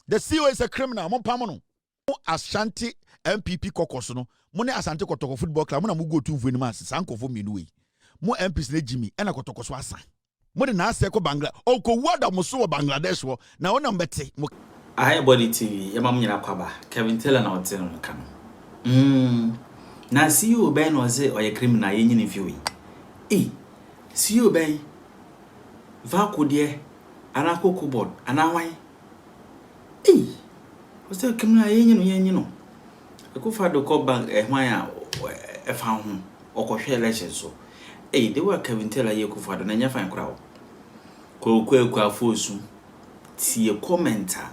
The CEO is a criminal. Mon pamono. Ashanti MPP kokosono. Mone Asante Kotoko Football Club. Mona mugo tu vunimas. Sanko for minui. Mo MPs ne Jimmy. Ena Kotoko swasa. Mone na seko Bangla. Oko wada musuwa Bangladesh wo. Na ona mbete. I body TV. Yama mnyina kwaba. Kevin Taylor na oteno mkano. Na CEO Ben waze oye criminal yenye ni viwi. CEO Ben. VALCO de. Anako kubod. Anawai. What's the criminal yenye no? Ekufa do ko bank hwan a fa ho okohwe election so they were Kevin Taylor ye kufa do na nya fan kra ko afosu tie commenter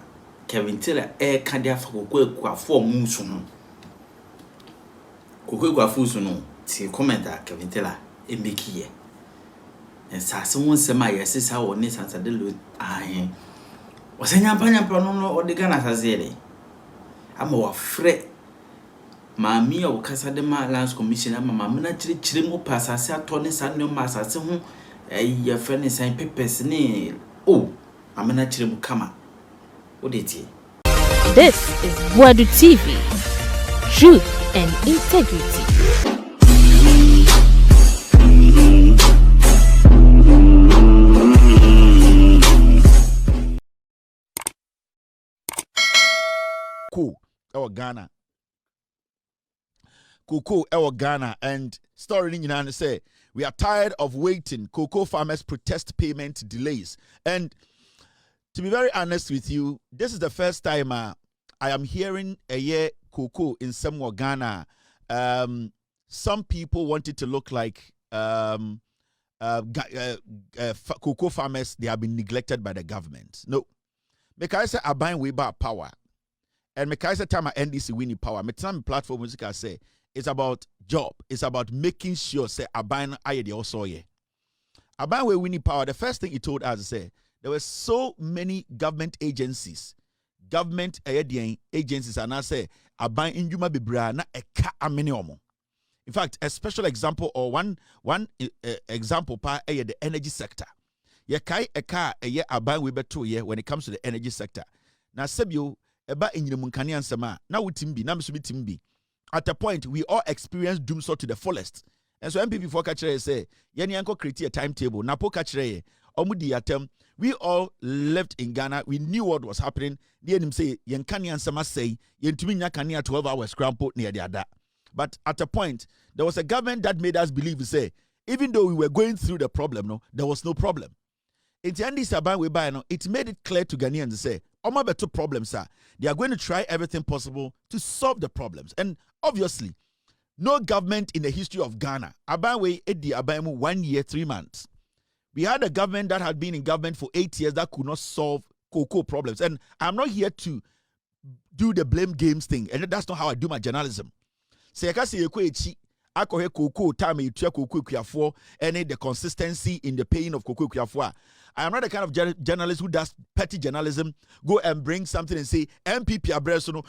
Kevin Taylor ka dia fa ko afo musu no ko afosu no tie commenter Kevin Taylor embekiye ensase won sema yesesa woni sansade lo ahen wasenya panyampa no odiga na sazele ama wa fre Mami o kasa de ma lands commissioner mama na chire mu pasase atone sa ne ma asase ho ye fe ne san papers ne amena chire mu kama odeti. This is Boadu TV, truth and integrity. Cool. Our Ghana. Cocoa Ewa Ghana, and story in say we are tired of waiting. Cocoa farmers protest payment delays. And to be very honest with you, this is the first time I am hearing a year cocoa in somewhere Ghana. Some people want it to look like cocoa farmers, they have been neglected by the government. No. Because I buying way back power. And because the time I NDC winning power, my time platform music I say it's about job. It's about making sure say Aban Ayedi also ye. Aban we winning power. The first thing he told us say there were so many government agencies, agencies, and I say Aban injuma bibra na eka aminiomo. In fact, a special example or one example pa the energy sector. Ye kai eka Aban we beto ye when it comes to the energy sector. Now sebio eba inyimunkani ansema na wutimbi na msubi timbi. At a point, we all experience doom so to the fullest. And so MPP for Kachere say, Yeni Yanko create a timetable. Napo Kachere, Omudi Atem, we all lived in Ghana. We knew what was happening. They him say, Yankani and Sama say, Yentuminya Kania 12 hours scrambled near the other. But at a point, there was a government that made us believe, say, even though we were going through the problem, no, there was no problem. In the end, it made it clear to Ghanaians to say, Oma beto problems, sir. They are going to try everything possible to solve the problems. And obviously, no government in the history of Ghana, Abanwe Edi Abaimu 1 year, 3 months. We had a government that had been in government for 8 years that could not solve cocoa problems. And I'm not here to do the blame games thing. And that's not how I do my journalism. Say, akohe cocoa time you check cocoa kuyafo any the consistency in the paying of cocoa kuyafo. I am not the kind of journalist who does petty journalism, go and bring something and say MPP abresono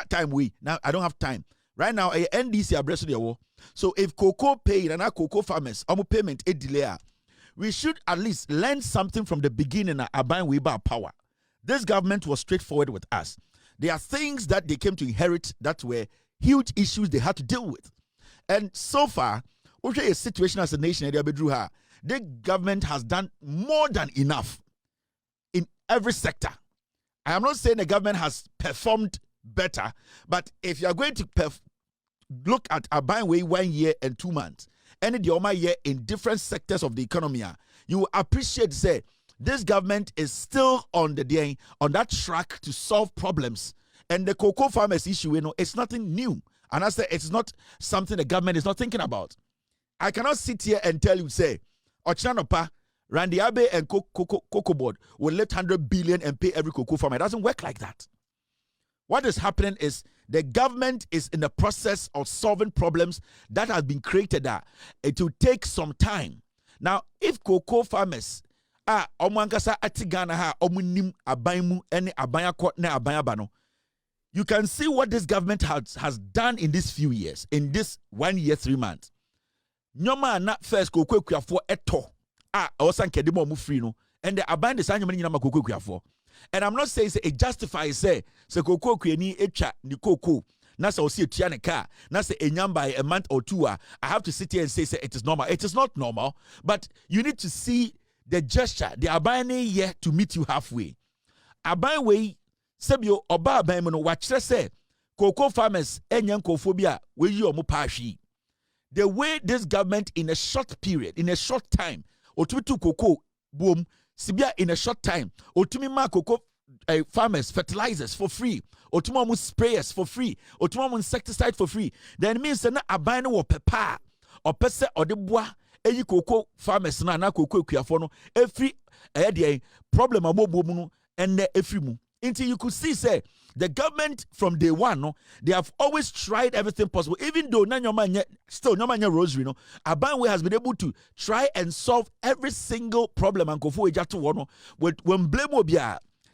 time we. Now I don't have time. Right now a NDC abreso. So if cocoa paid and our cocoa farmers payment a delay, we should at least learn something from the beginning about Weber power. This government was straightforward with us. There are things that they came to inherit that were huge issues they had to deal with. And so far, okay, a situation as a nation, the government has done more than enough in every sector. I am not saying the government has performed better, but if you are going to look at a buying way 1 year and 2 months, and the Oma year in different sectors of the economy, you will appreciate, say, this government is still on that track to solve problems. And the cocoa farmers issue, it's nothing new. And I say it's not something the government is not thinking about. I cannot sit here and tell you, say, Ochanopa, Randy Abe and Cocoa Board will let 100 billion and pay every cocoa farmer. It doesn't work like that. What is happening is the government is in the process of solving problems that have been created. It will take some time. Now, if cocoa farmers omwankasa atigana ha omunim abaimu ene abaya na abaya bano, you can see what this government has done in these few years, in this 1 year, 3 months. Nyoma na first cocoa kuyafo eto osan kedimo mu free no, and the aband the sanya many nama cocoa kuyafo. And I'm not saying say it justifies say cocoa kweni echa ni cocoa. Na say osi etua ne car. Na say enyam by a month or two. I have to sit here and say it is normal. It is not normal, but you need to see the gesture. The abane here to meet you halfway. Abane way sebio oba abane no watch say cocoa farmers enyan kophobia we yi omo pahwi. The way this government in a short period, in a short time, otumi tu cocoa boom, sibia in a short time, otumi ma cocoa farmers fertilizers for free, otumi mo sprayers for free, otumi mo insecticide for free. Then means na aban no pepa, or pese or de bois, eyi cocoa farmers na cocoa kuafo no every problem abobo mu no and every mu. Until you could see say the government from day one, no, they have always tried everything possible. Even though still Nyomanya Rosary, no, Abanwe has been able to try and solve every single problem and go for when blame will be.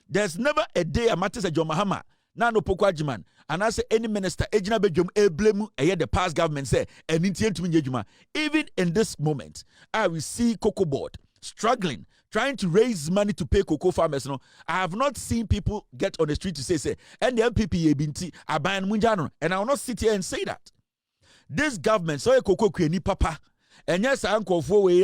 There's never a day a matter say John Mahama, Nano Pokwajiman, and I say any minister, Ejina Bejum, blame the past government say, and even in this moment, I will see Cocoa Board struggling, trying to raise money to pay cocoa farmers. No, I have not seen people get on the street to say, and the MPP binti aban munjano, and I will not sit here and say that. This government, so a cocoa queen papa, and yes, uncle for way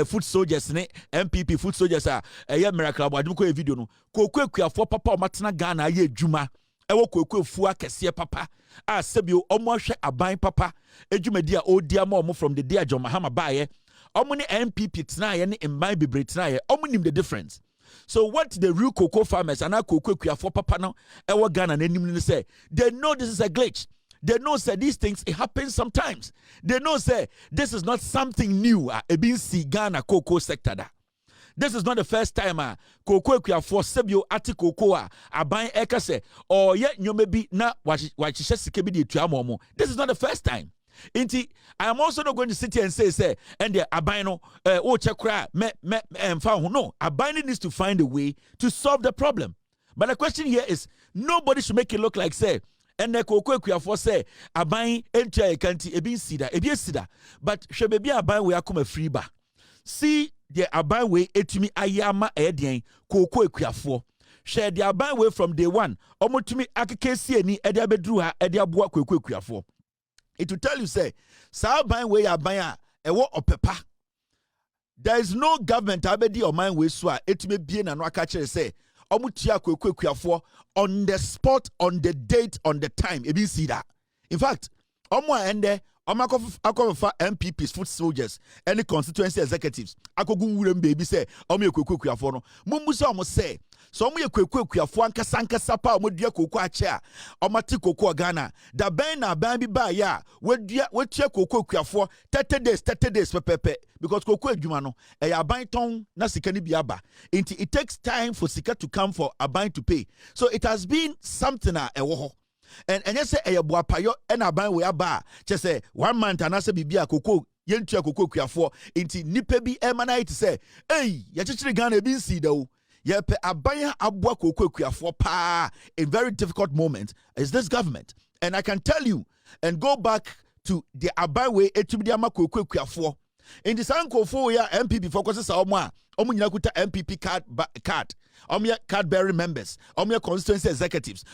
food soldiers, MPP food soldiers are a miracle. But do a video no cocoa for papa matna Ghana ye juma. Ewo cocoa fua kesiye papa. Sebio almost a buying papa. Ejumedia o dear mom from the dear John Mahama baye. Omuni MPP tnaye in my bibre tnaye. Omuni the difference. So what the real cocoa farmers and our cocoa for papa now ewa Ghana and say they know this is a glitch. They know say these things it happens sometimes. They know say this is not something new. Being see Ghana cocoa sector da. This is not the first time cocoa for sebio ati cocoa aban eka se or yet you may be na wachishe sikebi di tuamomo. This is not the first time. Inti, I am also not going to sit here and say, and the abino, chakra, no, abino needs to find a way to solve the problem. But the question here is, nobody should make it look like, say, and the cocoa for say, abine, enter a country, ebi sida, but should be abine we are come a free bar. See, the abine way, etimi ayama edian, cocoa for. Share the abine way from day one, omotumi akekesi ni edia bedruha, edia bua cocoa for. It will tell you, say, Sao buying way a buyer, a war of pepper. There is no government abedi or mine way swa, it may be an wakache say, Omutia quick for on the spot, on the date, on the time. It be see that. In fact, Omwa ende, Omakofa MPPs, foot soldiers, any constituency executives, Akogun baby say, Omi quick for no. Mumusa almost say, so me quick for anka sapa omodia cocoa chair omati cocoa Ghana da ben na ban bi ba ya we tia cocoa for 30 days pepepe because cocoa adwuma no e ya ban ton na sika ni bi aba it takes time for sika to come for a ban to pay, so it has been something e wo ho. And yes say e boapayo e na ban we aba che say 1 month anase bibia cocoa yentua cocoa kuafo inti nipa bi e manai to say hey ya chichiri Ghana bi nsi da o yepe abaya abwa cocoa kuafo pa a very difficult moment is this government. And I can tell you and go back to the abawe etubidi ama cocoa kuafo in the sanko for ya MPP focus sa omo nyina kuta MPP card card bearing members constituency executives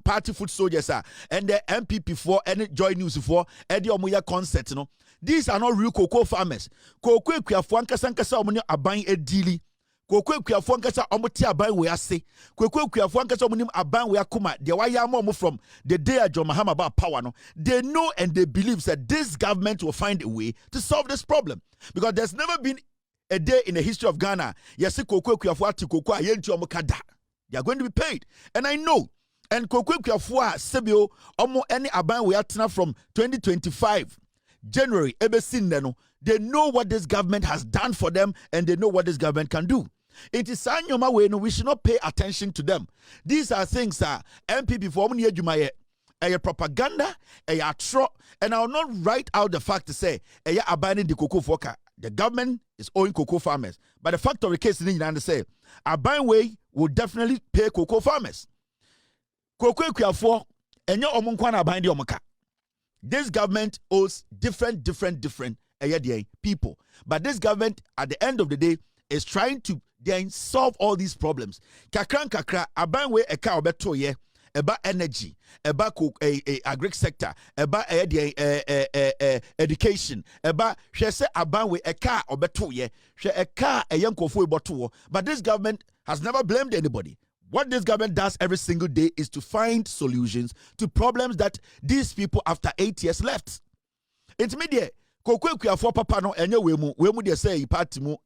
party foot soldiers and the MPP for any Joy News for edi ya concert no. These are not real cocoa farmers. Cocoa kuafo ankasa omo aban edili Cocoa kuafo ankasa omo ti aban we ase. Cocoa kuafo ankasa omo nim aban we akoma de waya am from the day John Mahama about power no. They know and they believe that this government will find a way to solve this problem, because there's never been a day in the history of Ghana yes cocoa kuafo ati cocoa yentu omo kada. They are going to be paid, and I know. And cocoa kuafo sebio omo any aban we atena from 2025 January ebesin no. They know what this government has done for them, and they know what this government can do. It is Sanyoma way, no, we should not pay attention to them. These are things MPP for many years, a propaganda, a tro, and I will not write out the fact to say abandoning the cocoa foka. The government is owing cocoa farmers, but the fact of the case in England say Abanwe will definitely pay cocoa farmers. Cocoa kuafo enye omunkwana abandi omuka. This government owes different people, but this government at the end of the day is trying to then solve all these problems. Kakra, aban we eka obeto ye, eba energy, eba agric sector, eba education, eba she say aban we eka obeto ye, she eka eyankofo eboto. But this government has never blamed anybody. What this government does every single day is to find solutions to problems that these people after 8 years left. It's media. Kokwe for papa no enye we mu de say party mu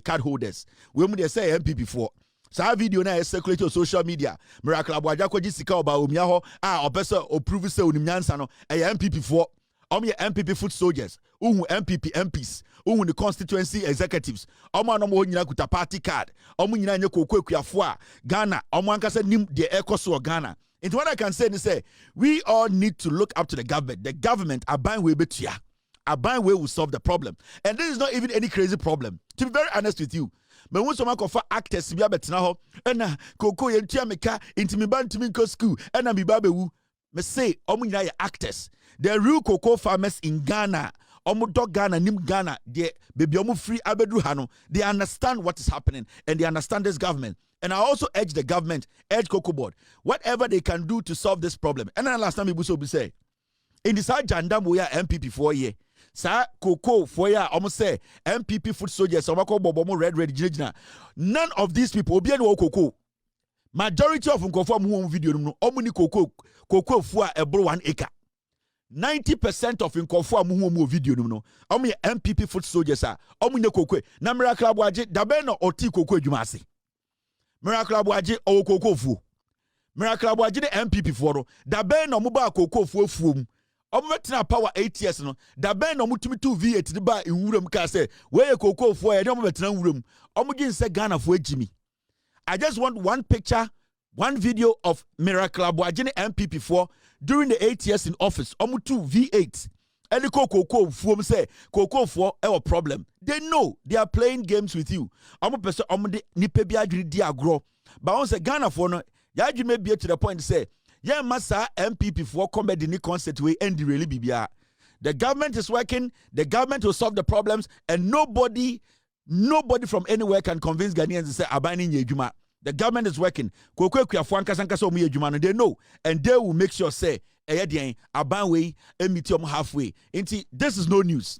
card holders. We mu de say MPP for. Sa video na circulate on social media. Miracle Boadu kwaji sika oba omia ho opese approve say onimnyansa no MPP for. Ye MPP foot soldiers. MPP MPs. The constituency executives. No nyina kuta party card. Nyina nye kokwe for Ghana. Ankasa nim de ekoso Ghana. It's what I can say is say we all need to look up to the government. The government aban we betua. Aban we will solve the problem. And this is not even any crazy problem. To be very honest with you. But when someone for actors be betina ho na koko yentua meka intimi ba ntimi ko school na mi ba bewu me say nyina ye actors. The real cocoa farmers in Ghana, dog Ghana, nim Ghana, they baby free abedu hano. They understand what is happening and they understand this government. And I also urge the government, urge Cocoa Board, whatever they can do to solve this problem. And then last time we say, in this jandam we are MPP 4 year. Sa Cocoa 4 year, almost say MPP foot soldiers, bobo red jina. None of these people obi no Cocoa. Majority of them confirm who video no omuni Cocoa for ebro 1 acre. 90% of inkofo amuhu video no omo MPP foot soldiers are omunye kokwe na Miracle Boadu dabe no oti kokwe adwuma ase. Miracle Boadu o kokwe fu. Miracle Boadu de MPP for no dabe no mo ba kokwe fu afuom. Omo betina power 8 years no dabe no mo tumi 2 V8 de ba ewuram ka say we kokwe fu e de omo betina wuram. Omo gin say Ghana fu agimi. I just want one picture, one video of Miracle Boadu MPP4 during the 8 years in office. Omu 2 V8. Any Cocoa form say Cocoa for our problem. They know they are playing games with you. Omu person omu de nipe bi adwiri di agro. But once a Ghana for no, ya adwiri be to the point say, yeah massa MPP4 comedy ni concert way and really bibia. The government is working. The government will solve the problems, and nobody from anywhere can convince Ghanaians to say abani nyejuma. The government is working. They know, and they will make sure say aban halfway. This is no news.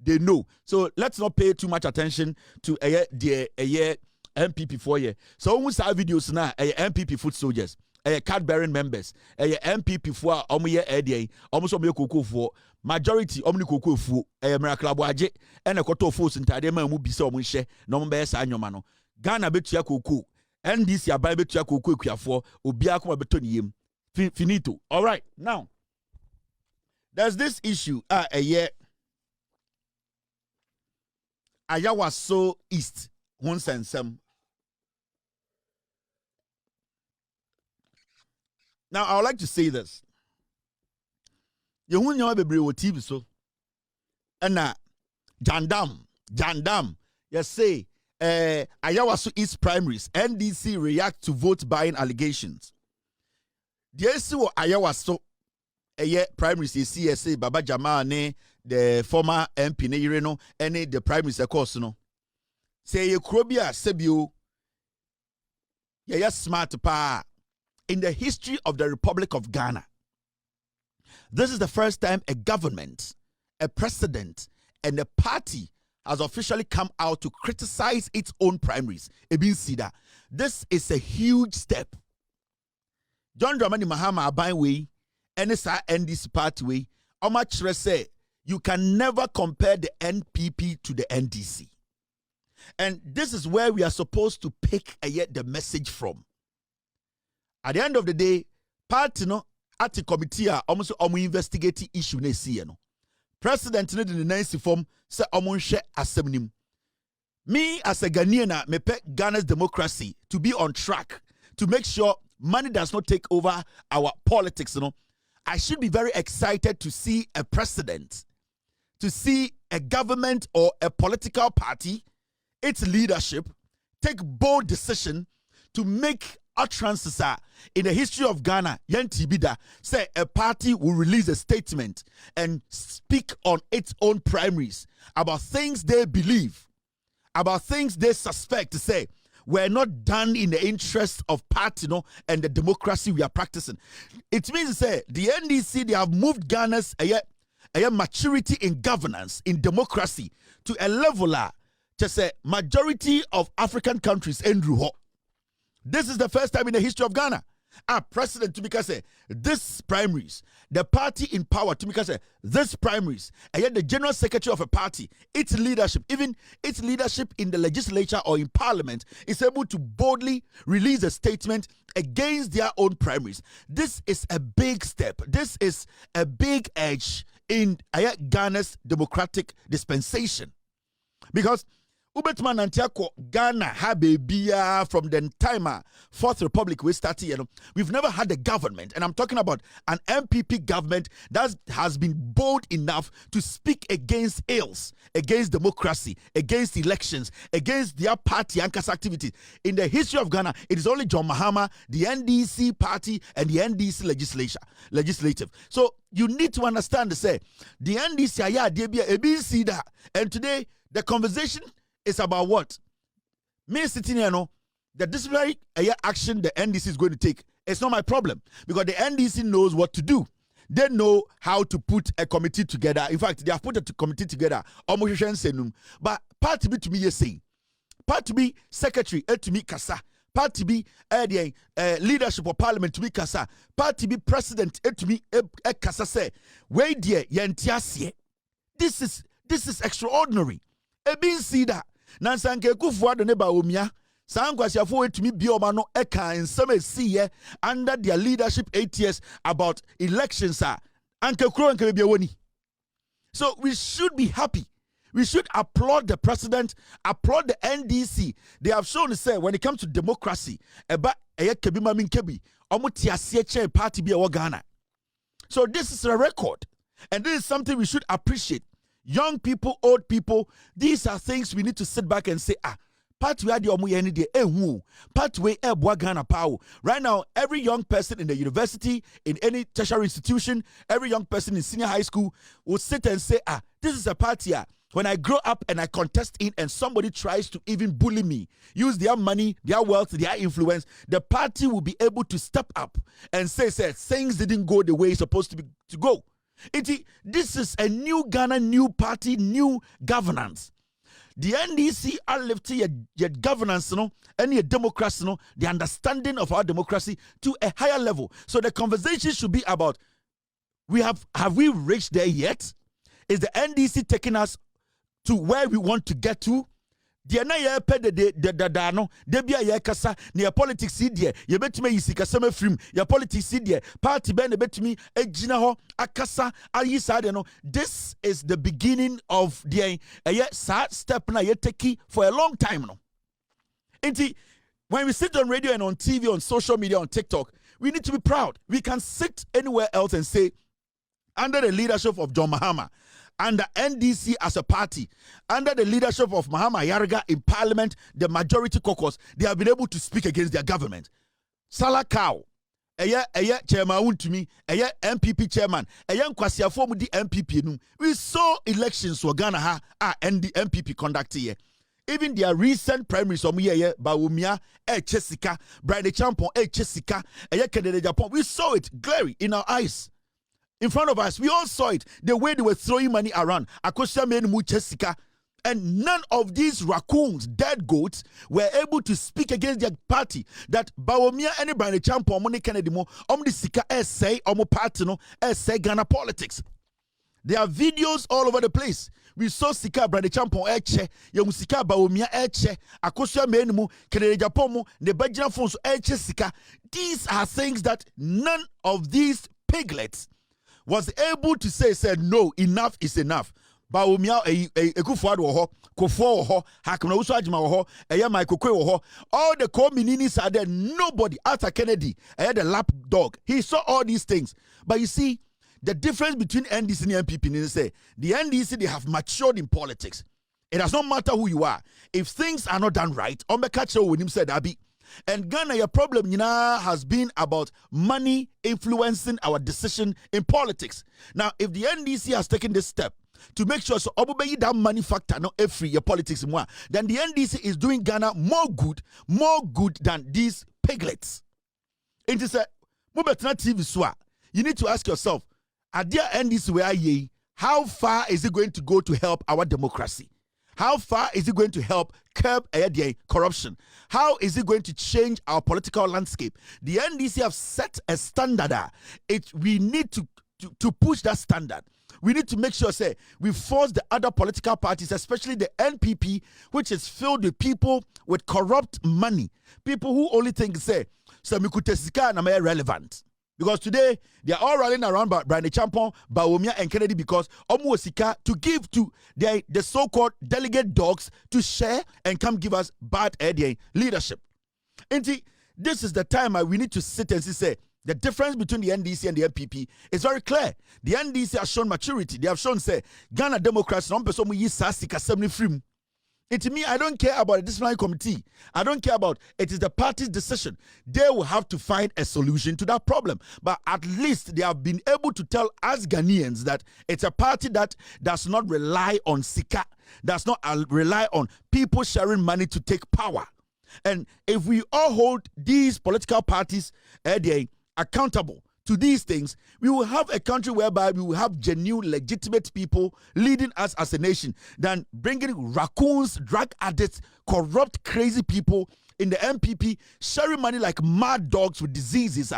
They know. So let's not pay too much attention to the MPP 4 year. So we saw videos now MPP foot soldiers. Card bearing members, MPP for almost Cocoa for majority omni Cocoa for Miracle Boadu and a Koto force in Tadema will be so much no best annual Ghana betia Cocoa and this year by betia Cocoa for Obiakuma Betonium finito. All right, now there's this issue a year Ayawa so east once and some. Now, I would like to say this. You won't know about TV so. And Jandam, you say, Ayawaso East primaries, NDC react to vote buying allegations. The issue of Ayawaso primaries, you see, say, Baba Jamal, the former MP, Ireno, and the primaries, of course, no. Say, you Krobia, Sebio, smart pa. In the history of the Republic of Ghana, this is the first time a government, a president, and a party has officially come out to criticize its own primaries. This is a huge step. John Dramani Mahama Abanwe, NSA NDC party, Omachre say you can never compare the NPP to the NDC. And this is where we are supposed to pick the message from. At the end of the day, party no at the committee almost investigate issue ne see no. President ne the nice form say share assembly. Me as a Ghanaian, me pet Ghana's democracy to be on track to make sure money does not take over our politics. You know, I should be very excited to see a president, to see a government or a political party, its leadership take bold decision to make utterances are in the history of Ghana. Yentibida say a party will release a statement and speak on its own primaries about things they believe, about things they suspect to say were not done in the interest of party, and the democracy we are practicing. It means to say the NDC, they have moved Ghana's a maturity in governance, in democracy, to a level to say majority of African countries Andrew Ho. This is the first time in the history of Ghana. President Tumika say this primaries, the party in power Tumika say this primaries, and yet the general secretary of a party, its leadership, even its leadership in the legislature or in parliament, is able to boldly release a statement against their own primaries. This is a big step. This is a big edge in Ghana's democratic dispensation, because Ubetman Antiako Ghana Habebia from the time Fourth Republic we started, we've never had a government, and I'm talking about an MPP government that has been bold enough to speak against ills, against democracy, against elections, against their party and activities. In the history of Ghana, it is only John Mahama, the NDC party, and the NDC legislative. So you need to understand to say the NDC and today the conversation is about what? Me sitting here, the disciplinary action the NDC is going to take, it's not my problem, because the NDC knows what to do. They know how to put a committee together. In fact, they have put a committee together. But part B to me, yes, say. Part B secretary to me kasa. Part B leadership of parliament to me kasa. Part B president to me kasa say. Wait dear, yentiasie. This is extraordinary. Ebin see that. Nansanke kufuado ne baomia sankwasiafo etumi bioma no eka nsem see under their leadership 8 years about elections anke kro anke biawoni. So we should be happy. We should applaud the president, applaud the NDC. They have shown to say when it comes to democracy, eba kebima min kebi omo party bi Ghana. So this is a record, and this is something we should appreciate. Young people, old people, these are things we need to sit back and say, part we are the omuyeni de part we Ghana power. Right now, every young person in the university, in any tertiary institution, every young person in senior high school will sit and say, this is a party. When I grow up and I contest in and somebody tries to even bully me, use their money, their wealth, their influence, the party will be able to step up and say things didn't go the way it's supposed to go. This is a new Ghana, new party, new governance. The NDC are lifting your governance, and your democracy, the understanding of our democracy to a higher level. So the conversation should be about, have we reached there yet? Is the NDC taking us to where we want to get to? The na ye pe de no de bia ye kasa na politics die ye betime yisika sama frim ye politics die party ben betime agina ho akasa ayisa de no. This is the beginning of the step na ye take for a long time no. When we sit on radio and on TV, on social media, on TikTok, we need to be proud. We can sit anywhere else and say, under the leadership of John Mahama, under NDC as a party, under the leadership of Mahama Yarga in parliament, the majority caucus, they have been able to speak against their government. Salah Cow, chairman to me, MPP chairman, Nkwasiafo mu di MPP num. We saw elections for Ghana and the MPP conduct here. Even their recent primaries from here, Baumia, Chesika, Brian Champon, Chesika, Kennedy Japan. We saw it glaring in our eyes. In front of us, we all saw it, the way they were throwing money around. Akosha Menmu Chesika. And none of these raccoons, dead goats, were able to speak against their party. That Baumia and Brian Champon, Moni Kennedy Mo, Sika essay, Omo party no, essay Ghana politics. There are videos all over the place. We saw Sika Brother Champon Eche, Yamusika Baumia Eche, Akosha Menmu, Kennedy Japomo, Nebajina Fonso Eche Sika. These are things that none of these piglets was able to say no, enough is enough. Baumia Ekufuad woho, Kofo woho, Hakuna Uso Ajima woho, Michael Kwe woho. All the co-mininis are there. Nobody, after Kennedy, the lap dog. He saw all these things. But you see, the difference between NDC and MPP is say the NDC, they have matured in politics. It does not matter who you are. If things are not done right, Ombekacho when him said Abi, And Ghana, your problem, has been about money influencing our decision in politics. Now, if the NDC has taken this step to make sure so obey that money factor not every your politics more, then the NDC is doing Ghana more good than these piglets. It is a TV swa. You need to ask yourself, are there NDC where ye? How far is it going to go to help our democracy? How far is it going to help curb corruption? How is it going to change our political landscape? The NDC have set a standard. We need to push that standard. We need to make sure, say, we force the other political parties, especially the NPP, which is filled with people with corrupt money. People who only think, say, Samikutesika na relevant. Because today, they are all rallying around Brian Champon, Bawumia, and Kennedy because Omuosika to give to the so-called delegate dogs to share and come give us bad leadership. And this is the time we need to sit and say, the difference between the NDC and the NPP is very clear. The NDC has shown maturity. They have shown, say, Ghana Democrats, non person mu yi sasika semni frim. And to me, I don't care about the disciplinary committee. I don't care about it is the party's decision. They will have to find a solution to that problem. But at least they have been able to tell us Ghanaians that it's a party that does not rely on sika, does not rely on people sharing money to take power. And if we all hold these political parties accountable to these things, we will have a country whereby we will have genuine, legitimate people leading us as a nation than bringing raccoons, drug addicts, corrupt, crazy people in the MPP sharing money like mad dogs with diseases.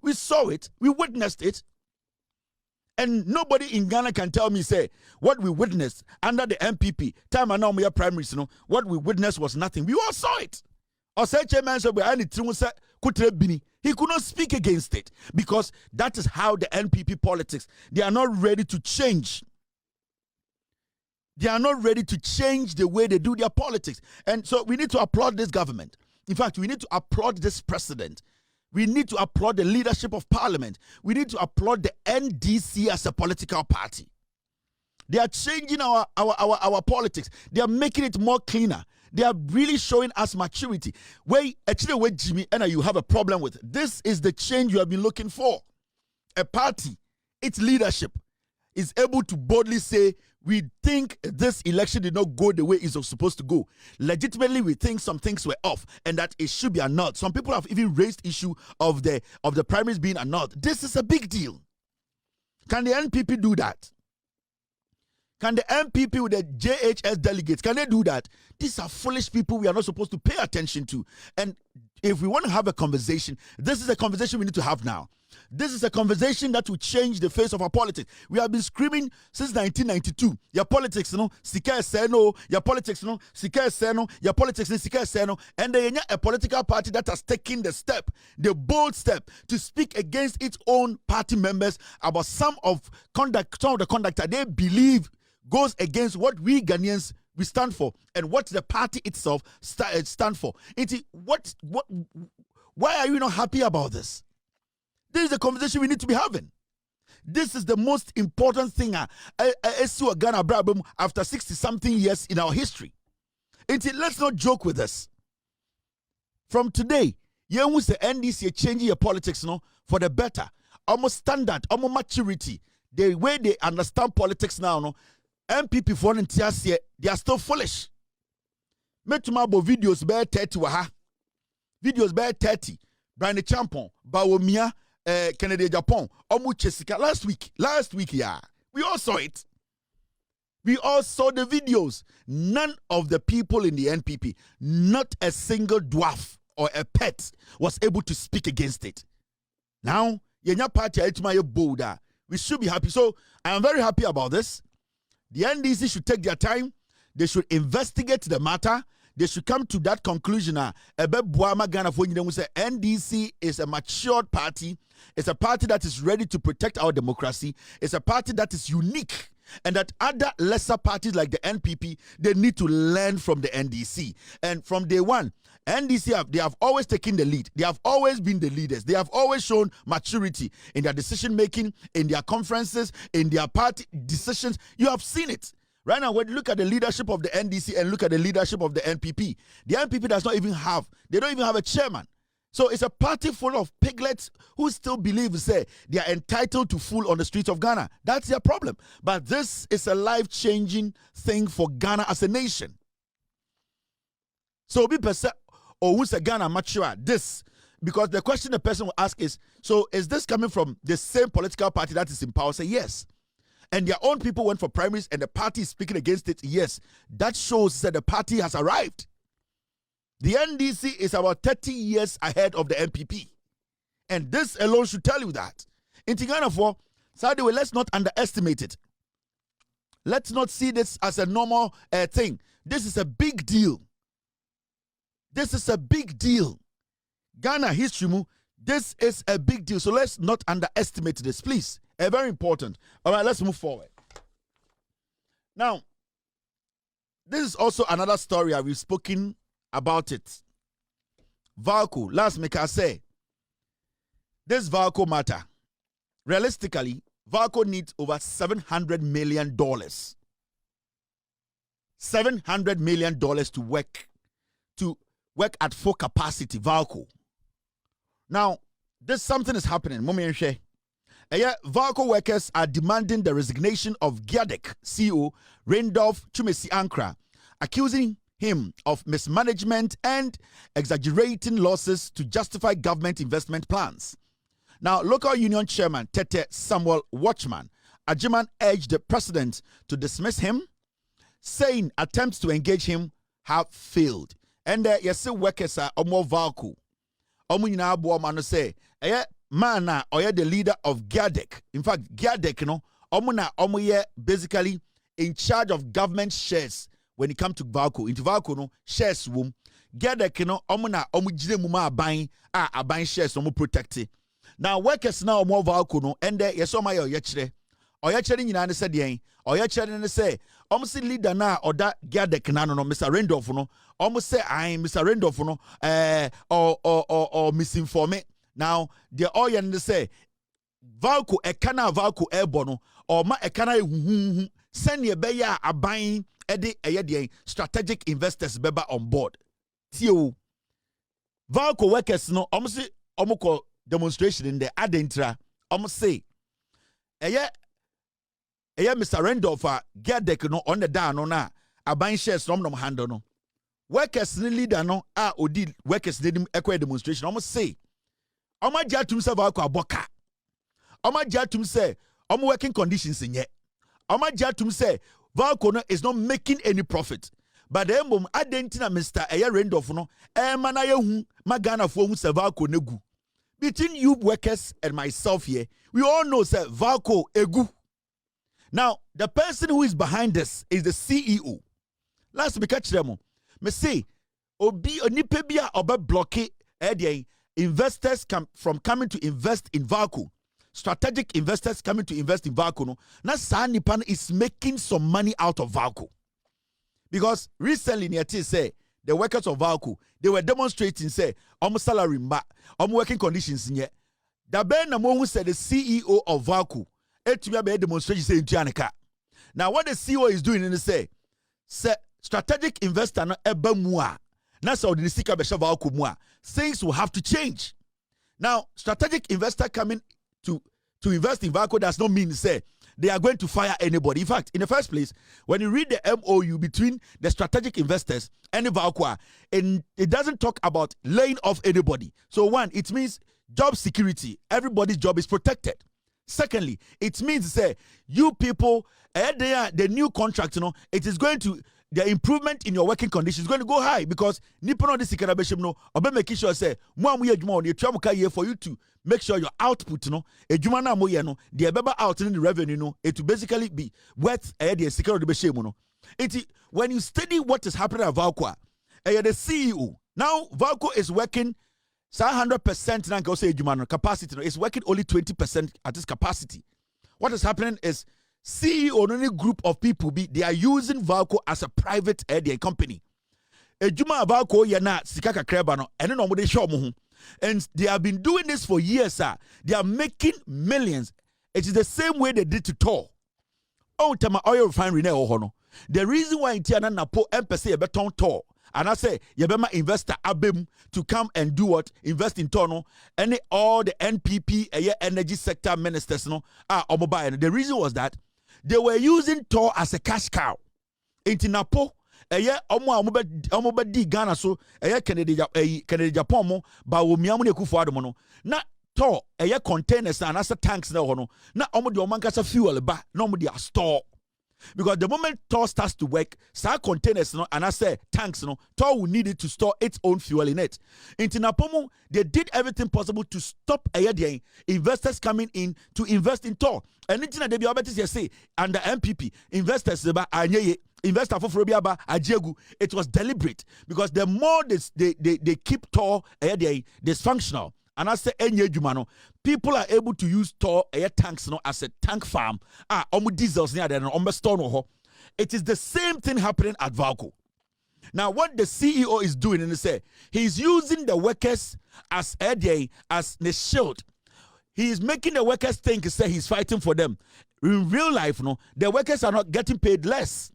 We saw it. We witnessed it. And nobody in Ghana can tell me, say, what we witnessed under the MPP, time and now we are primaries, what we witnessed was nothing. We all saw it. Or say, Chairman, he could not speak against it because that is how the NPP politics, they are not ready to change. They are not ready to change the way they do their politics. And so we need to applaud this government. In fact, we need to applaud this president. We need to applaud the leadership of parliament. We need to applaud the NDC as a political party. They are changing our politics. They are making it more cleaner. They are really showing us maturity. Actually, Jimmy, and you have a problem with. This is the change you have been looking for. A party, its leadership, is able to boldly say, we think this election did not go the way it was supposed to go. Legitimately, we think some things were off and that it should be annulled. Some people have even raised issue of the primaries being annulled. This is a big deal. Can the NPP do that? Can the MPP with the JHS delegates, can they do that? These are foolish people we are not supposed to pay attention to. And if we want to have a conversation, this is a conversation we need to have now. This is a conversation that will change the face of our politics. We have been screaming since 1992. Your politics, sika seno. Your politics, sika seno. Your politics, sika seno. And they are a political party that has taken the step, the bold step, to speak against its own party members about some of the conduct that they believe goes against what we Ghanaians we stand for and what the party itself stand for. Why are you not happy about this? This is the conversation we need to be having. This is the most important thing Ghana after 60-something years in our history. Let's not joke with this. From today, you want the NDC changing your politics for the better. Almost standard, almost maturity. The way they understand politics now, MPP for volunteers, they are still foolish. Metumabo videos bear 30 waha. Videos bear 30. Brian Champon, Bawumia, Kennedy Japan, Omu Chesika. Last week, yeah. We all saw it. We all saw the videos. None of the people in the NPP, not a single dwarf or a pet, was able to speak against it. Now, Yenya Party Boada. We should be happy. So I am very happy about this. The NDC should take their time. They should investigate the matter. They should come to that conclusion. NDC is a matured party. It's a party that is ready to protect our democracy. It's a party that is unique. And that other lesser parties like the NPP, they need to learn from the NDC. And from day one, NDC, they have always taken the lead. They have always been the leaders. They have always shown maturity in their decision making, in their conferences, in their party decisions. You have seen it. Right now, when you look at the leadership of the NDC and look at the leadership of the NPP, the NPP does not even have, they don't even have a chairman. So it's a party full of piglets who still believe, say, they are entitled to fool on the streets of Ghana. That's their problem. But this is a life-changing thing for Ghana as a nation. So be percent or who's a Ghana mature this, because the question the person will ask is, so is this coming from the same political party that is in power? Say yes. And their own people went for primaries and the party is speaking against it. Yes. That shows that the party has arrived. The NDC is about 30 years ahead of the NPP. And this alone should tell you that. In Ghana, for Saturday, let's not underestimate it. Let's not see this as a normal thing. This is a big deal. This is a big deal. Ghana history, this is a big deal. So let's not underestimate this, please. Very important. All right, let's move forward. Now, this is also another story. We've spoken about it. VALCO, last make I say, this VALCO matter, realistically, VALCO needs over $700 million. $700 million to work at full capacity, VALCO. Now, something is happening. VALCO workers are demanding the resignation of GIADEC CEO Randolph Chumesi Ankra, accusing him of mismanagement and exaggerating losses to justify government investment plans. Now, local union chairman Tete Samuel Watchman Ajiman urged the president to dismiss him, saying attempts to engage him have failed. And yes, workers are more VALCO. Omunyina abo man say, man na oye the leader of GIADEC. In fact, GIADEC, omuna basically in charge of government shares when it comes to VALCO. Into VALCO, no shares wom. GIADEC, omuna omujire muma abain shares omu protected. Now workers now more VALCO no, and yes my oyechere. Oyechere nyina ne said yen. Oyechere ne say, si leader na oda GIADEC na no Mr. Randolph no. Say I Mr. Randolph no or misinforme. Now the oyen say VALCO ekana VALCO airborne or ma ekana send ye beya abain ede strategic investors beba on board. Tio VALCO workers no say omko demonstration in the adentra say Mr. Randolph GIADEC no on the down no na abain shares nom handle no workers ni leader no odi workers ni ekwa demonstration say Oma jatum se VALCO aboka. Oma jatum se working conditions in ye. Oma jatum se VALCO no is not making any profit. But the embom adentina Mr. Randolph no mana ye magana fo hu se VALCO negu. Between you workers and myself here, we all know say VALCO egu. Now, the person who is behind this is the CEO. Last me catch them. Me say obi onipa bia oba block investors from coming to invest in VALCO. Strategic investors coming to invest in VALCO. No, now Sanipan is making some money out of VALCO. Because recently, say the workers of VALCO, they were demonstrating, say, salary mba, working conditions in here. The Ben Namo said the CEO of VALCO, demonstration say now what the CEO is doing in say strategic investor no eba mua. Now, so the sika besha VALCO mua. Things will have to change. Now, strategic investor coming to invest in VALCO does not mean say they are going to fire anybody. In fact, in the first place, when you read the MOU between the strategic investors and the VALCO, and it doesn't talk about laying off anybody. So one, it means job security. Everybody's job is protected. Secondly, it means say you people, the new contract, it is going to the improvement in your working conditions is going to go high because nippon on this ikarabeshim no obe making sure say mo amu adwuma on the tramuka year for you to make sure your output adwuma na mo ye no the beba out in the revenue no it will basically be worth the security be shame no. When you study what is happening at VALCO, the CEO now VALCO is working 100% na go say adwuma no capacity no is working only 20% at its capacity. What is happening is CEO only group of people they are using VALCO as a private company. Ejuma VALCO yana sikaka kreba no ene no mo de show mo ho. And they have been doing this for years, sir. They are making millions. It is the same way they did to Tor. Oh, tama oil refinery na ho no. The reason why in Tiana Napo empese beton tor. And I say, Yabema investor Abim to come and do what? Invest in Tono. And all the NPP energy sector ministers no are mobile. The reason was that they were using Tor as a cash cow. In Tinapo, omo di Ghana so Kennedy Japan mo ba wo miamu ne kufu adomo na Tor containers and as tanks na hono na omo di omankasa fuel ba na omo di store. Because the moment Tor starts to work, some containers and I say tanks Tor will need it to store its own fuel in it. In Tinapomo, they did everything possible to stop investors coming in to invest in Tor. Anything that they be able to say under MPP, investors investor for Frobiaba Ajegu, it was deliberate because the more they keep Tor dysfunctional. And I say, people are able to use Tor air tanks as a tank farm. Diesels near there and it is the same thing happening at VALCO. Now, what the CEO is doing, and say he's using the workers as the shield. He is making the workers think he's fighting for them. In real life, the workers are not getting paid less.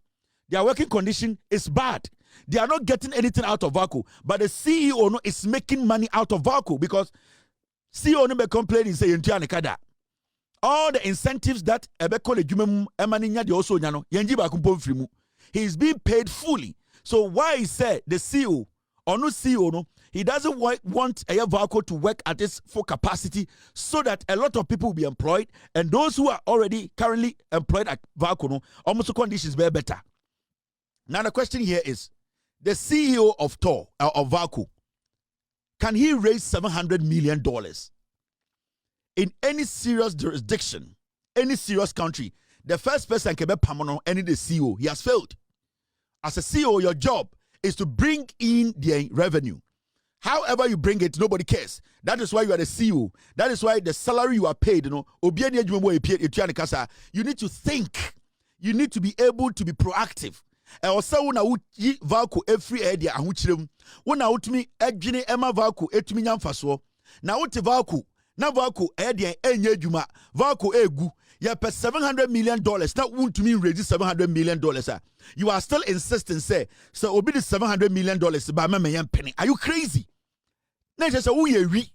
Their working condition is bad. They are not getting anything out of VALCO, but the CEO is making money out of VALCO because CEO be complaining say all the incentives that he is being paid fully. So why he said the CEO or no CEO he doesn't want a VALCO to work at its full capacity so that a lot of people will be employed, and those who are already currently employed at VALCO almost conditions be better. Now the question here is, the CEO of Tor of VALCO, can he raise $700 million in any serious jurisdiction, any serious country? The first person can be Pamono, any the CEO. He has failed. As a CEO, your job is to bring in the revenue. However you bring it, nobody cares. That is why you are the CEO. That is why the salary you are paid, you need to think. You need to be able to be proactive. Also una yi VALCO every area ahuchirem wona wotumi adwene ema VALCO etumi nyamfaso na wote VALCO na VALCO area enye adwuma VALCO egu ye per $700 million na wontumi raise $700 million you are still insisting say so obi the $700 million ba mama yam penny. Are you crazy? Na just who ye wi.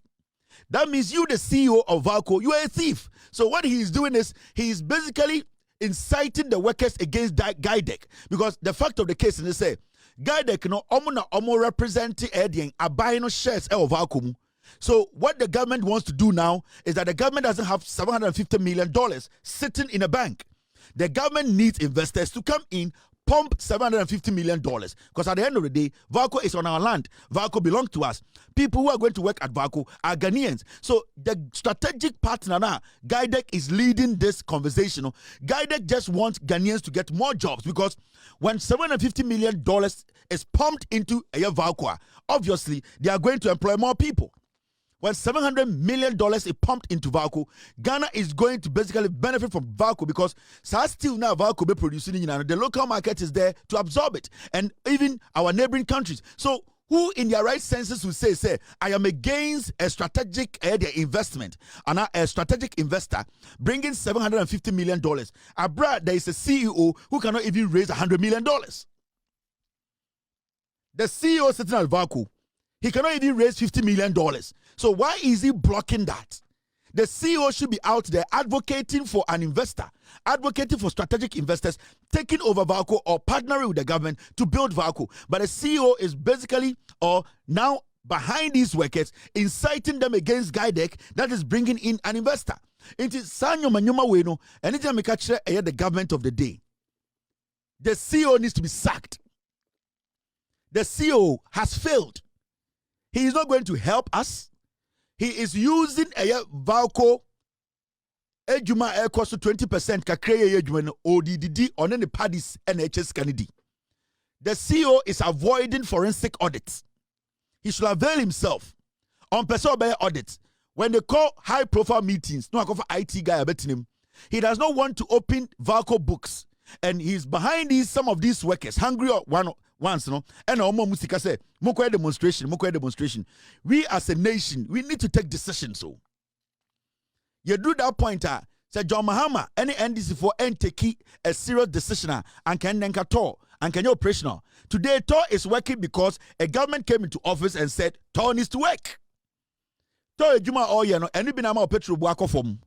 That means you the CEO of VALCO, you are a thief. So what he is doing is he is basically inciting the workers against Guidec, because the fact of the case is say Guidec omo representing buying shares of VALCO. So what the government wants to do now is that the government doesn't have $750 million sitting in a bank. The government needs investors to come in, pump $750 million, because at the end of the day, VALCO is on our land. VALCO belongs to us. People who are going to work at VALCO are Ghanaians. So the strategic partner now, Guidec, is leading this conversation. Guidec just wants Ghanaians to get more jobs, because when $750 million is pumped into a VALCO, obviously they are going to employ more people. When $700 million is pumped into VALCO, Ghana is going to basically benefit from VALCO, because still now VALCO be producing, the local market is there to absorb it, and even our neighboring countries. So who in their right senses will say, I am against a strategic investment and a strategic investor bringing $750 million. Abroad, there is a CEO who cannot even raise $100 million. The CEO sitting at VALCO, he cannot even raise $50 million. So why is he blocking that? The CEO should be out there advocating for an investor, advocating for strategic investors, taking over VALCO or partnering with the government to build VALCO. But the CEO is basically now behind these workers, inciting them against Guidec, that is bringing in an investor. It is Sanyo Manyuma Weno, anytime we catch the government of the day. The CEO needs to be sacked. The CEO has failed. He is not going to help us. He is using a VALCO ejuma air cost to 20% kakreye ejuma ODD on any parties NHS Kennedy. The CEO is avoiding forensic audits. He should avail himself on personal audits. When they call high profile meetings, no I call for IT guy betting him. He does not want to open VALCO books, and he's behind some of these workers hungry once, and musika say moko demonstration. We as a nation, we need to take decisions. So you do that point, Say John Mahama, any NDC for take a serious decision and can then TOR and can you operational. Today, TOR is working because a government came into office and said TOR needs to work. TOR ejuma all year no, and you be na petrol buako form.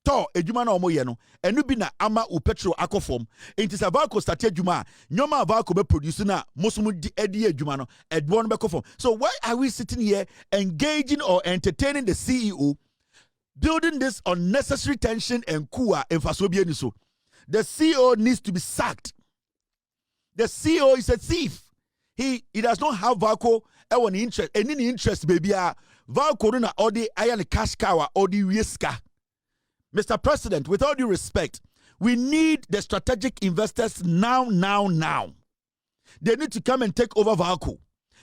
TOR ejuma na omo year no, and you be na ama u petrol ako form. It is a VALCO started juma. Nyoma VALCO be producing na mosumu di edi ejuma no, edwon be form. So why are we sitting here engaging or entertaining the CEO? Building this unnecessary tension and kua in Fasobieniso. The CEO needs to be sacked. The CEO is a thief. He does not have VALCO any interest, baby. VALCO na all the iron cash cow or the riska. Mr. President, with all due respect, we need the strategic investors now. They need to come and take over VALCO.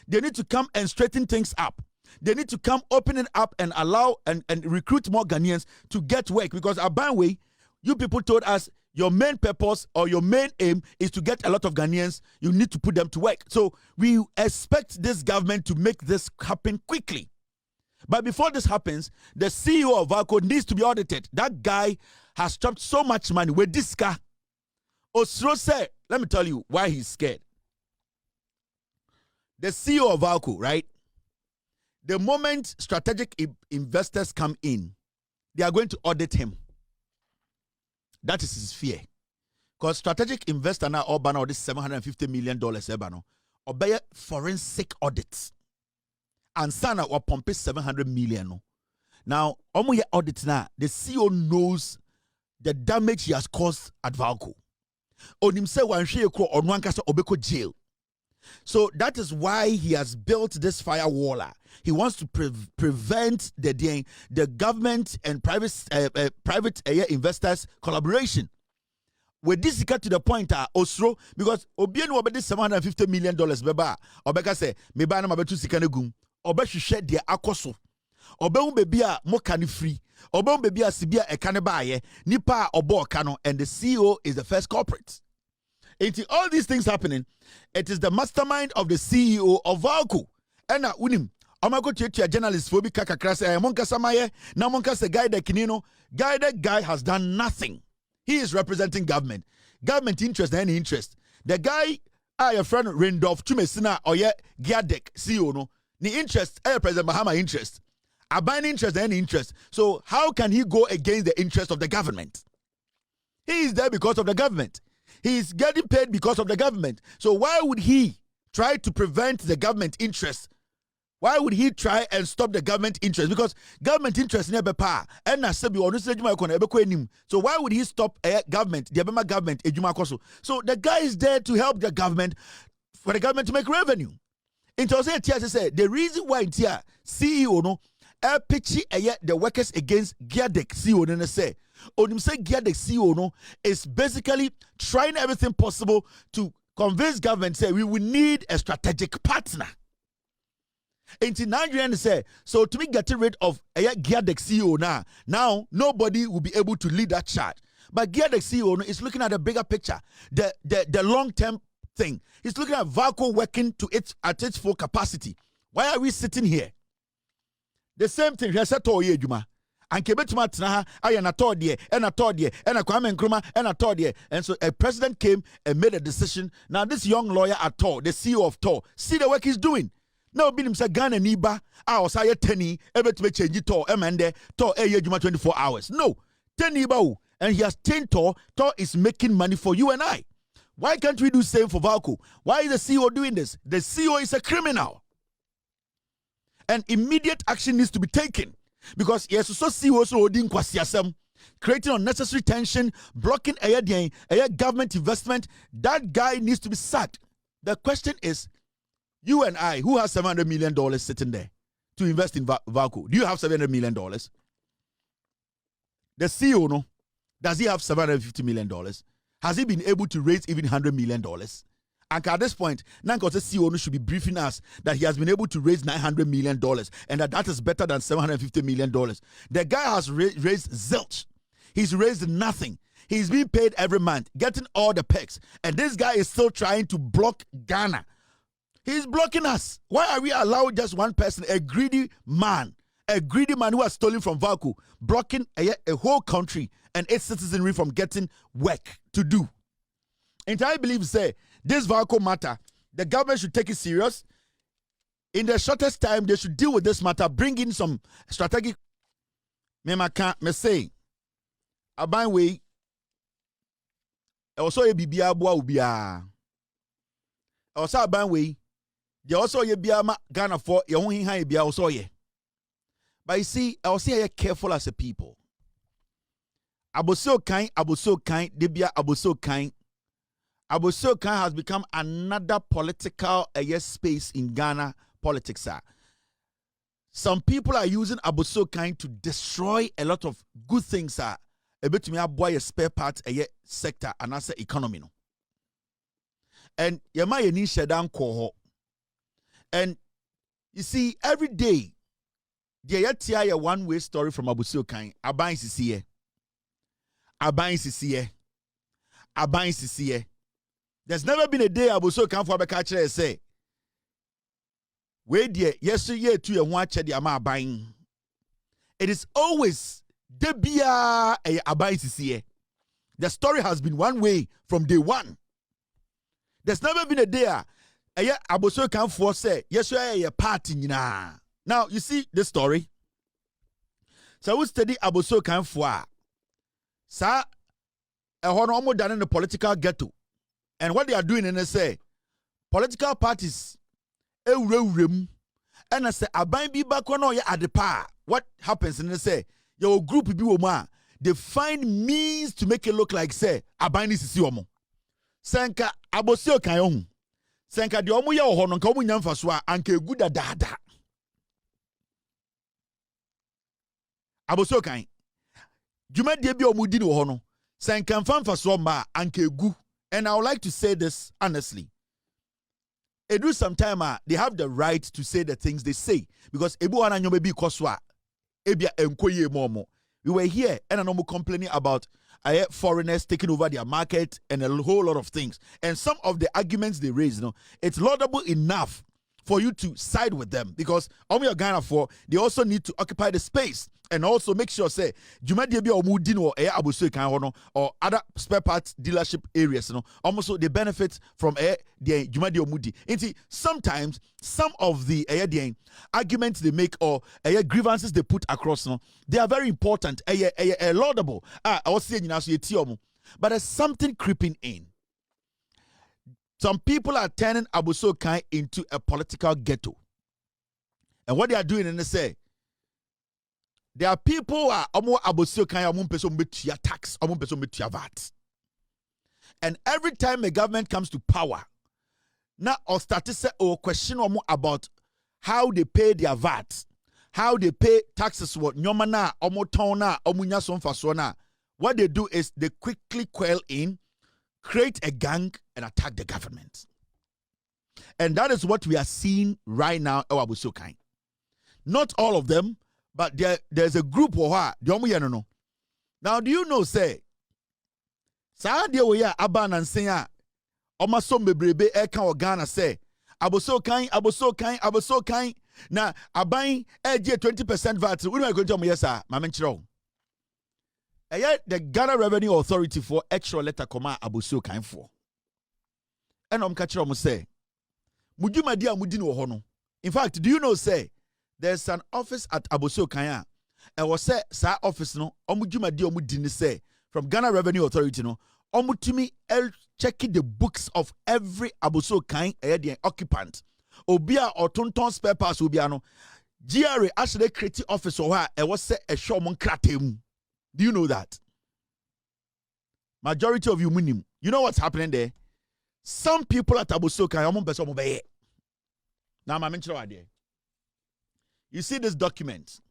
They need to come and straighten things up. They need to come open it up and allow and recruit more Ghanaians to get work. Because Abanwe, you people told us your main purpose or your main aim is to get a lot of Ghanaians. You need to put them to work. So we expect this government to make this happen quickly. But before this happens, the CEO of VALCO needs to be audited. That guy has dropped so much money with this guy. Osro said, let me tell you why he's scared. The CEO of VALCO, right? The moment strategic investors come in, they are going to audit him. That is his fear. Because strategic investor now all banner this $750 million ebano obey forensic audits. And sana or pump 700 million. Now, omo ye audit now, the CEO knows the damage he has caused at VALCO. Onim se wan hwe ekro onwan kasa obeko jail. So that is why he has built this firewall. He wants to prevent the government and private investors collaboration. With this to the point Osro, because Obienu obedi $750 million beba obeka say meba na mabetu sikane gum obe hwehwe de akoso obe hu bebi a mo kane free obe hu bebi a sibia e kane baaye nipa obo kano, and the CEO is the first culprit. Into all these things happening, it is the mastermind of the CEO of VALCO. And unim, amako cheche journalist phobi kakakrasa monka samaye na monka se guy that guy has done nothing. He is representing government interest and any interest. The guy your friend Randolph Chumesina or Giadek CEO no the interest President Mahama interest. Abine interest and interest. So how can he go against the interest of the government? He is there because of the government. He is getting paid because of the government. So why would he try to prevent the government interest? Why would he try and stop the government interest? Because government interest never pa. So why would he stop government, the Abema government, So the guy is there to help the government, for the government to make revenue. The reason why CEO no pitchy the workers against Giadek CEO no say Giadek CEO no is basically trying everything possible to convince government say we will need a strategic partner. Until Nigerians say so to me getting rid of Giadek CEO now nobody will be able to lead that charge. But Giadek CEO no is looking at the bigger picture, the long-term thing. He's looking at VALCO working at its full capacity. Why are we sitting here? The same thing. He said to Juma. And Kebetuma Tnaha, I and a Todie, and a Todie, and a Kwame Nkrumah, and a Todie. And so a president came and made a decision. Now, this young lawyer at TOR, the CEO of TOR, see the work he's doing. Now, be him say Ghana Niba, I was a tenny, ever to change TOR, Emande, TOR, Juma 24 hours. No, 10 Niba, and he has 10 TOR. TOR is making money for you and I. Why can't we do the same for VALCO? Why is the CEO doing this? The CEO is a criminal. And immediate action needs to be taken. Because yes, so CEO so odin kwasiasem, creating unnecessary tension, blocking a government investment. That guy needs to be sacked. The question is, you and I, who has $700 million sitting there to invest in VALCO? Do you have $700 million? The CEO, no? Does he have $750 million? Has he been able to raise even $100 million? And at this point, Nanko's CEO should be briefing us that he has been able to raise $900 million and that is better than $750 million. The guy has raised zilch. He's raised nothing. He's being paid every month, getting all the perks. And this guy is still trying to block Ghana. He's blocking us. Why are we allowing just one person, a greedy man, A greedy man who has stolen from VALCO, blocking a whole country and its citizenry from getting work to do. And I believe, say, this VALCO matter, the government should take it serious. In the shortest time, they should deal with this matter, bring in some strategic. Me say, aban way. Also ye bibia boa ubia. Also aban way. They also ye bia ma Ghana for ye ho hihan ye bia also ye. But you see, I was say careful as a people. Aboso kind, debia aboso kind. Aboso kind has become another political space in Ghana politics. Some people are using aboso kind to destroy a lot of good things. A bit to me boy a spare part sector and as economy no. And yama ye ni shedan koho. And you see, every day there yet a one-way story from Abusio Kain. Aban sisiye. There's never been a day Abusio Kain for Abekachere say, wait there, yesterday to a watch the ama aban. It is always debia a aban sisiye. The story has been one way from day one. There's never been a day Abusio Kain for say, yesterday a party na. Now, you see this story. So we study Abusio Kain for. Sa a hono done in the political ghetto. And what they are doing in say political parties and I say aban bi back on at the power. What happens in say your group be woman they find means to make it look like say aban is si omo. Senka Abusio Kain senka de omo ye hono nka omo nyamfa so a anka eguda dada. Abusio Kain Juma de bi omudi no ho no senka mfa so ma anka egu. And I would like to say this honestly. It do sometime they have the right to say the things they say because ebu wana nyome bi koswa ebia enkoye momo. We were here and I know complaining about foreigners taking over their market and a whole lot of things. And some of the arguments they raise, it's laudable enough for you to side with them because Ghana for they also need to occupy the space and also make sure say Jumadi or Mudino or other spare parts dealership areas almost they benefit from the Jumadi or Mudi. Sometimes some of the arguments they make or grievances they put across they are very important laudable. I was saying but there's something creeping in. Some people are turning Abusio Kain into a political ghetto. And what they are doing, and they say, there are people who are Abusio Kain, tax, VAT. And every time a government comes to power, now or start to say or question about how they pay their VAT, how they pay taxes, what nyomana, omotona, omunya somfasona. What they do is they quickly quail in, create a gang and attack the government. And that is what we are seeing right now at Abusio Kain. Not all of them, but there's a group of no. Now, do you know, say, Sadia we are Aban and Senya, Omasom Bebrebe Eka or Ghana say, Abusio Kain, now Aban edge 20% VAT. We are going to yes, sir, Mamenchro. And yet the Ghana Revenue Authority for extra letter command Abusio Kain for. And catcher say, Mujuma dia mudino hono. In fact, do you know say there's an office at Abusio Kain and was say sa office no omujuma dia mudini say from Ghana Revenue Authority no omutumi checking the books of every Abusio Kain occupant. Obia or tonton spare parts obia no GRA actually creative office or where it was say a show mon kratem. Do you know that? Majority of you minim. You know what's happening there? Some people at Abusio Kain now my mention idea. You see this document.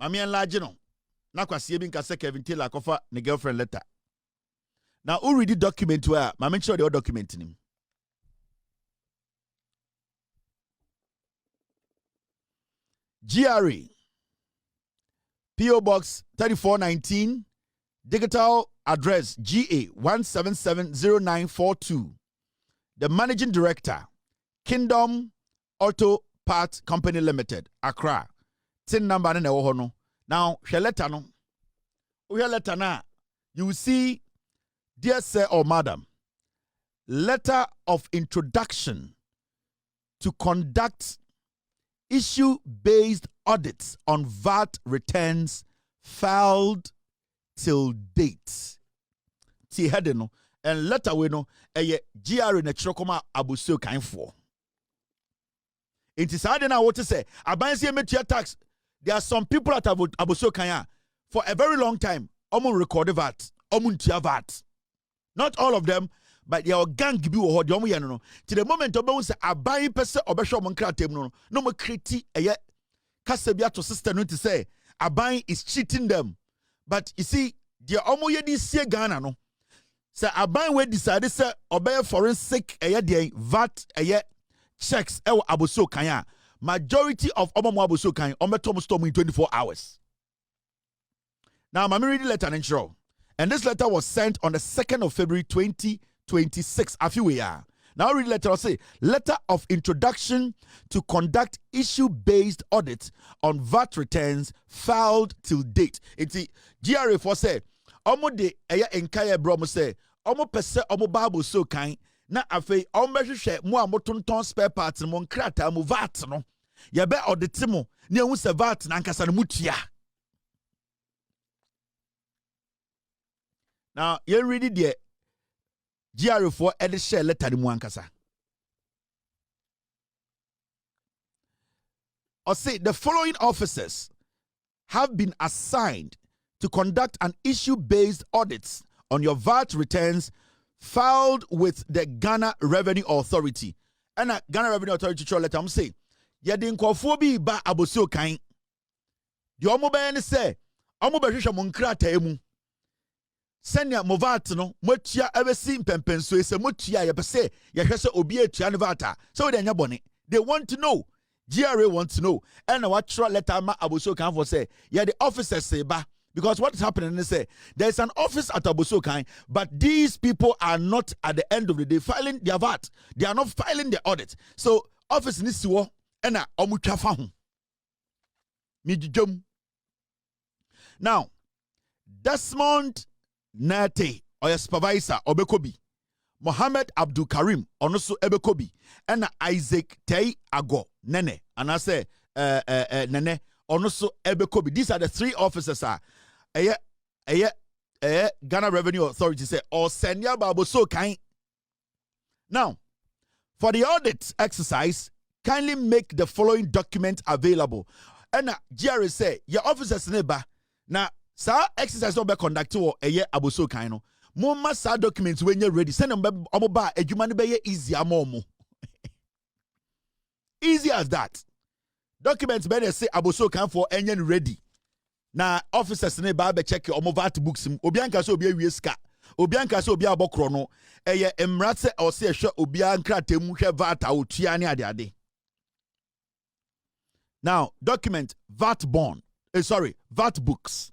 Mami enlarge no. Na kwa siebin ka se Kevin Taylor kofa ne girlfriend letter. Now who read the document where my mention the document him. GRA PO Box 3419 digital address GA 1770942. The managing director Kingdom Auto Parts Company Limited, Accra. tin number na ɛwɔ hɔ no. Now, share letter no. We letter na. You will see, dear sir or madam, letter of introduction to conduct issue-based audits on VAT returns filed till date. Ti heading no, and letter we no, GRA na chirokoma abusio kain for. It is hard now what to say. Abansi emetia tax. There are some people that have abusio kanya for a very long time. Omun record VAT, omun tia VAT. Not all of them, but your gang bi wo ho de omo ye no. To the moment obo say aban pese obehwe omo nkratem no mo kreti eye kasabia to sister no to say aban is cheating them. But you see, the omo ye di sie Ghana no. Say aban we decide say obey forensic eye de VAT eye checks e aboso kanya. Majority of omo aboso kanya ometom storm in 24 hours. Now, I'm reading the letter and intro. And this letter was sent on the 2nd of February 2026. A few years. Now, read the letter. I'll say, letter of introduction to conduct issue-based audits on VAT returns filed till date. It's the GRA for say, omo de eya enkaya bro mo say, omo pese omo babo so kan na afei omo hwehwe mo amotonton spare parts mo nkrata mo VAT no. Ye be audit mo na ehu se VAT na ankasa no mutua. Now, you read it there. GR4 edit share letter di muankasa. Or say the following officers have been assigned to conduct an issue-based audits on your VAT returns filed with the Ghana Revenue Authority. And Ghana Revenue Authority show letter say, yedin kwafo bi ba abosio kan. Di omo be ne say, omo be hwehwe mo nkrata emu. Senya Movat no, motia ebesi mpempenso ese motia yepese yehwese obi etua ne vata. So they nya bone. They want to know. GRA wants to know. And what short letter ma aboso kan for say, yeah, the officers say ba. Because what is happening is say there's an office at Aboso Kain, but these people are not at the end of the day filing their VAT. They are not filing their audit. So office ni siwo ena omutwa fa ho. Mijijom. Now, Desmond Nate or your supervisor Obekobi, Mohammed Abdul Karim onoso Ebekobi, and Isaac Tay Ago Nene, and I say Nene onoso Ebekobi. These are the three officers. Ghana Revenue Authority say or Senya Baboso Kain. Now, for the audit exercise, kindly make the following document available. And GRA say your officers neighbor now. Sa exercise no be conduct or aboso kan no. Mo ma sa documents when you ready. Send them omo ba adwuma no be easy amomo. Easy as that. Documents be say aboso kan for enyen ready. Na officers ne ba be check omo VAT books. Obi anka so obi awie ska. Obi anka so obi abokro no. Emra se o se hwe obi ankrata mu hwe VAT a otua ne ade. Now, document VAT bond. VAT books.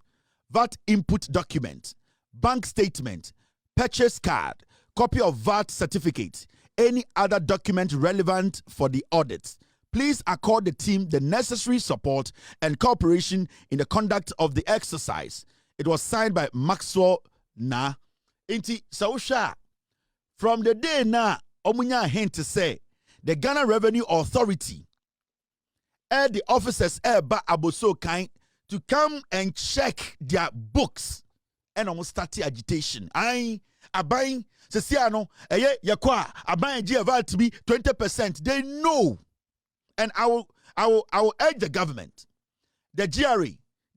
VAT input document, bank statement, purchase card, copy of VAT certificate, any other document relevant for the audit. Please accord the team the necessary support and cooperation in the conduct of the exercise. It was signed by Maxwell Na. Inti Sausha. From the day na, omunya hint to say, the Ghana Revenue Authority, the officers ba aboso kind, to come and check their books and almost start the agitation. Abain, Ceciano, yakwa, abain GVAT to be 20%. They know. And I will urge the government, the GRA,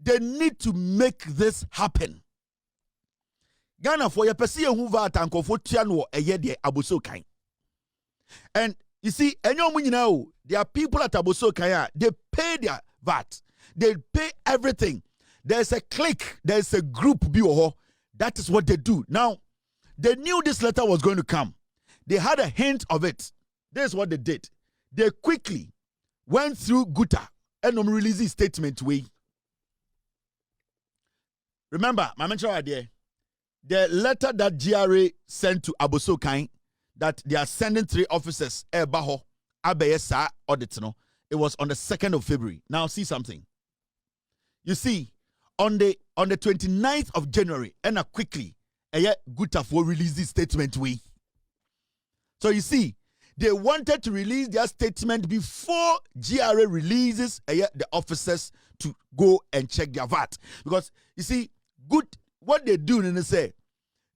they need to make this happen. Ghana for your person who VAT and Kofotiano de aboso kain. And you see, there are people at aboso kaya, they pay their VAT. They pay everything. There's a clique, there's a group, that is what they do. Now, they knew this letter was going to come. They had a hint of it. This is what they did. They quickly went through Guta and released a statement way. Remember, my mention idea, the letter that GRA sent to Aboso Kain, that they are sending 3 officers, Baho, Abeyesa, audit, it was on the 2nd of February. Now, see something. You see, on the 29th of January, and quickly, Gutaf will release this statement way. So you see, they wanted to release their statement before GRA releases the officers to go and check their VAT. Because you see, what they do, and they say,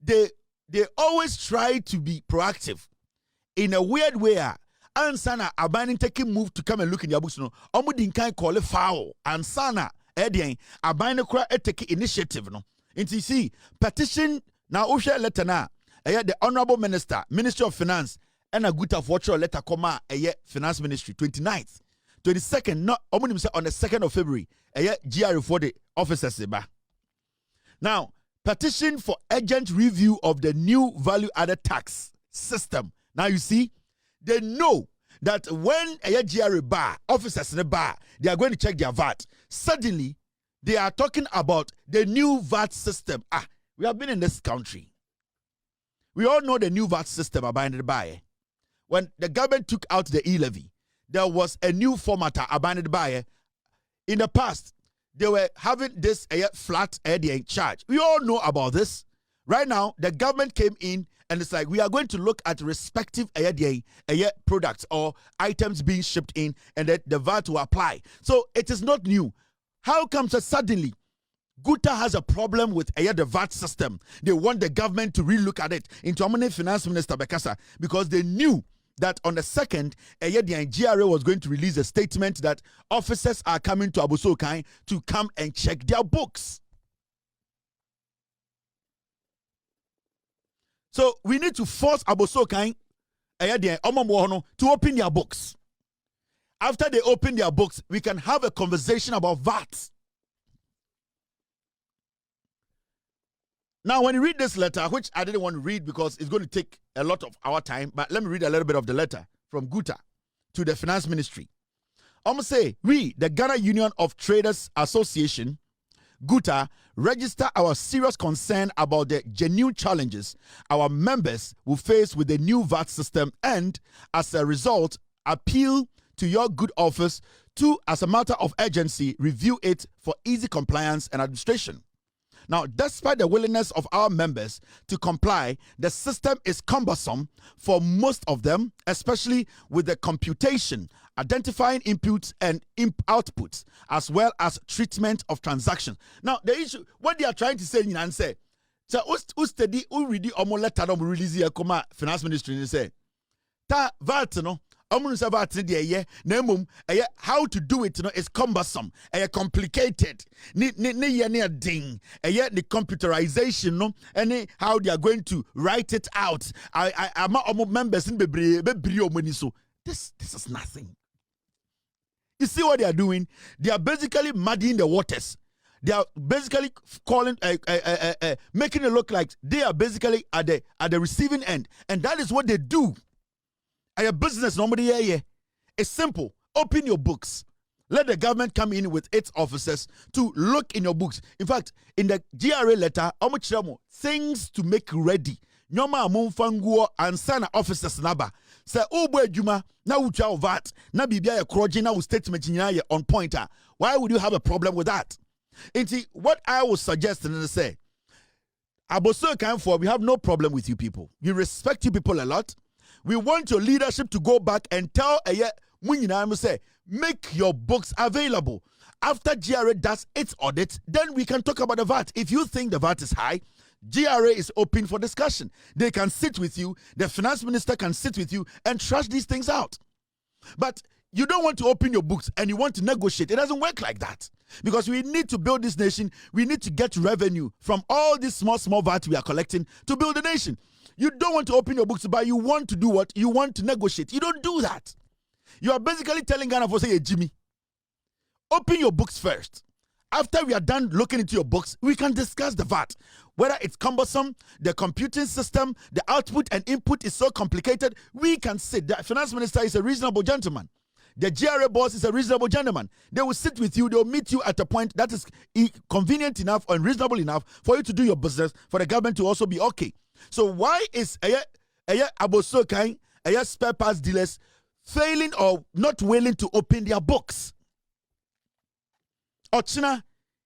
they always try to be proactive in a weird way. Ansana abaning taking move to come and look in your books. No, Omudin can call it foul. Ansana Edian abaning cry take initiative. No, and you see petition now. Usha letter na the Honorable Minister, Ministry of Finance, and a good of watcher letter comma Finance Ministry 29th, 22nd. Not Omunim say on the 2nd of February. GRA for the officers seba. Now petition for urgent review of the new value-added tax system. Now you see. They know that when a GRA bar, officers in the bar, they are going to check their VAT. Suddenly, they are talking about the new VAT system. We have been in this country. We all know the new VAT system abandoned by. When the government took out the e-levy, there was a new format abandoned by. In the past, they were having this flat charge. We all know about this. Right now, the government came in and it's like, we are going to look at respective products or items being shipped in and that the VAT will apply. So it is not new. How comes that suddenly Guta has a problem with the VAT system? They want the government to relook at it. Into Finance Minister Bekasa, because they knew that on the 2nd, the GRA was going to release a statement that officers are coming to Abosokai to come and check their books. So we need to force Abosokai to open their books. After they open their books, we can have a conversation about VAT. Now, when you read this letter, which I didn't want to read because it's going to take a lot of our time, but let me read a little bit of the letter from Guta to the Finance Ministry. I'm going to say, we, the Ghana Union of Traders Association, Guta, register our serious concern about the genuine challenges our members will face with the new VAT system and, as a result, appeal to your good office to, as a matter of urgency, review it for easy compliance and administration. Now, despite the willingness of our members to comply, the system is cumbersome for most of them, especially with the computation, identifying inputs and outputs, as well as treatment of transactions. Now, the issue, what they are trying to say, so study, read omo letter no release here, Finance Ministry, and say, ta VAT no. How to do it is cumbersome, complicated. The computerization, no, and how they are going to write it out. I'm members in this is nothing. You see what they are doing? They are basically muddying the waters. They are basically calling, making it look like they are basically at the receiving end, and that is what they do. A business normally here. It's simple. Open your books. Let the government come in with its officers to look in your books. In fact, in the GRA letter, things to make ready. Nyoma mumfanguo ansana officers naba. Say ubo ejuma na ucha VAT na bibia ya kroji na statement nyina on pointer. Why would you have a problem with that? Inti, what I would suggest and say, Aboso can for we have no problem with you people. We respect you people a lot. We want your leadership to go back and tell say, make your books available. After GRA does its audit, then we can talk about the VAT. If you think the VAT is high, GRA is open for discussion. They can sit with you, the finance minister can sit with you and trash these things out. But you don't want to open your books and you want to negotiate. It doesn't work like that. Because we need to build this nation. We need to get revenue from all these small VAT we are collecting to build the nation. You don't want to open your books, but you want to do what? You want to negotiate. You don't do that. You are basically telling Ghana for say, hey, Jimmy, open your books first. After we are done looking into your books, we can discuss the VAT. Whether it's cumbersome, the computing system, the output and input is so complicated, we can sit. The finance minister is a reasonable gentleman. The GRA boss is a reasonable gentleman. They will sit with you. They will meet you at a point that is convenient enough and reasonable enough for you to do your business, for the government to also be okay. So why is Abosokai, spare parts dealers failing or not willing to open their books? Ochina,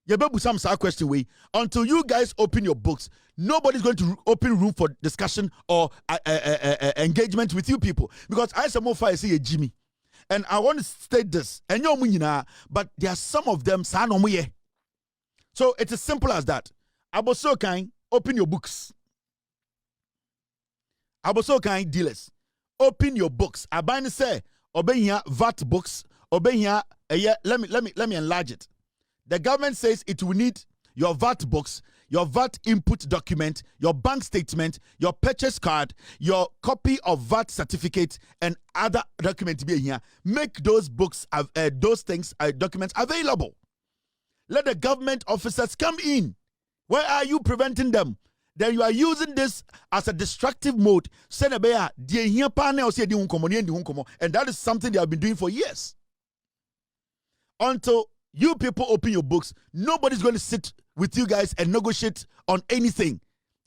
Yebebu some question way until you guys open your books. Nobody's going to open room for discussion or engagement with you people because I say more fire say Jimmy, and I want to state this. And you're but there are some of them so it's as simple as that. Abosokan, open your books. Abosokan dealers, open your books. Abani say obey here VAT books. Obey here. Let me enlarge it. The government says it will need your VAT books, your VAT input document, your bank statement, your purchase card, your copy of VAT certificate, and other documents be here. Make those books, documents available. Let the government officers come in. Where are you preventing them? Then you are using this as a destructive mode. And that is something they have been doing for years. Until you people open your books, nobody's going to sit with you guys and negotiate on anything.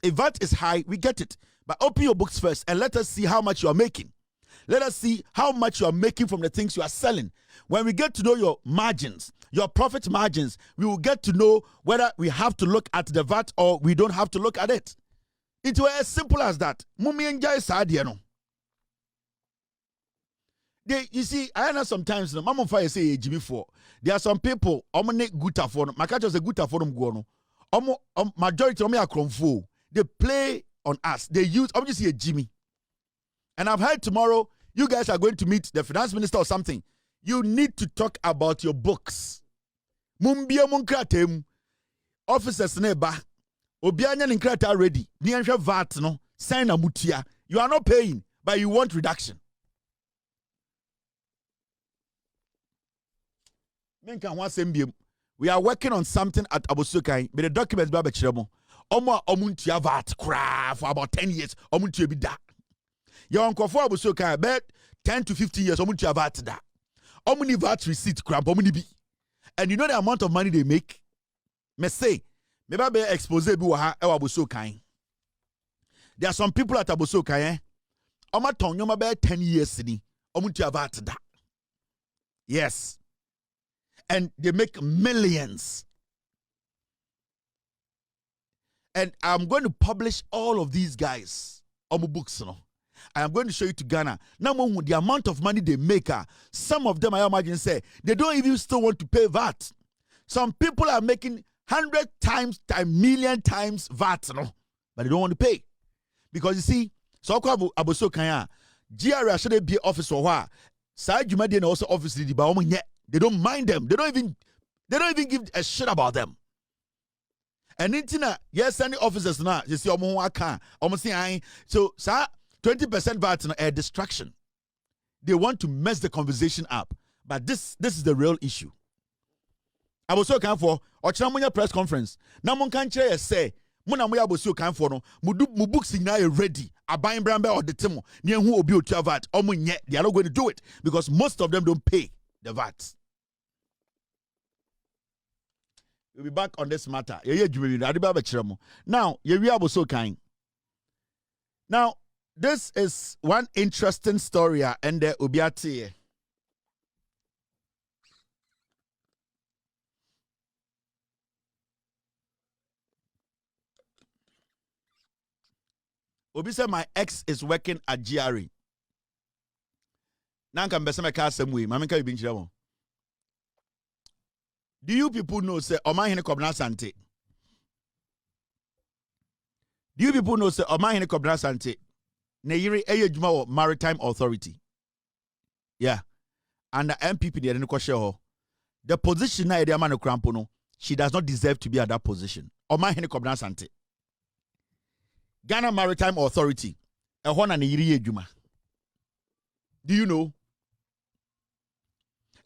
If VAT is high, we get it. But open your books first and let us see how much you are making. Let us see how much you are making from the things you are selling. When we get to know your margins, your profit margins, we will get to know whether we have to look at the VAT or we don't have to look at it. It was as simple as that. You see, I know sometimes no mama fire say Jimmy for. There are some people omne guta for my catch was a guta for them go no. Majority of me are cromfo. They play on us. They use obviously a Jimmy. And I've heard tomorrow you guys are going to meet the finance minister or something. You need to talk about your books. Mumbia munkratem officers neba obianya ninkrata ready. Nianhwe VAT no sign na mutia. You are not paying but you want reduction. We are working on something at Abosokai, but the documents be abechiremo. Omo omuntia VAT kra for about 10 years. Omuntia bi da. Your uncle for Abosokai bet 10 to 15 years omuntia VAT da. Omuni VAT receipt kra omuni bi. And you know the amount of money they make? Me say, me ba be expose bi wa ha e Abosokai. There are some people at Abosokai Oma ton nyoma be 10 years ni. Omuntia VAT da. Yes. And they make millions. And I'm going to publish all of these guys on my books. You know? I am going to show you to Ghana. Now, the amount of money they make, some of them, I imagine, say, they don't even still want to pay VAT. Some people are making 100 times, million times VAT, you know? But they don't want to pay. Because you see, so Aboso Kanya, GRA should be office or what? Side Jumadi and also office leader, but they don't mind them. They don't even give a shit about them. And intina, yes, any officers now, you see, almost saying, so, sir, 20% VAT a distraction. They want to mess the conversation up. But this is the real issue. I was so kind for Ochinamunya press conference. Now, mon can't say, Muna was so kind for no, mu books in now ready. A buying bramble or the Timo, near who will be to VAT, or yet they are not going to do it because most of them don't pay the VAT. We'll be back on this matter. Now, you are so kind. Now, this is one interesting story and the Ubiati. Obi said my ex is working at GRA. Now can be some some way. Mama can be in. Do you people know say Oma Hene Kobna Sante? Do you people know say Oma Hene Kobna Sante? Ne yiri eye djuma Maritime Authority. Yeah. And the MPP dey no share her. The position na ede man krampo no, she does not deserve to be at that position. Oma Hene Kobna Sante. Ghana Maritime Authority. Ehona ne yiri edjuma. Do you know?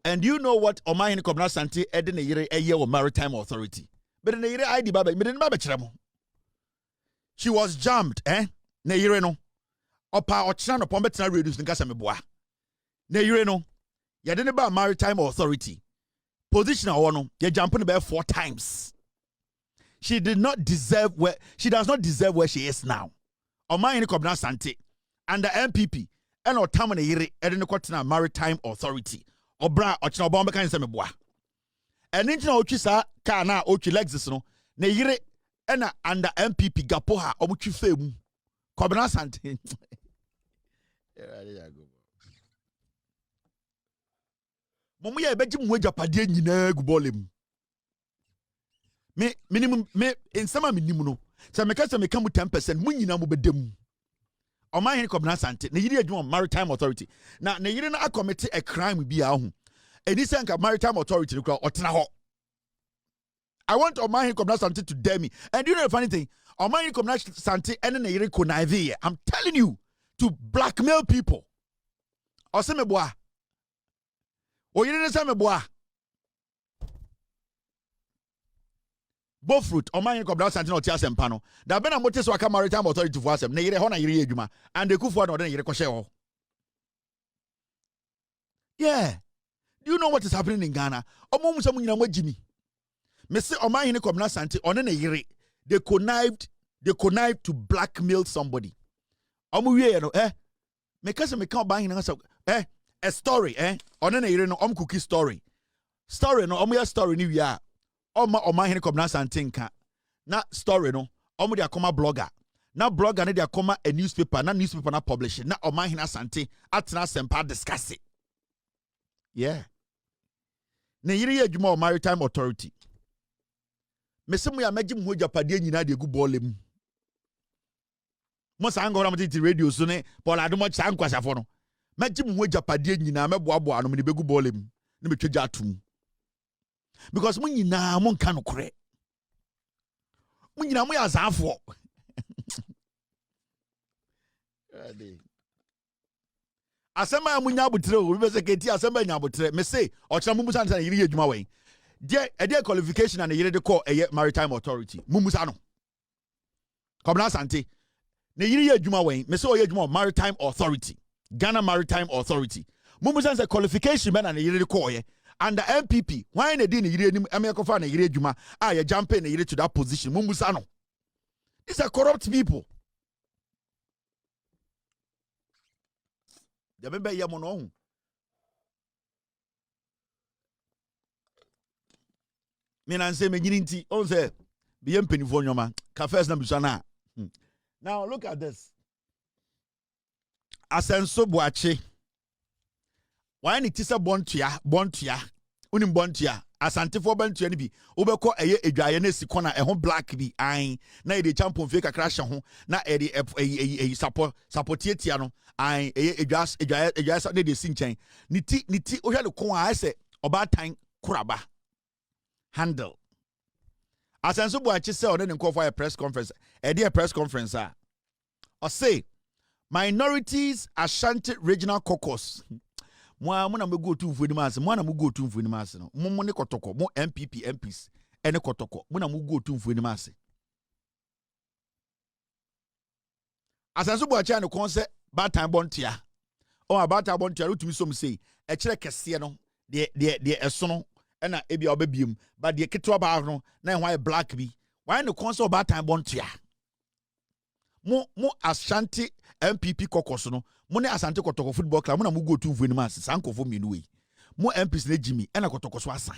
And do you know what Oma Hene Kobna Sante ede ne yiri eye Maritime Authority? But ne yiri ID baba, me den baba kyeremo. She was jammed, Ne yiri no. Opa ochina no pombetina reduce nkasa meboa. Ne yire no. Ya de ne ba Maritime Authority. Position awo no, ye jump ne be 4 times. She does not deserve where she is now. Oma Hene Kobna Sante under MPP and otam ne yire e de ne kwatena Maritime Authority. Obra ochina obombe kan se meboa. And nti na otwi sa car na otwi Lexus no na yire ena under MPP gapo ha omutwi femu Kobena Sante Momu ya ebeji mu ejapade nyina gu bolem me minimum me ensama minimum no se me ka se me ka mu 10% mu nyina mu bedem Oman hin Kobena Sante na yiri adwuma Maritime Authority na yiri na commit a crime bi a ho eni se nka Maritime Authority no kra otena ho I want Oman hin Kobena Sante to dare me and you know the funny thing Oman hin Kobena Sante ene na yiri connive I'm telling you to blackmail people oseme boa o yiri ne se me boa Bofruit Oman hin Kobena Sante no ti asempa no da be na mote so aka Maritime Authority for asem na yiri ho na yiri adwuma and ekufu na yiri kwhye ho yeah do you know what is happening in Ghana omo mu nyina magimi me say Oman hin Kobena Sante one na yiri they connived to blackmail somebody omo wie no me ka se me ka Oman hin na a story one na yiri no cookie story no omo ya story ni wie a Oman hin Kobena Sante nka na story no omo dia koma blogger na blogger ne dia koma a newspaper na newspaper na publish na Oman hin Asante atena sempa discuss it yeah na yiri ye adwuma Maritime Authority mesemu ya magim ho japade nyina de gu bolem mo sango na mtiti radio so ne Paul Adomo sankwasafo no magim ho japade nyina meboabo ano me begu bolem ne betwaja atum because mun nyina mun ka no kore mun nyina mun ya azafo asema mun nya butre o be seketi asema nya butre me say o kira mumusa na yiri adwuma wen de qualification and yiri de call Maritime Authority mumusa no Kobena Sante na yiri adwuma wen me say o adwuma Maritime Authority Ghana Maritime Authority mumusa say qualification be na yiri de call under MPP why na di na yiri anim amekofa na yiri adwuma ya jump na yiri to that position mumusa no these are corrupt people ya bebe ya mo no me na nse me nyini nti on say be yem penifo nyoma ka first na bisana now look at this Asenso Boache why ni tisa bontua unim bontua Asante for bontua ni bi obekọ edwaye na sikona ehon black bi an na e de champion fake kakra hye ho na e de supportia no an edwaye sa de sinchen ni ti o hwe le kon a se obatan kuraba handle Asenso Boache say on den call for a press conference a press conference or say minorities Ashanti Regional Caucus mo na me go to mfoni maase mo na mo go to mfoni maase no mo ne kotoko mo MPP MPs ene kotoko mo na mo go to mfoni maase Asenso Boache ne kon se batan bontia o batan bontia rutumi som sei e kire kese no de esono ena ebia obabiem but de ketwa ba no na ehwa black bi why ne kon se batan bontia mo Ashanti MPP Caucus no mo ne Asante Kotoko Football Club mo na mo go to mfueni mas sankofo mienu we mo MPs ne Jimmy ena Kotoko so asa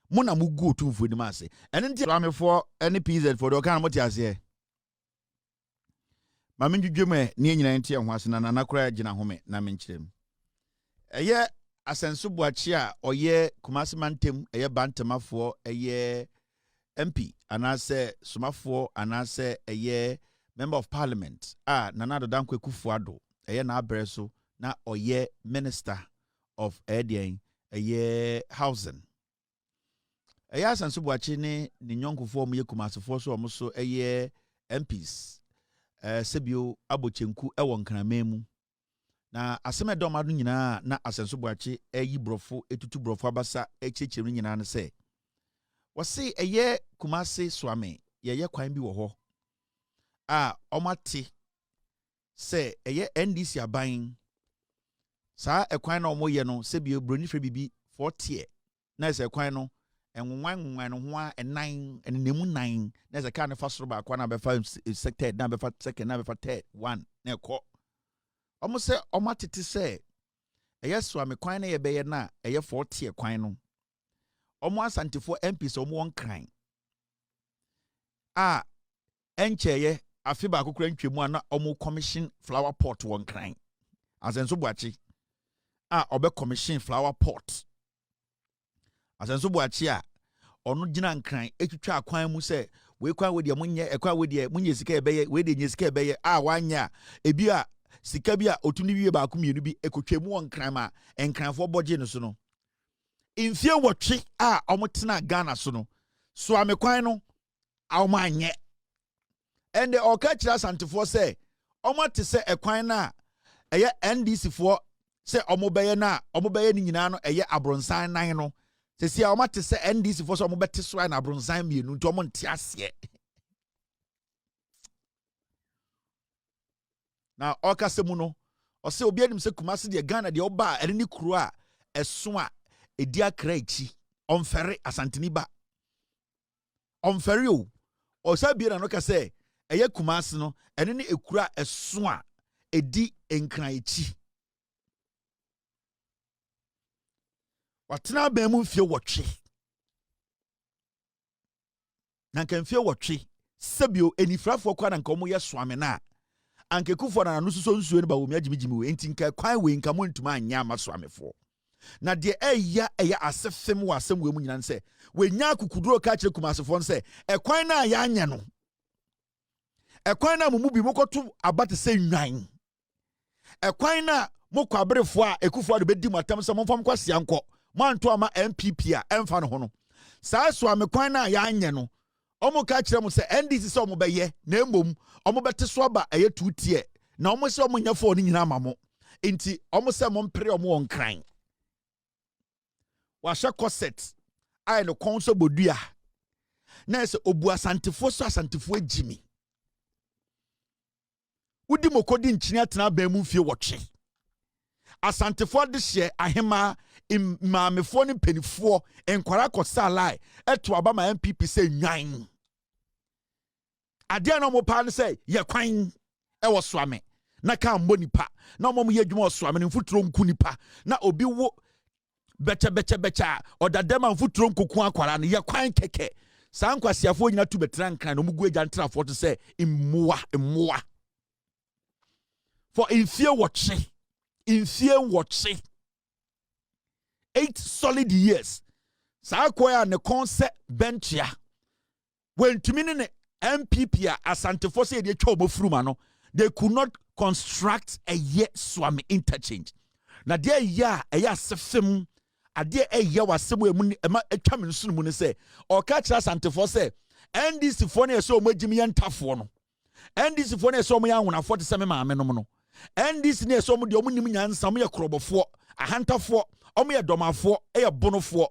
mo na mo go to mfueni mas ene nti ramefo ene PZ for do kan mo ti ase ma menjudwem ne nyina nti ho ase na nakora gina home na menkyerem eye Asenso Boache a oye Kumasi Mantem eye bantemafo eye MP anase somafo anase eye Member of Parliament Nana Dankwe Kufuado na abreso na oye Minister of Edian Housing Asenso Boache ne nyonko mu ye Kumasifo so omo so MPs sebio abochenku ewon kramemu na aseme domado nyina na Asenso Boache brofo etutu brofo abasa echecheru nyina ne se wose Kumasi Swame ye kwan bi wo ho omati se NDC aban sa ekwan na omoye no se bi broni fre bibi 40 na se ekwan no enwan no ho enan enemu nan na se ka na fa soro ba kwa na be fa sector na be fa second na be fa third one na ekọ omo se omatete se Swame kwan na ye be ye na 40 ekwan no omo asantifo MPs omo won kran a encheye afiba akokura ntwemu ana omo commission flower pot won kran asenso buachi a obe commission flower pot asenso buachi a ono gina nkran etwitwa akwan mu se we kwa we de munye ekwa we de munye sika ebeye we de nye sika ebeye a wanya ebi a sika bi a otuni wie ba akumienu bi ekotwemu won nkran ma nkranfo boje no so no infie wotwe a omotena Ghana so no so amekwan no awmanye and the okachira santifo say omate se ekwan na eye NDC fo se omobeye na omobeye ni nyina no eye abronsan nan no se sia omate se NDC fo so omobete so na abronsan mienu nti omonte ase na okasemu no o se obi anim se Kumasi de Ghana de oba ene ni kuro a eso a edi akra echi onfere asantini ba onfere o sabia na no ka se eye Kumasi no ene ni ekura eso a edi enkran echi watena ba mu fie wotwe na kan fie wotwe sabio enifrafo kwa na nka omo ye soame na anke kufo na no suso nsuo ne ba wo mi agimigimi we enti nka kwan we nka mo ntuma anya masoamefo na de eya asefem wa asem we mu nyina nse we nya akukuduro ka kire Kumasifo nse ekwan na ya anya no ekwan na mumu bi mokoto abate se nwan ekwan na mokọ abrefo a ekufo de bedi matam se momfam kwase anko manto ama MPP a emfa no ho no saa so amekwan na ya anya no omo ka kire mo se NDC se omo beye na embom omo bete so aba eye tutie na omo se omo nyafo ni nyina amamo enti omo se mo mpere omo won kran wa hye corset ai no konso bodua na se obu asantifo so asantifo agimi udi mokodi nkyini atena ba mu fie wotwe asantifo de hye ahema maamefo ne penifo enkwara kosalai eto aba ma MPP se nwan ade na mo pa ne se ye kwan e wo soame na ka mbo nipa na mo ye dwuma soame ne mfuturo nku nipa na obi wo becha odadema mfuturo nkoku akwara ne ye kwan keke saa nkwasiafo nyina tu betra nkran no mugu agya ntrafo to se immoa for infie watche 8 solid years saa koya ne konse benchia wentumi ne MPP a asantefo se de twa obofuruma no they could not construct a year swami interchange na de ya asefem ade wasebo emu ema atwa me nso mu ne se o ka kira asantefo se NDC fo na so omagimi ye ntafo no NDC fo na so omo ya nwonafo de se me maame no no NDC na so omo de omo nim nyansa omo ye krobofo ahantafo omo ye domafo ye bonofo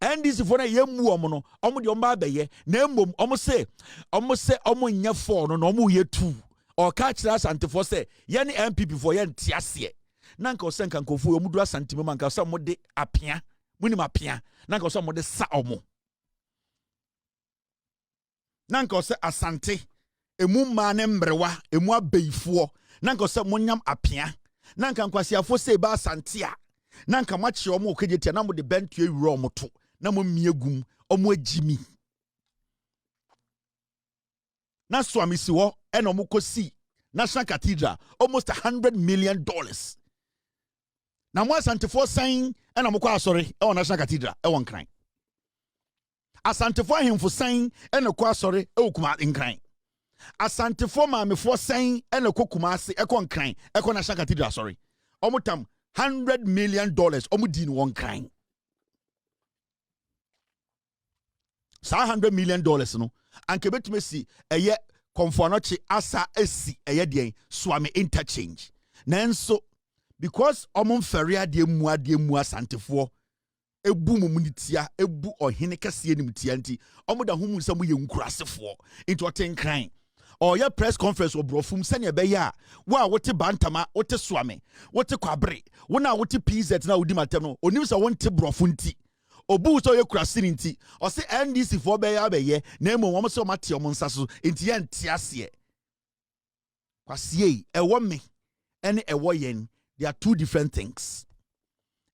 NDC fo na ye mu omo no omo de omo ba beye na emmom omo se omo nya fo no omo ye tu o ka kira asantefo se ye ne MPP fo ye ntiase nanka osenka nkofu omo du asantime manka so mo de apia munim apia nanka so mo de sa omo nanka o se asante emu ma ne mbrewa emu abeifo nanka se monyam apia nanka nkwasiafo se ba asante a nanka machi omo okejetia na mo de bentu ewuro omo to na mo miegum omo agimi na so amisi wo e na omo kosi National Cathedral almost $100 million na mo asantefo san e na mo kwa asori e won National Cathedral e won kran asantefo ahemfo san e na kwa asori e wokuma nkran asantefo maamefo san e na kokuma ase e kon kran e kon National Cathedral sorry omutam $100 million omudi ni won kran sa $100 million no anke betumesi eye konfonochi asa esi eye den swami interchange nanso because omon feria de mu asantefo ebu mumunitia ebu ohene kase animtia nti omoda humu nsam ye nkurasefo into otenkran oya press conference obrofum sene be ya wa wote bantama wote swame wote kwabre wona wote PZ na wodi matem no onim se wonte brofo nti obu so ye kurasiri nti o se NDC fo be ya be ye na emo wo se o mate o nsa so nti ye ntiase kwasie ewo me ene ewo yen. They are two different things.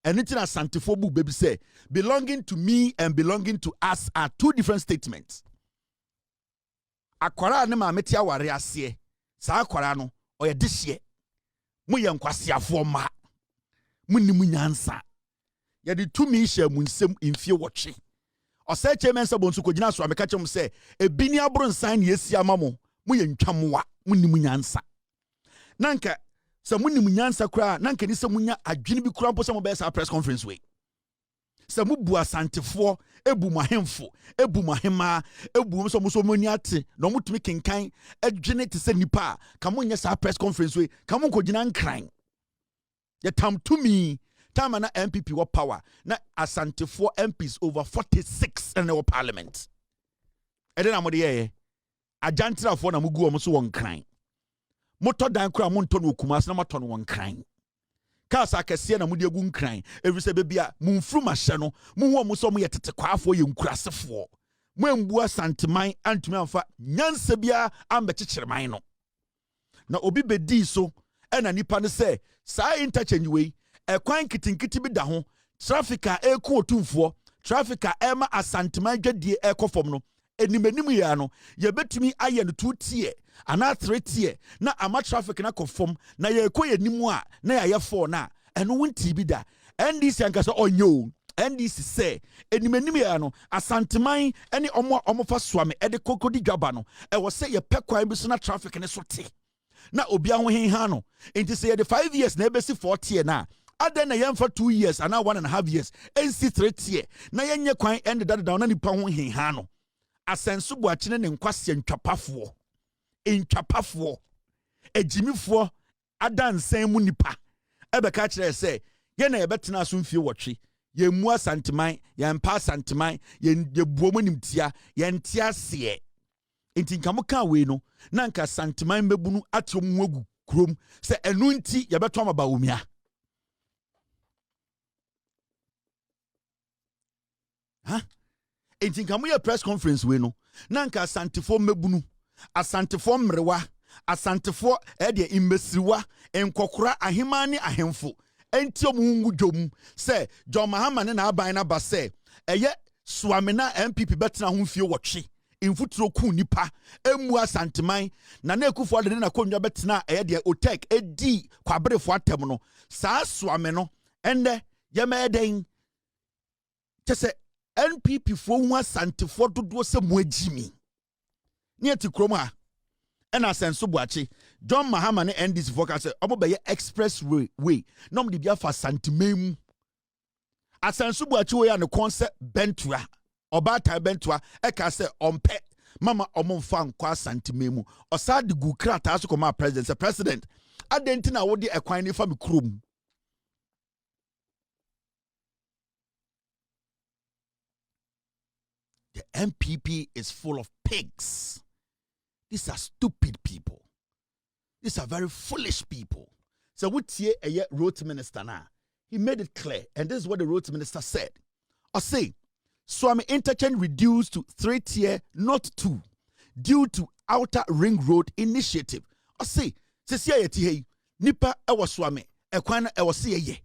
anything asantefoɔ bu baby say belonging to me and belonging to us are two different statements. Akwara ne maame tia ware ase saa akwara no oye dehye mo ye nkwasiafo ma munni munyansa ye de tumi hye munsem mfie wotwe ose chemensa bonsu kogina so ameka chem se ebini abro nsan ne esi amamo mo ye ntwamoa munni munyansa nanka se munni munyansa kura nanka ni se munya adwene bi kura mpo se mo be sa press conference we se mu bu asantefo ebu mahemfo ebu mahema ebu so moni ate no mutumi kenkan adwene te se nipa ka mo nya sa press conference we ka mo kogina nkran ye tam to me time na MPP wa power na asantefo MPs over 46 in our parliament ede na mo de ye ajantrafo na mugu o so won kran moto dan kura mo nto no okumas na moto no won kran kasa akese na mudi egu nkran everise bebia mumfru mahye no muhu omo so mo yetete kwaafo ye nkurasefo mo embu asanteman antumi amfa nyansa bia ambekyekyerman no na obi bedi so ena nipa ne se saa interchange we ekwan kitinkiti bi da ho traffic a eku otumfo traffic a ema asanteman dwadie ekofom no enimanimu ya no ye betumi aye no 2 tier ana 3 tier na ama traffic na kofom na ye ekoye nimu a na ya 4 na eno wonti bi da NDC ankasa onyo NDC say enimanimu ya no asanteman ene omo fa soame ede kokodi dwaba no e wo se ye pekwan bi so na traffic ne so te na obi aho henha no enti se ye de 5 years na ebesi 4 tier na aden na yemfa 2 years ana 1.5 years NC 3 tier na yenye kwan end that down na nipa ho henha no asensu buachine ne nkwase ntwapafo ejimifo adansan mu nipa ebeka kire se ye na yebetena aso mfie wotwe ye mu asanteman ye mpa asanteman ye buomu nimtia ye ntiase enti nka muka we no na nka asanteman mebunu atom wagu krom se enu nti yebeto amaba omia enti nka mu ye press conference we no na nka asantefo mebunu asantefo mrewa asantefo de imbesiriwa enkokora ahemani ahemfo enti omungu dwom se John Mahama ne na aban na ba se eye suamena MPP betena ho mfie wotwe infuturo ku nipa emu asanteman na na ekufo de na konwa betena eye de otek edi kwabrefo atem no saa suame no ende yemeden tese NPP fo hu asantefo dodo se mo agimi ne ati kroma ena senso buachi John Mahama ne NDC focus obo be express way no mo de bia fa santemem asenso buachi we ya ne concept bentua oba ta bentua e ka se ompe mama omomfa nkwa santemem osade gu krata so koma president say president adenti na wo de ekwan ni fa me krom. The MPP is full of pigs. These are stupid people. These are very foolish people. So what a road minister now? He made it clear, and this is what the road minister said. I say, Swami interchange reduced to 3 tier, not 2, due to outer ring road initiative. I say, nipa ewa Swami, ekwana ewa siye ye.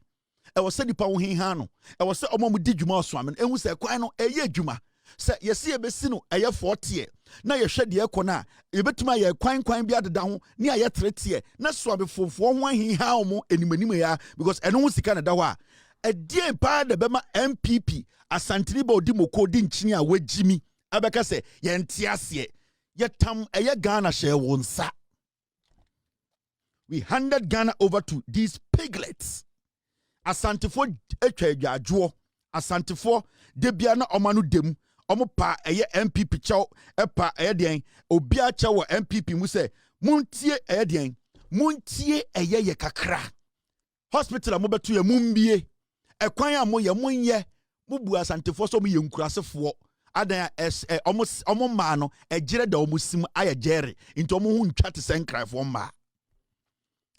Ewa se nipa wuhinhano. Ewa se omo di juma Swami. Ewu se ekwano eye juma. Se yesi ebesi no eye 40 na ye hwe de ekona ebetuma ye kwan bi adeda ho ni aye 30 na so abefofo ho ahiha omo enimanimu ya because eno ho sika na da ho a edie pa de bema MPP asantini ba odi moko di nchini a wagimi abeka se ye ntiase ye tam eye Ghana hye wonsa. We handed Ghana over to these piglets. Asantefo etwa adwajo asantefo de bia na omanu dem omo pa eye MPP chaw epa eye den obia chaw MPP mu se muntie eye den muntie eye ye kakra hospital mo beto ye mumbie ekwan a mo ye monye mubu asantefo so mo ye nkurasefo adan omo ma no ejire da omo sim aye jere nti omo hu ntwa te senkrafo ma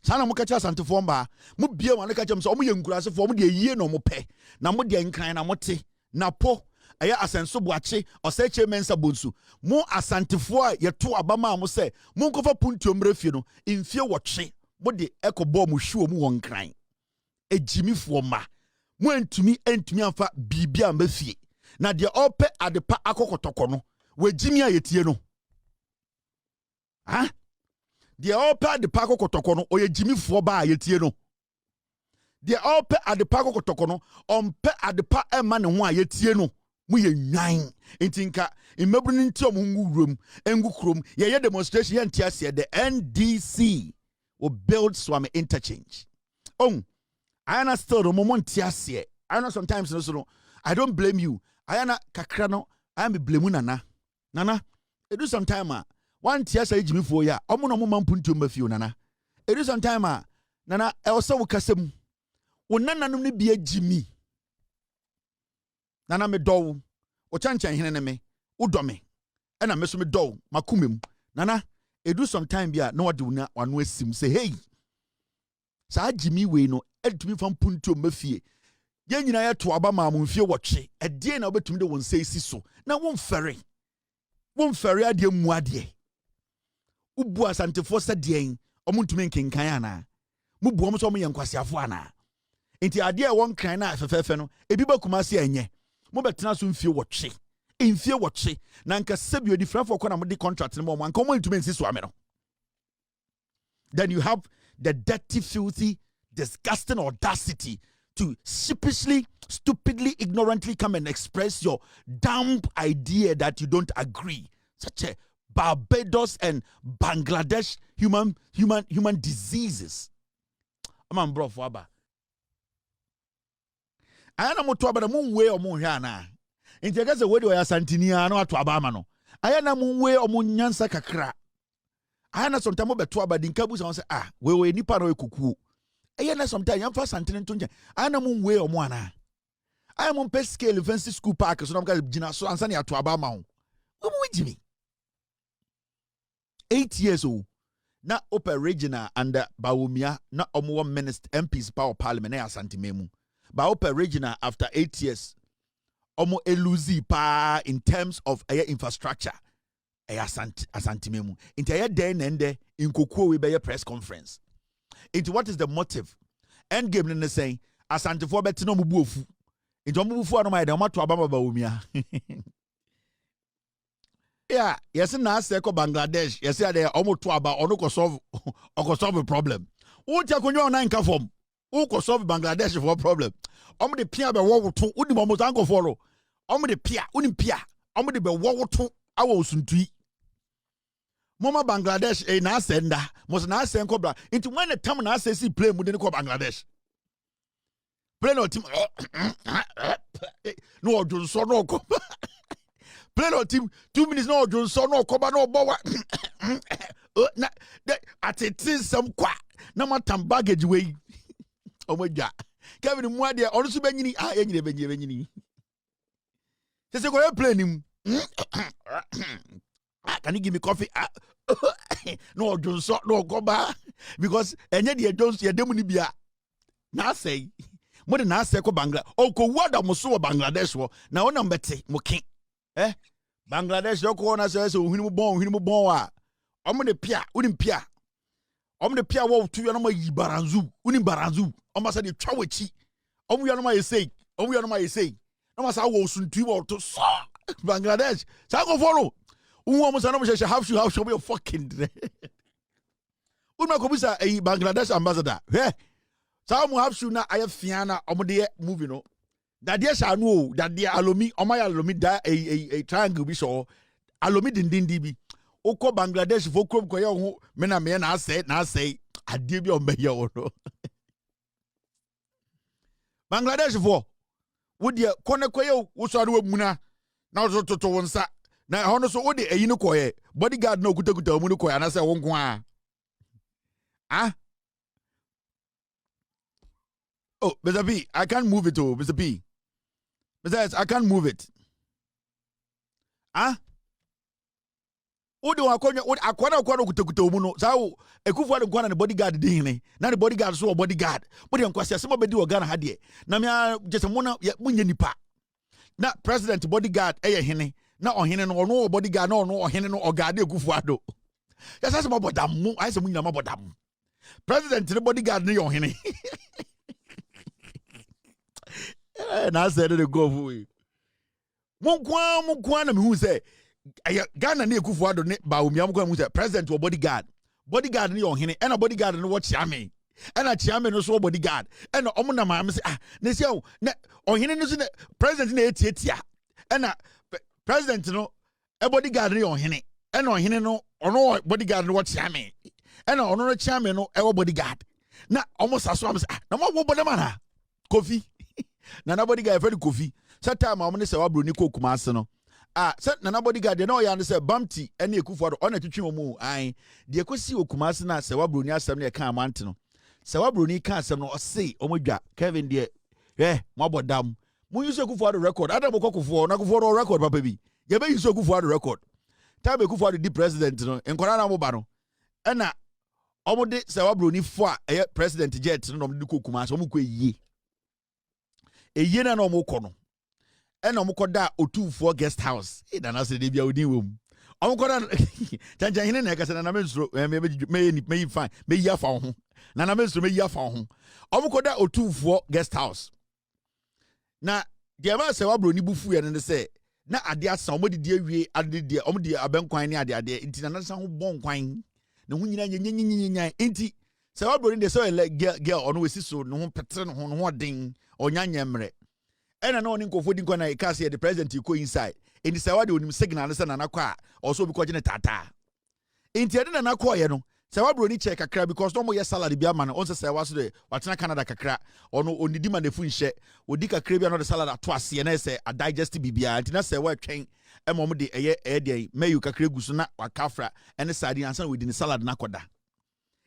sana mo kacha asantefo ma mo bie mo ne kacha mo so omo ye nkurasefo mo de yie no mo pe na mo de nkran na mo te na po aya asenso buache oseche mensa bonsu mo asantefo a yeto abama mo se mo nkofa puntuo mrefie no mfie wotwe mo de ekobo mo hwuo mu won kran ejimifo ma Mwentumi anfa bibia mbefie. Na de ope adepa akokotoko no, we jimi ayetie no. Ha? De ope adepa akokotoko no, oye jimi fo ba ayetie no. De ope adepa akokotoko no, ompe adepa ema ne ho ayetie no. Mu ye nwan. Intinka imebru nti omungu rum, engu krom, ye demonstration ye ntiase the NDC will build Swami interchange. I na still the moment tiase. I know sometimes no, I don't blame you. I na kakra no, I am blame nana. Nana, it do sometime one tiase ejimi fo ya. Omo no mo mampuntu mafio nana. It do sometime nana e also wo kasem. Wo nananom ne bia jimi. Nana me do. O chanchan hene ne me. Wo do me. E na me so me do makumem. Nana, it do sometime bia no wadu na wanu asim say hey. Sa jimi we no edumi fam puntu mafie. Ye nyina ye to aba ma mfie wotwe. Ede na obetumi de won sei si so. Na won fere. Won fere ade mu ade. Ubu asantefo se de omuntumi nkenkan ana. Mubu om so mo yenkwasiafo ana. Enti ade e won kan na fefefe no ebi bakuma se enye. Mo betena so mfie wotwe. Mfie wotwe na nka sebio di frafo ko na mo di contract no mo anka mo ntumi nsi so ame no. Then you have the dirty, filthy, disgusting audacity to sheepishly, stupidly, ignorantly come and express your dumb idea that you don't agree. Such a Barbados and Bangladesh human diseases. I'm bro for aba. I am to aba the moon way or moon yana. In the case of where you are Santinia, no to Abama no. I am moon way or moon yansa kakra. I na sometimes be to abadin kabu say we nipa no ekuku. I na sometimes yam fa santene to nje. I na mun we omo ana. I am on pay scale fancy school park so na ka gina so ansa na to aba ma ho. Wo mu jimi. 8 years old. Na Upper Regional under Bawumia na omo minister MPs power parliament na asantememu. Ba Upper Regional after 8 years omo eluzi pa in terms of infrastructure. Asantimemu. Into a day and day in Kuku we be a press conference. Into what is the motive? End game in the saying Asantifo betino mubufu. Into mubufu anoma de to ababa baumia. Yeah, yes na seko Bangladesh. Yes they omo to aba ono ko solve a problem. Who take on your nine form? Who ko solve Bangladesh for a problem? Omo de pia be wo to udi mo zango follow. Omo de pia, uni pia. Omo de be wo to awo suntui. Mama Bangladesh na senda mos na sen kobra into when the time na say play mu de ko Bangladesh play no team no odun so no ko play no team 2 minutes no odun so no ko ba no bowa na atete sam kwa na matam baggage we omoja Kevin mu ade onu so banyini enyine banyini se ko play nim can you give me coffee? No, don't so no go back because any the don't see a demonibia. Now say, more than I say, Bangladesh. Oh, ko wada muso Bangladesh wo. Now on bete mokin. Bangladesh yo ko na says so hinimu bon wa. Omo de pia, unim pia. Omo de pia wo tu ya no ma yi baranzu, unim baranzu. Omo sa de twa wachi. Omo ya no ma yesei. No ma sa wo suntu wo to so Bangladesh. Sa go follow. Almost an almost have show me a fucking Unakobisa a Bangladesh ambassador. Some have shown I have Fiana Omode movie no. That yes I know that dear Alomi or my Alomi da a triangle be so Alomi din dibi. Oko Bangladesh vokum koyo mena me na say I did your mayor. Bangladesh for would you kone koyo usadu muna now to one sa. Na hono so ode eyi no koye bodyguard no kuta mu no koye na say wonko oh Mr. B I can't move it oh Mr. B Mr. S I can't move it ode akwana kuta mu no sa wo ekufu ade kwana ne bodyguard din ne na the bodyguard so bodyguard body nkwase asem obedi ogana ha de na me just mo na munye nipa na president bodyguard hene na ohene no ono bodyguard na ono ohene no ogade ekufu ado yasa se mabodam mu ai se munyina mabodam president ne bodyguard ne ohene na said the go away. Monkwa na me hu say Ghana na Ekufuado ne ba omi amkwa mu say president or bodyguard ne ohene and a bodyguard no watch ame and a chairman no so bodyguard and omo na ma say na say na ohene no so president na etietia and president no a bodyguard ne ohene and ohene no ono bodyguard no watch ame and ono no chairman no e bodyguard na almost aso am say na mo bobo na Kofi na nobody guy friend Kofi set time am ne say wabroni ko Kumase no set na nobody guy de na o ya ne say Bamti ene Ekufuado ona twetwe mu an de ekosi Kumase na say wabroni asem na e kan amante no say wabroni kan asem no o say omodwa Kevin de mabodam mu use Ekufuado record adam kokofo na Ekufuado record papa bi ye be use Ekufuado record time Ekufuado di president no enkora na mo ba no na omode say wabroni fo a president jet no de ko Kumase omukọ eye na no moko no e na moko da otufo guest house e da na se de bia odin wom omoko da tanja hine na ekase na mensuro me fine me ya fa ho na mensuro me ya fa ho omoko da otufo guest house na de ba se wabro ni bufu ye ne se na ade asa omodi de awie ade de omodi abenkwan ne ade nti na sa ho bon kwan na hu nyina nyenyenyenyenyan nti se wabro ni de se girl ono wesi so no ho petre no ho den onyanya mre ena na oni nkofo di nkwana ikase the president go inside enti se wade onim signal se na nakwa also bi ko gene tata enti ade na nakwa ye no se wabro ni check kakra because no mo ye salary bia ma no on se waso de watena Canada kakra ono onidi ma nefu nhye odi kakra bia no de salary ato ase na se a digest bibia enti na se wa twen e mo de eye de mayu kakra guso na wakafra ene sadi ansa we di salad na koda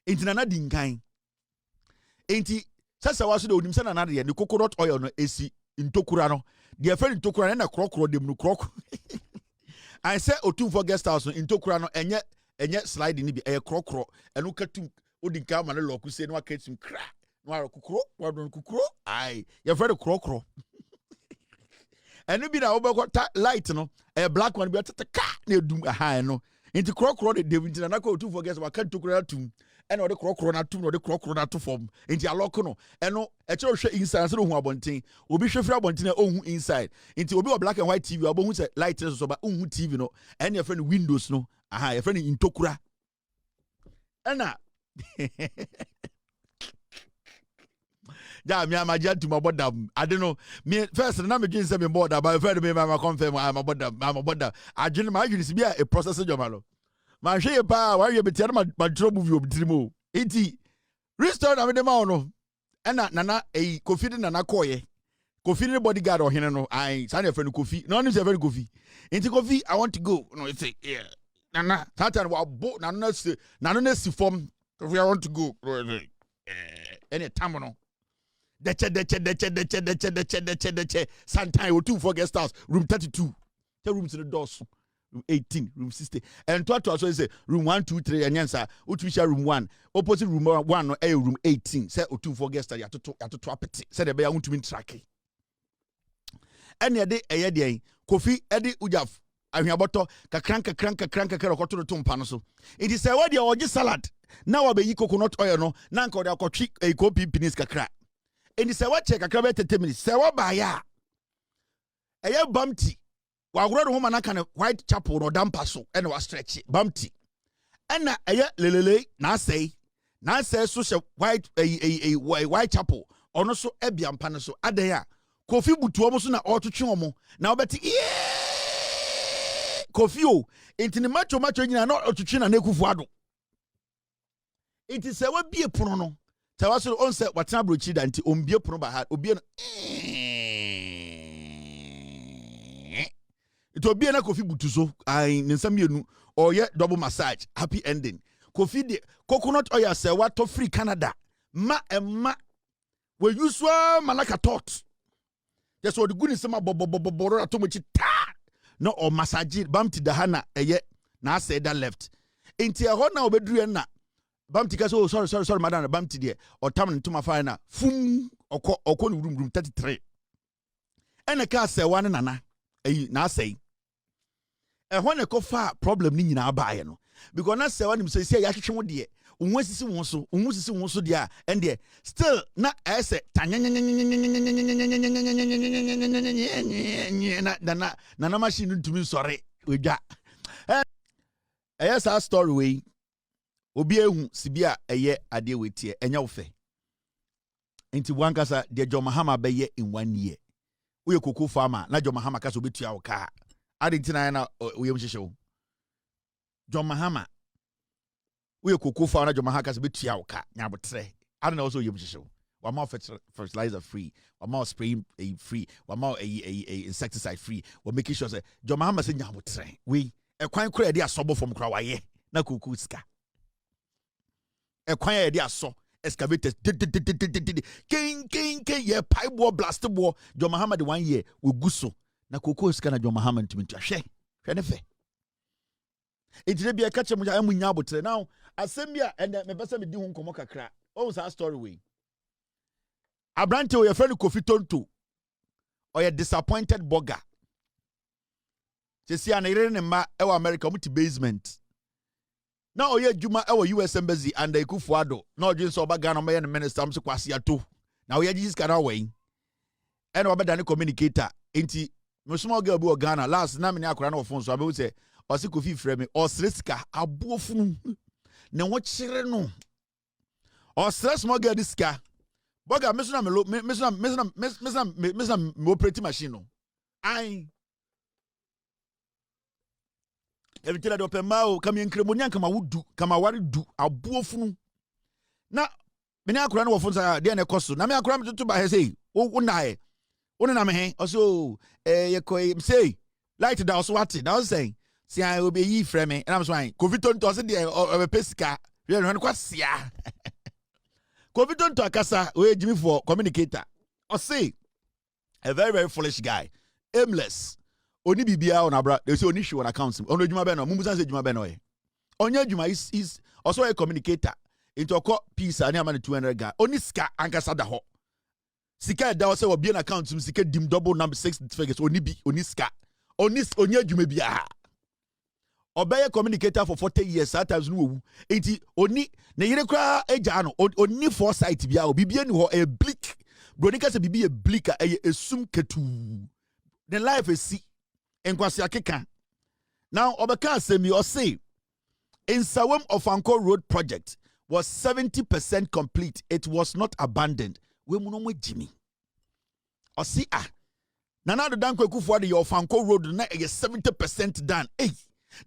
enti na di nkan enti sasa waso de onim se na de ne coconut oil no esi ntokura no de friend ntokura na krokro dem no krokro I say otumfo guest house no ntokura no enye slide ni bi krokro enu katum odinka ma ne loku se no akatum kra no ara kokro wadon kokro ai your friend krokro enu bi na obekọ light no black one bi tata ka na edum aha no nti krokro de David na ka otumfo guest wa kan ntokura tum ena ode krokro na tum na ode krokro na to form nti aloko no eno e kire hwe inside so hu abonten obi hwe fira abonten ohun inside nti obi o black and white TV obo say light so ba ohun TV no ena your friend windows no aha your friend intokura ena ja mi amaja tu mabodam ade no me first na me dwen say me board about friend me ma confirm am abodam adwen ma adwen si bia a process jomalo ma hwe pa wa ye betia na ma draw movie obitirimo enti restore na me dem no ena nana Kofi de nana koye Kofi ne bodyguard ohene no ai sa na friend Kofi no no say friend Kofi enti Kofi I want to go no you say yeah nana satan wa bo nana na si form Kofi I want to go any time no deche sometime we 2 for guest house room 32 the rooms in the doors room 18 room 60 and to so say room 1 2 3 anyansa utuisha room 1 opposite room 1 no room 18 say 2 for guest ya to apete say the be ya untumi track ene de eye de Kofi ede ujaf ahwiaboto kakranka rokoto to mpa no so it is say we de oje salad na wa be yi coconut oil no na nka de akotwi ko pipinis kakra eni se wa check kakra be 30 minutes se wa ba ya eye Bamti wa agoro ho manaka ne white chapel no dampa so ene wa stretch Bamti ena eye lelele na say so she white chapel ono so ebiampa ne so adan ya Kofi butu omo so na otwetwe omo na obeti Kofi o intini macho nyina na otwetwe na Ekufuado it is we bie pono no tawaso on se watena brochi da nti ombie pono ba ha obie no it obie na Kofi butu so ai nsam yenu oye double massage happy ending Kofi de coconut oil se wato free Canada ma we uswa malaka tot just what the good is some bobo atomochi ta no or massage Bamti dahana eye na say that left inti e ho na obedru na Bamti ka so sorry madam Bamti de or tam ntuma fine fum okọ ni room 33 ene ka say one nana na say e ho ne ko fa problem ni nyina baaye no because na say one so say ya hwehwe wo de unwesisi won so dia and still na ese na machine ntumi sore odwa sa story we obi ehu sibia eye ade wetie enya wo fe enti wankasa de John Mahama beye in 1 year we koko farmer na John Mahama kasa obetua wo ka ade ntina na we yem hyehye wo John Mahama we koko farmer na John Mahama kasa betua wo ka nyabotre ade na also yem hyehye wo wa ma fertilizer free wa ma spraying free wa ma insecticide free wa making sure say John Mahama say nyabotre we ekwan kura de asobo from kura waye na koko ska ekwan ya de aso excavators king ye pipe wall blast wall John Mahama the 1 year we guso na koko ska na John Mahama ntimi hwe ne fe ejire bia ka che mo ya amunya abotre now asembia and me pesa me di hu nkomo kakra o sa story we abrante o ye friend Kofi Tonto o ye disappointed burger Chesi ana ire ne ma e wa America mu ti basement na oye adwuma e wa US embassy and Ekufuado na odwin so oba Ghana me minister am so kwase ato na oye jis kana wen e na obeda ne communicator enti me small girl bi o Ghana last na me ne akora na ofon so abe say o se Kofi frɛ me o sreska abuofunu ne wo kyere no o sres small girl diska boga me so na me operate machine no ai evitela do pemao kama enkremonian kama wudu kama wari du abuofunu na me ne akora na wo fonsa de na ekoso na me akora me tutu ba he sei wo nae wo na me he o so ye ko say light da so what na say si I obe yi frɛ me na me so an Kofi Tonto se de o pesika we no kwasia Kofi Tonto akasa we jimi for communicator o say a very very foolish guy aimless oni bibia on abra they say oni show on account ono adwuma be no mumusan say adwuma be no e onya adwuma is also a communicator into call peace ani amane 200 guy oni sika ankasa da ho sika da o say obi na account sika dim double number 6 figures oni sika onya adwuma bia obey communicator for 40 years at times no wu enti oni na yire kra eja no oni foresight bia obibia ni ho e bleak bronika say bibia bleak e esum ketu the life is see enkwasi akeka now obeka asemi o say in Sawam of VALCO road project was 70% complete. It was not abandoned. We mu no mo jimi o see na do dan kwaku for the your VALCO road na 70% done. Hey,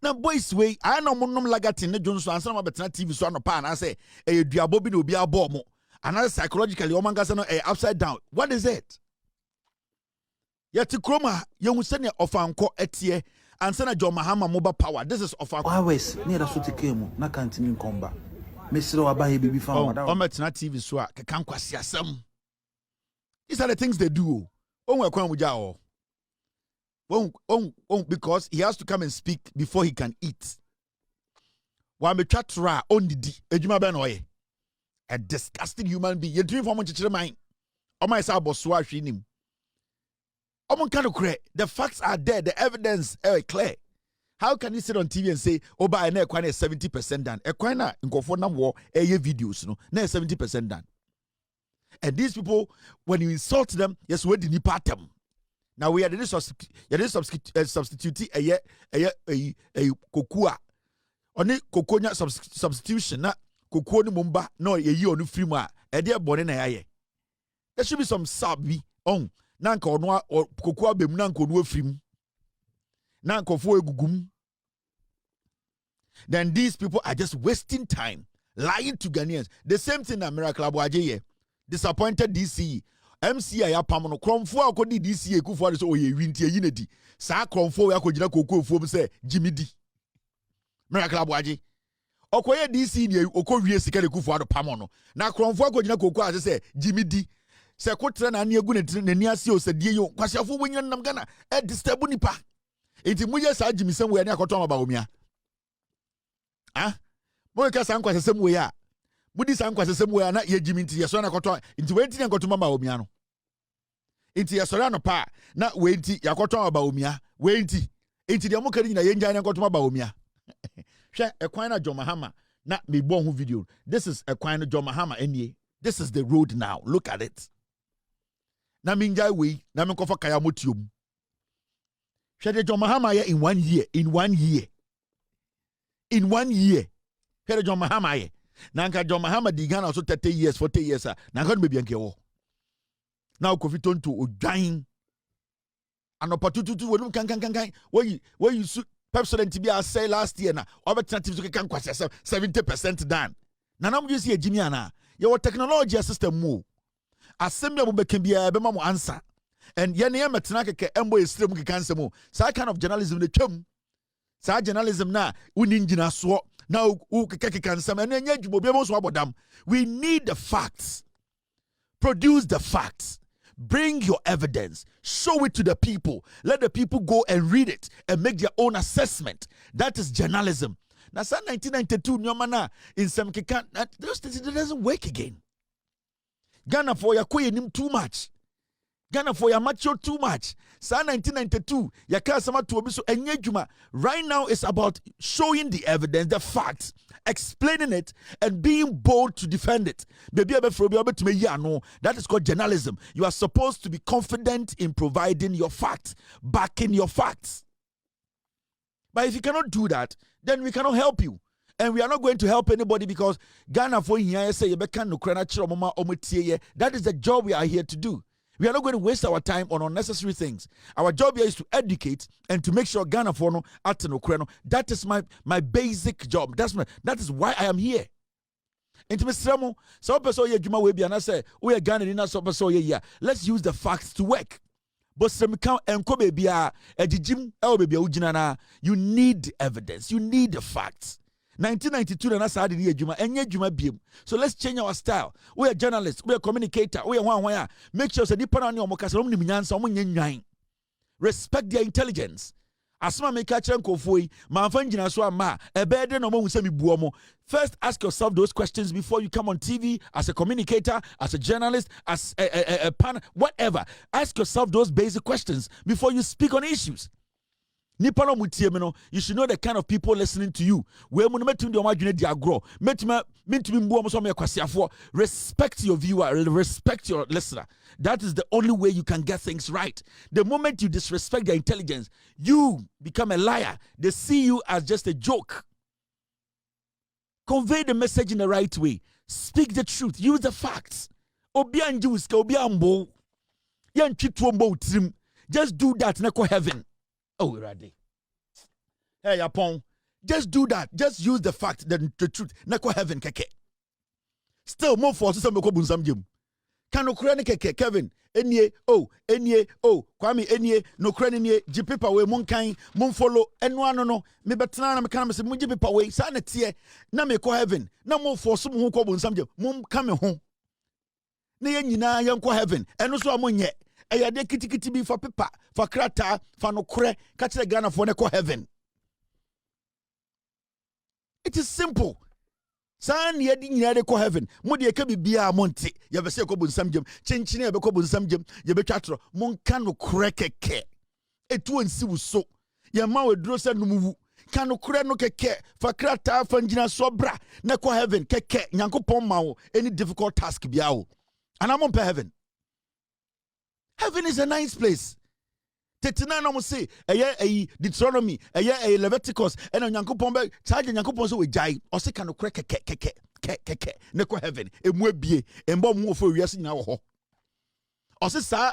na boys way I no monnom lagatin ne jonso ansa na betena TV so anopa na say e duabo bi na obi abo mo and psychologically o manga say no upside down. What is it? Yeti kroma yehu sene of VALCO etie ansa na John Mahama mobile power. This is of VALCO. Always near the suit came na kantimi nkomba. Mesro abaye bibi fa wada. O metena TV so a kekan kwasi asem. These are the things they do. Onwe kwan muja o. Because he has to come and speak before he can eat. Wa me twatra ondidi edwuma be na oye. A disgusting human being. You dream for much mind. O my sa boso ahwe nim. The facts are there, the evidence is clear. How can you sit on TV and say, oh, by na ekwan is 70% done? Ekwan na nkofo na wo videos no, na 70% done. And these people, when you insult them, yes, we didn't part them. Now we are the substitute a kokua. Only kokonya substitution na kokua ni mumba no ye yi onu free ma. E dey bone na yaye. There should be some sabi on. Nanka ono kokua bem nanka ono afrim nanka fo egugum. Then these people are just wasting time lying to Ghanaians. The same thing na Miracle Abuaje disappointed DC MCA ya pam no kromfo akodi DC ekufo so oye winti eyinedi sa kromfo ya kogina kokoo fo se Jimidi Miracle Abuaje okoye DC ni okowie sika de kufo ado pam no na kromfo akogina kokoo ase se Jimidi se kotre na egu ne ni ase o se die yo kwasiafo wonyina nam Ghana e disturb nipa enti muje sa jimisem we ani akoto ma ba omia mo ka san kwasesem we ya mudi san kwasesem we na ye jimi nti ye so na akoto enti we enti akoto ma ba omia no enti ye so na no pa na we enti yakoto ma ba omia we enti de mo kari nyina ye njan akoto ma ba omia hwe ekwan na John Mahama Na me bon video. This is a kind of John Mahama NA. This is the road now. Look at it. Na minja way. Na me kofa kaya motium. Shade John Mahama ye in 1 year. In 1 year. In 1 year. Shade John Mahama ye. Nanka John Mahama di Ghana also 30 years, 40 years. Nanka maybe anke wo. Now Kofi Tonto ojain. An opportunity when can when you Pepsodent to be I say last year na over 70% done. Na nam you see a Jimiana. Your technology system move. Assembly will be a bema answer. And yene metenaka ke embo stream ki cancer mo. Sa kind of journalism the chum. Sa journalism na uninjina so na u keke cancer and then we need the facts. Produce the facts. Bring your evidence. Show it to the people. Let the people go and read it and make their own assessment. That is journalism. Now, 1992, Nyomana in some kikan, that doesn't work again. Ghana for your queen too much. Ghana for your macho too much. Sa 1992, Yakasama to Obiso and Yejuma. Right now, it's about showing the evidence, the facts, explaining it, and being bold to defend it. That is called journalism. You are supposed to be confident in providing your facts, backing your facts. But if you cannot do that, then we cannot help you. And we are not going to help anybody because Ghana for here say that is the job we are here to do. We are not going to waste our time on unnecessary things. Our job here is to educate and to make sure Ghana for no at no kreno. That is my basic job. That is why I am here. Intimisramo, so person ye juma we bi na say we are Ghana na so person ye ya. Let's use the facts to work. But some count enko baby a ejijim e baby ujina na, you need evidence. You need the facts. 1992 na sa adi ejuma enye ejuma biem. So let's change our style. We are journalists, we are communicator, we are one. Make sure say nipa na omo kasa omo nyansa omo nyanwan. Respect their intelligence. Asma make a chan kofoi, ma fanjina so ama, ebede no mo hu se mi bu omo. First ask yourself those questions before you come on TV as a communicator, as a journalist, as a panel, whatever. Ask yourself those basic questions before you speak on issues. You should know the kind of people listening to you. Respect your viewer, respect your listener. That is the only way you can get things right. The moment you disrespect their intelligence, you become a liar. They see you as just a joke. Convey the message in the right way. Speak the truth. Use the facts. Just do that, neko heaven. Oh, ready. Hey, Yapon. Just do that. Just use the fact, the truth. Neko heaven, keke. Still, more forces some ko bunsam jim. Can Ukraine keke, Kevin. Enye, Kwame, enye, no Ukraine, jipipa we, mon kain, mon follow, no. Me betana, me can say, mon jipipa we, sanity, na me ko heaven. Na more for some who ko bunsam jim, mon come home. Ne nyina yan ko heaven. Eno so amonye. Eyade kitikiti bi for paper, for krata, for no kre, catch the Ghana for neko heaven. It is simple. San yedi nyade ko heaven. Modi eke bibia monte. Ya bese ko bunsam jem. Chenchine ya be ko bunsam jem. Ya be twatro. Mon ka no kre keke. Etu ansi wuso. Ya ma we duro se numuwu. Ka no kre no keke. For krata fa ngina so bra. Neko heaven keke. Nyankopon ma wo any difficult task bia wo. And I'm on heaven. Heaven is a nice place. Tetina no mo say eye Deuteronomy, eye Leviticus, and Nyankopon be charge Nyankopon so we jai. O se kan okre keke. Ne ko heaven. Emu abie. Embo mo fo wiase nyina wo ho. O se sa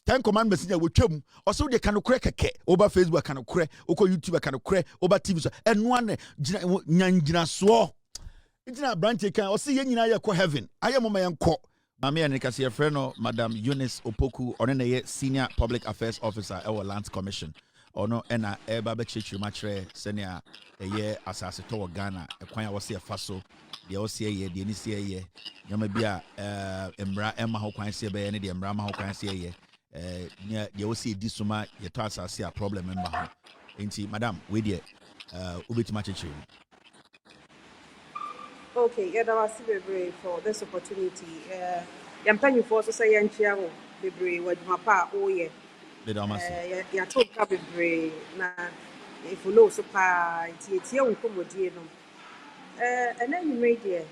10 commandments nya wo twam. O se wo de kan okre keke. Oba Facebook kan okre, oko YouTube kan okre, oba TV so. Eno ane nyangina so. Itina branch kan o se ye nyina ye ko heaven. Aye mo ma ye nko. Mami and Nikasi Freno, Madam Eunice Opoku, Onene, Senior Public Affairs Officer, our Lands Commission. Ono ena Babek Chichu Matre, Senior, a year assassin to Ghana, a quite was here faso, the OCA, the NCA, Yamabia, Embra, Emma Hokan Sebe, and the Embrama Hokan Sea, near the OCA Disuma, your task I see a problem in Baha. Ain't Madam, with ye, Ubit Machichu. Okay, yeah, that was very for this opportunity. Yampany for say and chair, be with my pa, oh, yeah. Yeah, told Cabby, na if you know so pa, it's your come with you. And then you made it.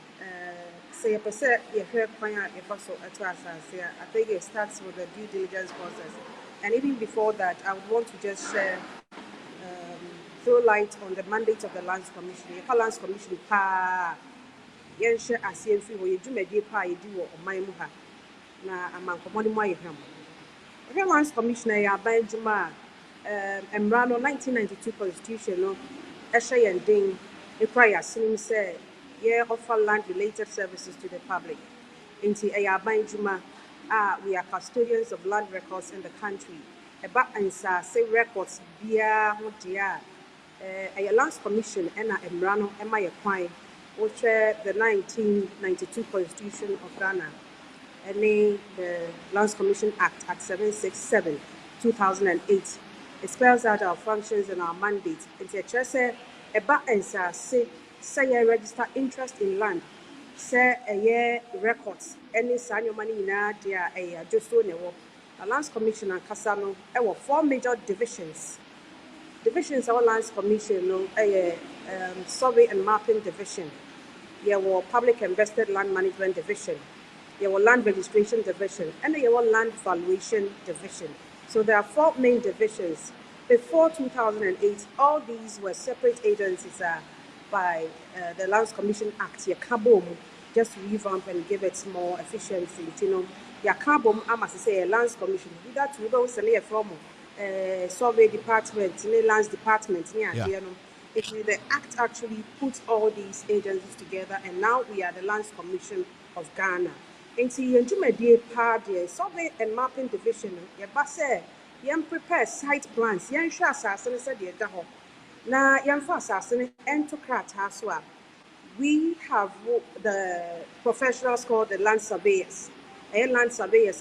Say a percent, you heard fire a fossil at us. I think it starts with the due diligence process. And even before that, I would want to just share, throw light on the mandate of the Lands Commission. The Lands Commission, yɛnhyɛ aseɛ mfiri hɔ yɛdwumadie pa a yɛdi wɔ ɔman mu ha na amankɔmmɔ no mu ayɛ hwam. Ɛhwɛ Lands Commission yɛ aban adwuma a mmara no 1992 constitution no ɛhyɛ yɛn den ɛkura yɛ asenem sɛ offer land related services to the public. Nti ɛyɛ aban adwuma we are custodians of land records in the country. Ɛba nsase records biara ho deɛ a Lands Commission ɛna mmara no ɛma yɛ kwan which the 1992 Constitution of Ghana and the Lands Commission Act 767 2008. It spells out our functions and our mandates. It's a say about say register interest in land, say a year records, any senior money in a just so never. The Lands Commission and Casano, there were 4 major divisions. Divisions of Lands Commission, survey and mapping division. There were public invested land management division. There were land registration division, and there were land valuation division. So there are 4 main divisions. Before 2008, all these were separate agencies by the Lands Commission Act. Just to revamp and give it more efficiency. I must say, a Lands Commission. That we don't say from survey department, lands department. The Act actually puts all these agencies together, and now we are the Lands Commission of Ghana. And see, survey and mapping division, prepare site plans, we have the professionals called the land surveyors. Land surveyors,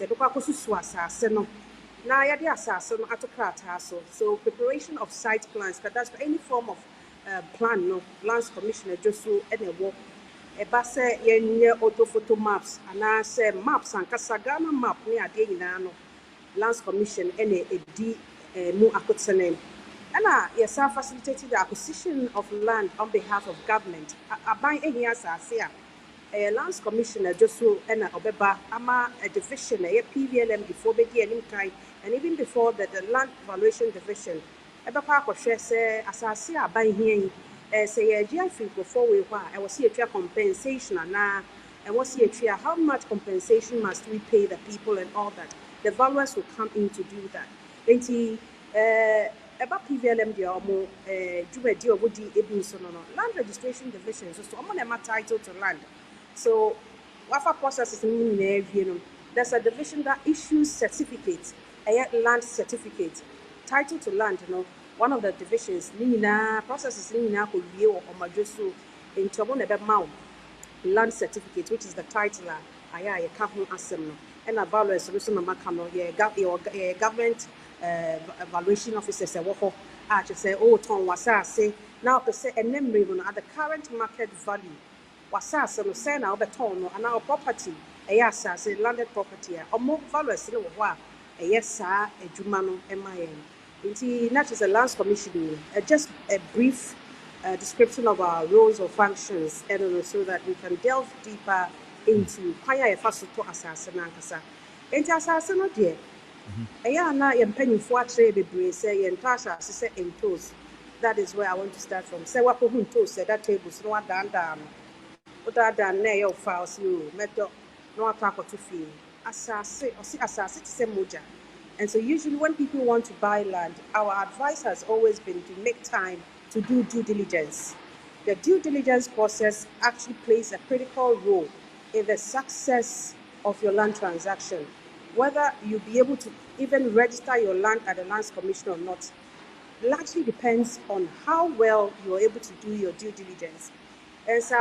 so preparation of site plans, that's for any form of plan, no Lands Commissioner just so any work. Say yenye photo maps and I say maps and Kasagana map near the Lands Commission any mu akotsenem. And yes, facilitated the acquisition of land on behalf of government. Aban ehia asase a Lands Commissioner just so obeba ama a division a PVLM before bedi anim kai, and even before the land valuation division. Ebapa akwohwe say asase aban hia say GFI before we I was here to compensation and was here to how much compensation must we pay the people and all that. The valuers will come in to do that. And about PVLM land registration division, so I'm not title to land. So what process is in there's a division that issues certificates, a land certificate, title to land, one of the divisions, processes could view or majosu into one land certificate, which is the title, I can't asem, and a value solution of Macano, government evaluation officers, I should say, oh, Tom was say, now to say a name at the current market value. Was no say now beton and our property, a yes, say landed property, or more values in a while, a yes, sir, a Jumano, MIN. That is a Lands Commission, just a brief description of our roles or functions, and so that we can delve deeper into Paya Fasuto Assassin and Kasa. Ain't assassin, no dear. Ayana and penny for trade, say, and Tasha, say, in toes. That is where I want to start from. Say, what whom toes said that table's no down. What are done near your files, you, metal, no attack or to feel. Assassin, or see assassin, say moja. And so usually when people want to buy land, our advice has always been to make time to do due diligence. The due diligence process actually plays a critical role in the success of your land transaction. Whether you'll be able to even register your land at the Lands Commission or not, largely depends on how well you're able to do your due diligence. And so,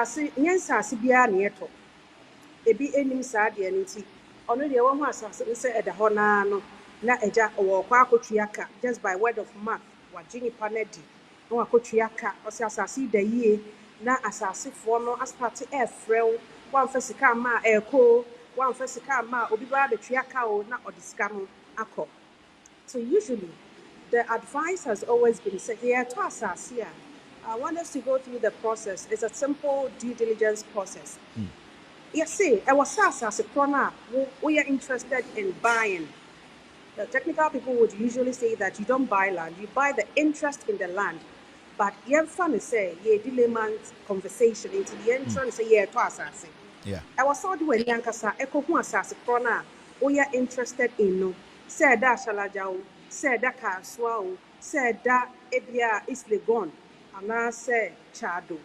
ebi enim saa de aniti ono de wo ho asase se eda ho na no na eja wo kwa akotua ka just by word of mouth wa gini panedi no akotua ka o se asase da yie na asase fo no astart efrew wan fa sika ma eko wan fa sika ma obi ba be tua ka o na odisika no akọ. So usually the advice has always been said here to asase I want us to go through the process. It's a simple due diligence process. Yes, see, I was asked as a corner, we are interested in buying. The technical people would usually say that you don't buy land, you buy the interest in the land. But you're fun to say, yeah, delayman's conversation into the entrance, say, yeah, to assassin. Yeah. I was so doing Yankasa, echo who assassin corner, we are interested in no. Said that Shalajao, said that Kaswao, said that Ebia is Legon, and I said Chado.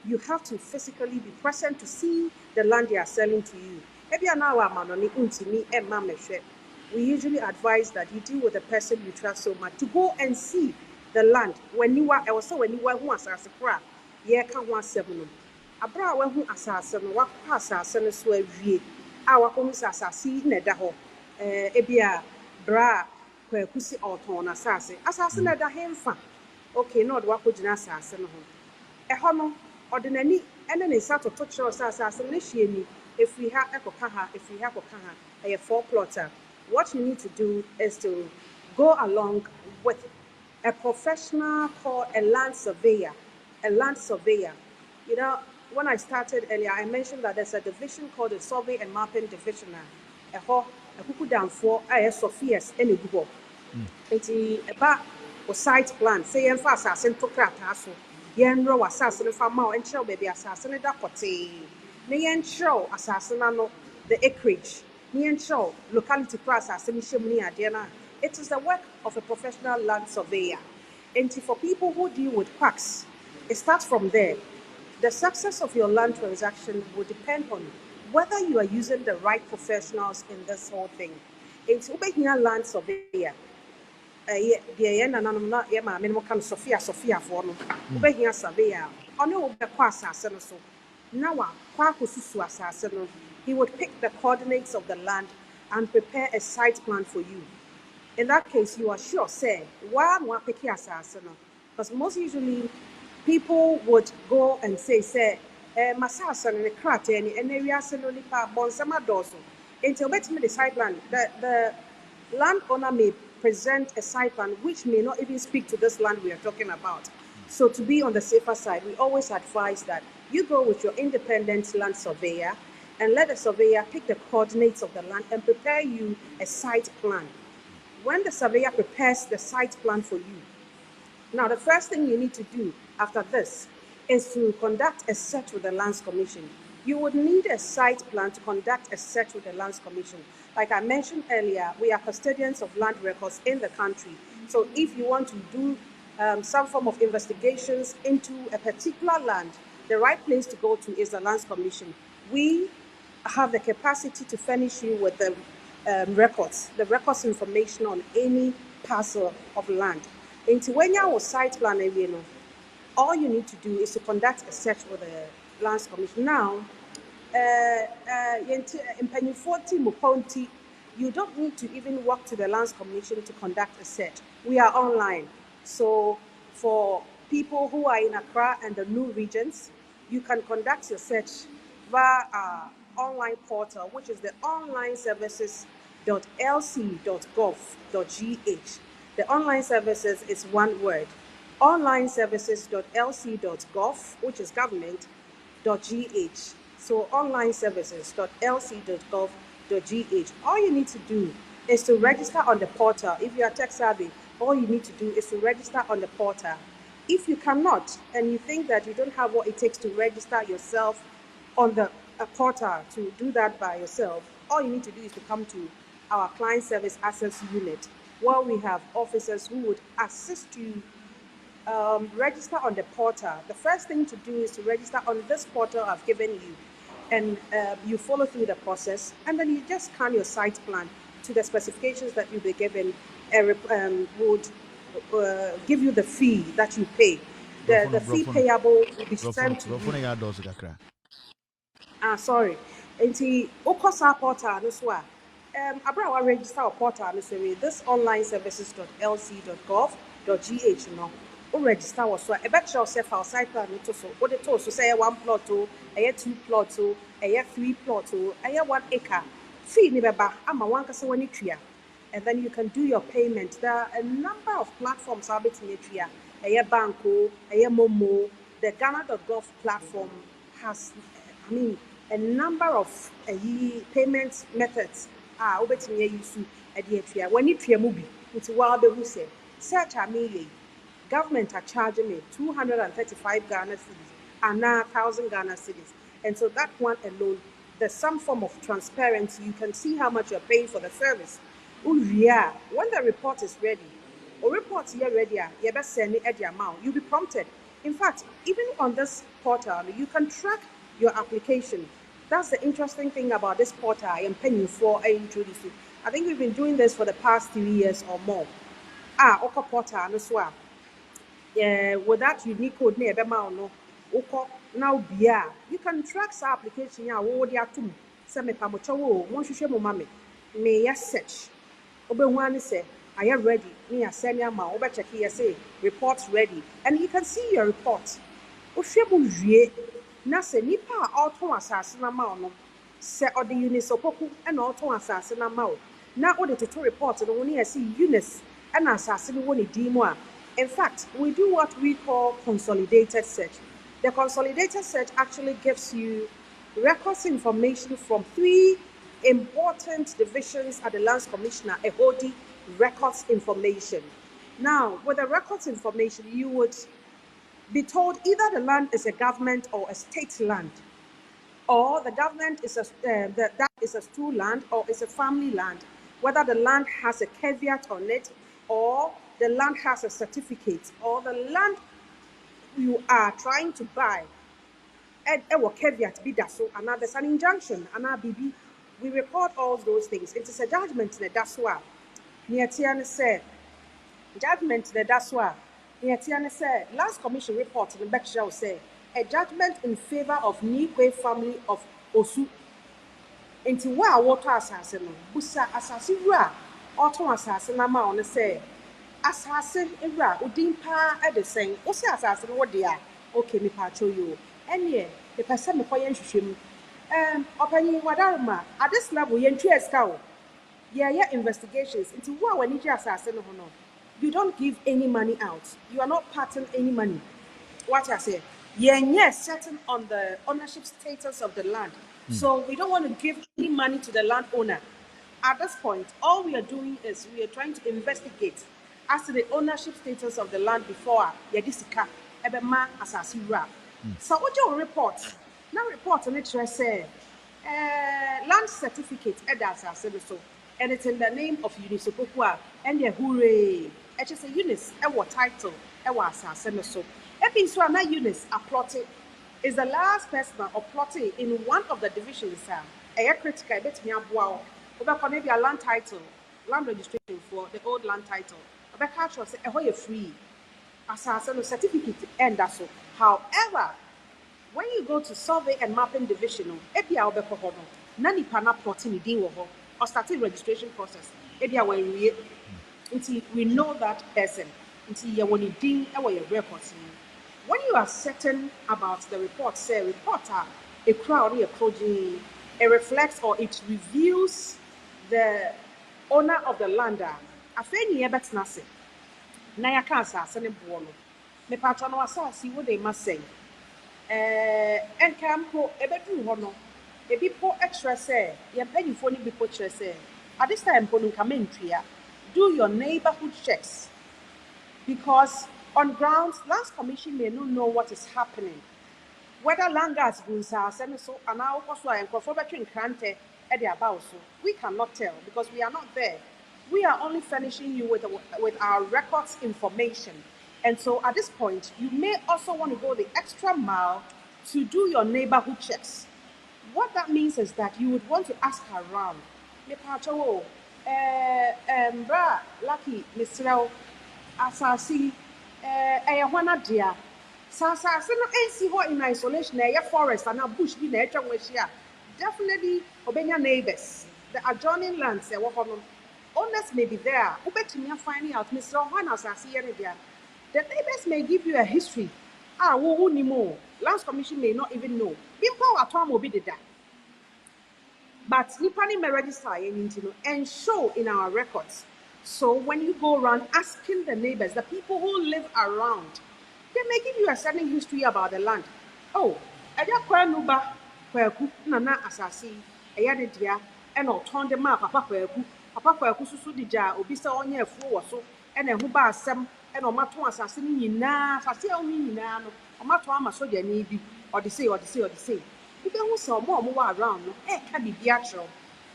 You have to physically be present to see the land they are selling to you. Ebia now I'm on untimi and mameshe. We usually advise that you deal with the person you trust so much to go and see the land. When you are also when you are who as a crack, yeah, can one seven. Abra when who assassin, what assassin so a our homes assassin, nedaho, ebia, bra, where pussy or torn assassin. Assassin at the hem fan. Okay, not what would you assassin. A hono, ordinary, and then it's out of touch or assassination. If we have Ekokaha, if we have Okaha, a 4-plotter. What you need to do is to go along with a professional called a land surveyor. A land surveyor. You know, when I started earlier, I mentioned that there's a division called the Survey and Mapping Division. A kuku down for a Sophia's any Google. It's about a site plan. Say, and fast as in Tokrataso. Yen row assassin if I'm out and show baby assassin at Dapote. Nay and show assassin the acreage. Show locality process it is the work of a professional land surveyor. And for people who deal with quacks, it starts from there. The success of your land transaction will depend on whether you are using the right professionals in this whole thing. It's a land surveyor. Sophia for no. Surveyor. Ono so. Now, he would pick the coordinates of the land and prepare a site plan for you. In that case, you are sure, say, why am I picking assassin? Because most usually, people would go and say, Masasa and the crat and area senolipa bonsama doso. Until bet me the site plan, the landowner may present a site plan which may not even speak to this land we are talking about. So to be on the safer side, we always advise that you go with your independent land surveyor and let the surveyor pick the coordinates of the land and prepare you a site plan. When the surveyor prepares the site plan for you, now the first thing you need to do after this is to conduct a search with the Lands Commission. You would need a site plan to conduct a search with the Lands Commission. Like I mentioned earlier, we are custodians of land records in the country. So if you want to do some form of investigations into a particular land, the right place to go to is the Lands Commission. We have the capacity to furnish you with the records information on any parcel of land. And when you have a site plan, all you need to do is to conduct a search with the Lands Commission. Now, you don't need to even walk to the Lands Commission to conduct a search. We are online. So for people who are in Accra and the new regions, you can conduct your search via our online portal, which is the onlineservices.lc.gov.gh. The online services is one word. onlineservices.lc.gov, which is government.gh. So onlineservices.lc.gov.gh. All you need to do is to register on the portal. If you are tech savvy, all you need to do is to register on the portal. If you cannot and you think that you don't have what it takes to register yourself on the portal to do that by yourself, all you need to do is to come to our client service access unit, where we have officers who would assist you register on the portal. The first thing to do is to register on this portal I've given you, and you follow through the process, and then you just scan your site plan to the specifications that you'll be given, would give you the fee that you pay. The fee payable will be sent to you. Sorry. Nti okosa portal no so a abra register portal no so this online services.lc.gov.gh no o register was so e be show say for site plan no to so o de to so say 1 plot o 2 plot o 3 plot o 1 acre fee ni beba ama wan kase wani tria, and then you can do your payment. There are a number of platforms abet in tria. VALCO, Momo, the Ghana.gov platform has, I mean, a number of payment methods. Obetumi use when you try movie, it's wild who say, search a million. Government are charging me 235 Ghana cedis and now 1,000 Ghana cedis. And so that one alone, there's some form of transparency. You can see how much you're paying for the service. Yeah, when the report is ready, or report here ready, you better send it at the amount. You'll be prompted. In fact, even on this portal, you can track your application. That's the interesting thing about this portal I am paying for introducing. I think we've been doing this for the past 3 years or more. Oko portal as well. With that unique code near Bema no Oko now bia you can track sa application ya wo dia tum se me pa mo chewo mo hwehwe mo mame me ya search obehu ani say I am ready me ya send ya ma obe check here say report ready and you can see your report ohwe mo wie na se nipa a auto asase na ma no se ode unisopoku e na auto asase na ma o na ode to report no woni ya see Eunice and asase no woni di mu a. In fact, we do what we call consolidated search. The consolidated search actually gives you records information from 3 important divisions at the Lands Commissioner, holding records information. Now, with the records information, you would be told either the land is a government or a state land, or the government is that is a school land or is a family land, whether the land has a caveat on it or the land has a certificate, or the land you are trying to buy and caveat be that so, and now there's an injunction and now BB. We record all those things. It is a judgment in the Daswa. Niatiana said judgment in the Daswa. Niatiana said last commission report in the Berkshire say a judgment in favor of Nikwe family of Osu. Into wa water assassin, Busa assassin, auto assassin, Nama on the say. Assassin, Udin pa at the same. What's assassin? What they are? Okay, me patrol you. And yeah, the person me for shim. Opening wadarma at this level, yen cheers cow. Yeah, investigations into what when you assassin or no. You don't give any money out. You are not parting any money. What I say? Yes, certain on the ownership status of the land. So we don't want to give any money to the landowner. At this point, all we are doing is we are trying to investigate as to the ownership status of the land before Yadisika Ebema Asasira. So what your report? Now report on it say land certificate Edasa so and it's in the name of Unisopokwa and the hooray. It is a Unis, our title, our assassin so. Epping so na Eunice plotted is the last person or plotting in one of the divisions. A critical bet me aboa. Over maybe a land title, land registration for the old land title. Over catch was a free assassin certificate and that's so. However, when you go to survey and mapping division, ebia obeko hono, nani pana plotting din wo ho or starting registration process. Ebia when we know that person until you want it din e your records. When you are certain about the report, say reporter, a crowd, a project, it reflects or it reveals the owner of the land. I think you bet nothing. Now you can't say any bono. Me patron was see what they must say. And campo a bedroom hono. A bit poor extra say, you're paying for any before say. At this time, Ponu come in here, do your neighborhood checks. Because on grounds, Lands Commission may not know what is happening. Whether Langas Gunsa, so and now also and Conformity Krante at the about so we cannot tell because we are not there. We are only furnishing you with our records information. And so at this point, you may also want to go the extra mile to do your neighborhood checks. What that means is that you would want to ask around. Bra, lucky, Mr. Asasi. Wana dear. Sasa no AC what in isolation, a forest and a bush be nature which here. Definitely obey neighbors. The adjoining lands owners may be there. Who bet me finding out Mr. Juan Asasi there. The neighbors may give you a history. Who ni more. Lands Commission may not even know. People at home will be that. But Nipani may register and show in our records So when you go around asking the neighbors, the people who live around, they may give you a certain history about the land. Oh, ɛyɛ kwanuba kwaku nana asase ɛyɛ ne dea ɛna ɔtɔn de maa papa kwaku susu de gya obi sɛ ɔnyɛ afuo wɔ so ɛna ɛho ba asɛm ɛna ɔmatɔn asase no nyinaa asase a ɔmo nyinaa no ɔmatɔn ama sogyani bi ɔde sei wobɛhu sɛ ɔmo wɔ around no ɛka biribi akyerɛw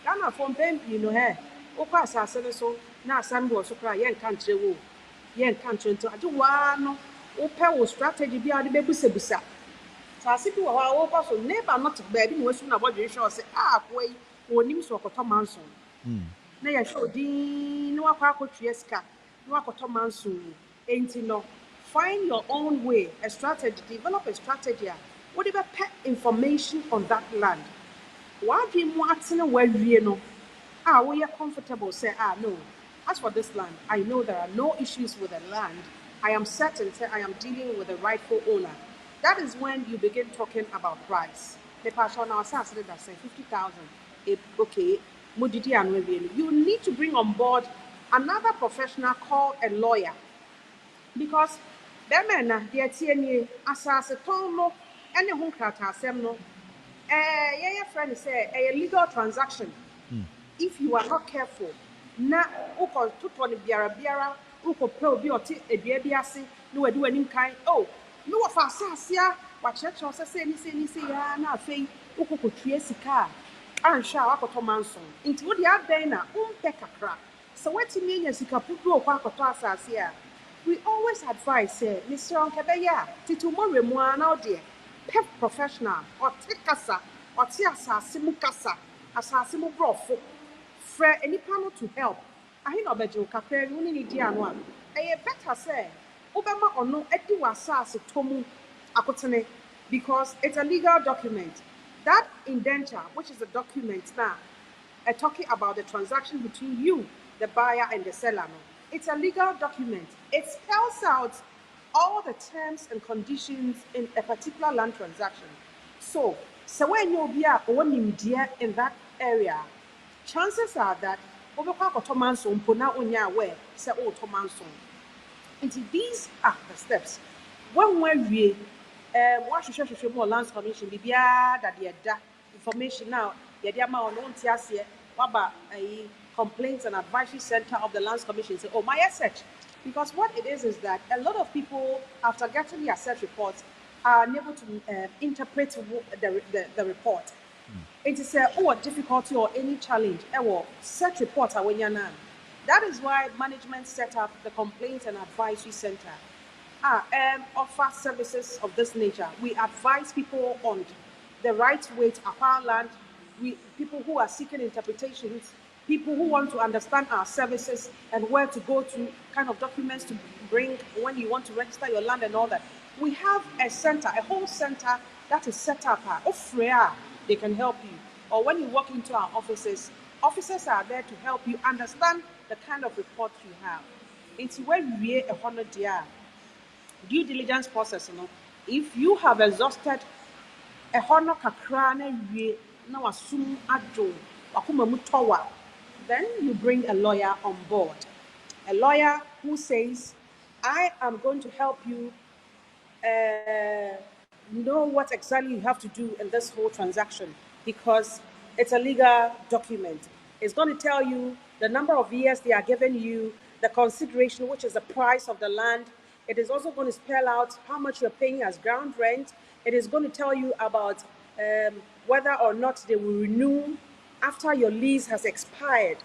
Ghanafoɔ mpɛn pii no wokɔ asase no so na asɛm wɔ so koraa yɛnka nkyerɛ wo yɛnka nkyerɛ nti agye waa no wopɛ wo strategy bi a wode bɛbusabusa asase bi wɔ hɔ a wɔkɔ so neighbor no te baabi na wasu na bɔdwe hwɛ sɛ akoa yi wɔnim sɛ ɔkɔtɔ manson na yɛhwɛ odin na wakɔ akɔtua sika na wakɔtɔ manson enti no find your own way a strategy develop a strategy a wode bɛpɛ information on that land wadwe mu atene wawie no we are comfortable say no, as for this land I know there are no issues with the land. I am certain say I am dealing with the rightful owner. That is when you begin talking about price. The person now says that say 50,000. Okay, you need to bring on board another professional called a lawyer because them na the TNA asase ton no any ho krata asem no your friend say a legal transaction. If you are not careful, na uko tutoni biara uko pe obi oti edua bi ase na wadi wanim kan no wa fa asasia wa cheche say ni ya na afei uko kotue sika anhwa wakoto manson nti wo de adan na umpe kakra so wetimi anya sika pudu okwa akoto asase a we always advise say Mr. Onkebeya titu mo remu na ode pep professional or take kasa or ti asase mu kasa asase mu brofo for any panel to help. I know bejo kakra we need dia no a better say obema ono edi wasase tomu akotene because it's a legal document. That indenture, which is a document now, talking about the transaction between you, the buyer and the seller. It's a legal document. It spells out all the terms and conditions in a particular land transaction. So when you'll be in that area, chances are that these are the steps. When we more lands commission, that information now, a complaints and advisory center of the lands commission say, my search. Because what it is that a lot of people, after getting their search reports, are unable to interpret the report. It is a difficulty or any challenge. Search reports are when you're not. That is why management set up the complaints and advisory center. Offer services of this nature. We advise people on the right way to acquire land. People who are seeking interpretations, people who want to understand our services and where to go to, kind of documents to bring when you want to register your land and all that. We have a center, a whole center that is set up. They can help you. Or when you walk into our offices are there to help you understand the kind of report you have. It's where we are 100 year due diligence process. If you have exhausted a honor kakrane na wasum adjo wakuma mutowa, then you bring a lawyer on board. A lawyer who says, I am going to help you know what exactly you have to do in this whole transaction because it's a legal document. It's going to tell you the number of years they are giving you, the consideration, which is the price of the land. It is also going to spell out how much you're paying as ground rent. It is going to tell you about whether or not they will renew after your lease has expired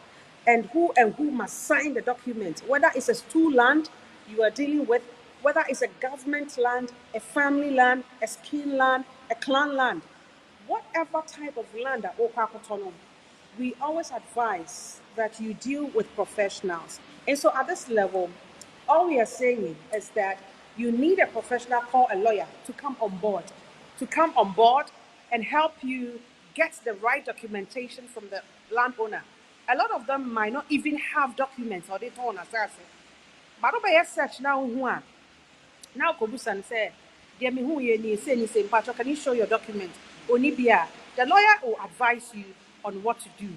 and who must sign the document, whether it's a stool land you are dealing with, whether it's a government land, a family land, a skin land, a clan land, whatever type of land that we always advise that you deal with professionals. And so at this level, all we are saying is that you need a professional called a lawyer to come on board and help you get the right documentation from the landowner. A lot of them might not even have documents or they don't understand. But over search now Kobusan said, "Dear me, who you say, Patrick, can you show your document? Onibia, the lawyer will advise you on what to do.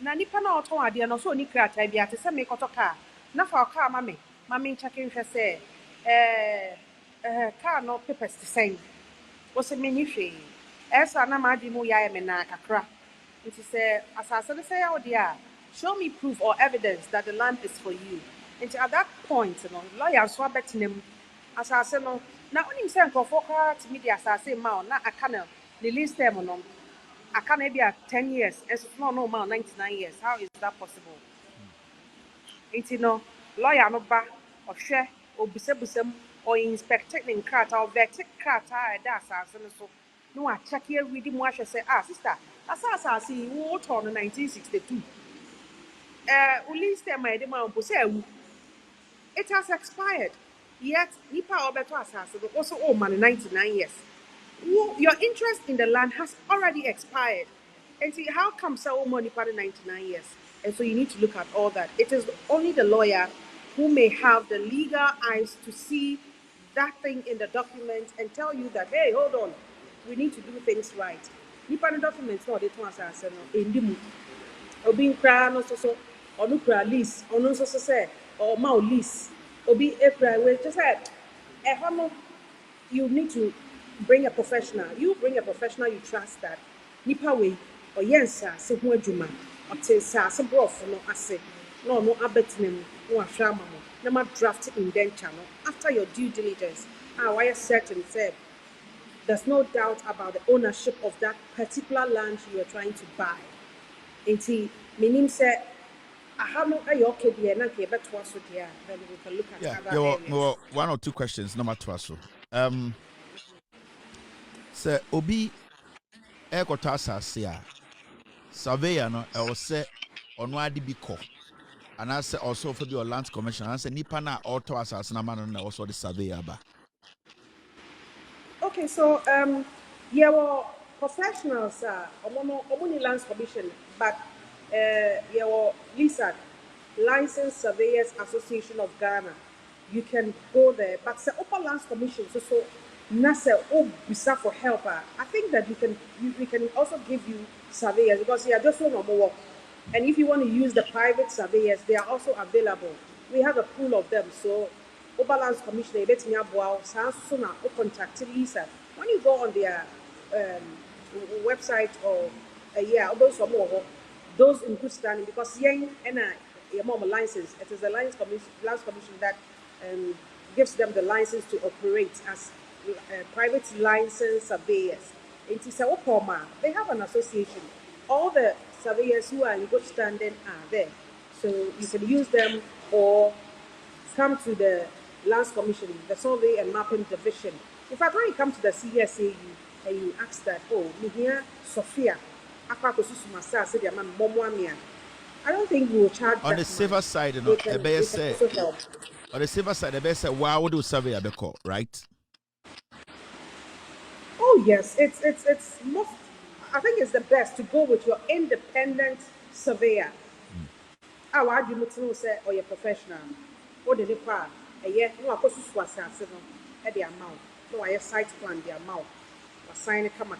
na nipa na ɔtɔn adeɛ no so oni krataa bi ate sɛ mekɔtɔ kaa na fa kaa ma me nkyɛke nhwɛ sɛ kaa no papers te sɛn wɔsɛ menni hwee ɛsa na maade mu yɛayɛ me naa kakra nti sɛ asase no sɛ yɛ wo deɛ a show me proof or evidence that the land is for you nti at that point no lawyer nso abɛtena mu asase no na wonim sɛ nkurɔfoɔ koraa tumi de asase ma wo na aka no ne lease term no aka no bi a 10 years ɛnso no ɔno ma wo 99 years how is that possible nti no lawyer no ba ɔhwɛ obusabusam ɔinspect ne nkrataa ɔvɛte krataa a ɛda asase no so na wakyɛke awidi mu ahwɛ sɛ sister asase yi wotɔ no 1962 lease term a yɛde ma wo mpo sɛ awu it has expired yet nipa a ɔbɛtɔ asase no also ma no 99 years your interest in the land has already expired and see how come so money for the 99 years and so you need to look at all that. It is only the lawyer who may have the legal eyes to see that thing in the document and tell you that hey, hold on, we need to do things right. Nipa the documents no they to asase no endimu obi nkra no so or no kra lease or no so say or ma lease obi ekra we just said you need to bring a professional. You bring a professional you trust that nipa we or yensa se ho adwuma or te sa se brof no ase no abetinem no ahwama mo na ma draft indenture no after your due diligence why are certain said there's no doubt about the ownership of that particular land you are trying to buy enti menim say aha no okay there na ke beto so there then we can look at other areas. One or two questions no matter so sɛ obi ɛkɔtɔ asase a surveyor no ɛwɔ sɛ ɔno ade bi kɔ anaasɛ ɔsɛ ɔfɛ bi ɔ land commission anaasɛ nipa na ɔtɔ asase na ma no na ɔsɛ ɔde surveyor aba. Okay, so yeah, well, professionals omoni lands commission but yeah, well, LISAG, Licensed Surveyors Association of Ghana, you can go there but the upper lands commission so Nasa bisa for help. I think that we can also give you surveyors because they are just so normal work. And if you want to use the private surveyors, they are also available. We have a pool of them. So Oberland's Commissioner let me contact Lisa. When you go on their website or those in good standing because yang and a mom license. It is the lands commission that gives them the license to operate as private licensed surveyors. It is a they have an association. All the surveyors who are in good standing are there. So you can use them or come to the Lands Commission, the Survey and Mapping Division. In fact, when you come to the CSAU and you ask that, me here, Sophia, I don't think we will charge on the safer side, on the safer side, the best why would you survey a call, right? Oh yes, it's most. I think it's the best to go with your independent surveyor. Why do you say or your professional? What did it part? No, I could swap at the amount. No, I site plan the amount. Assign a come.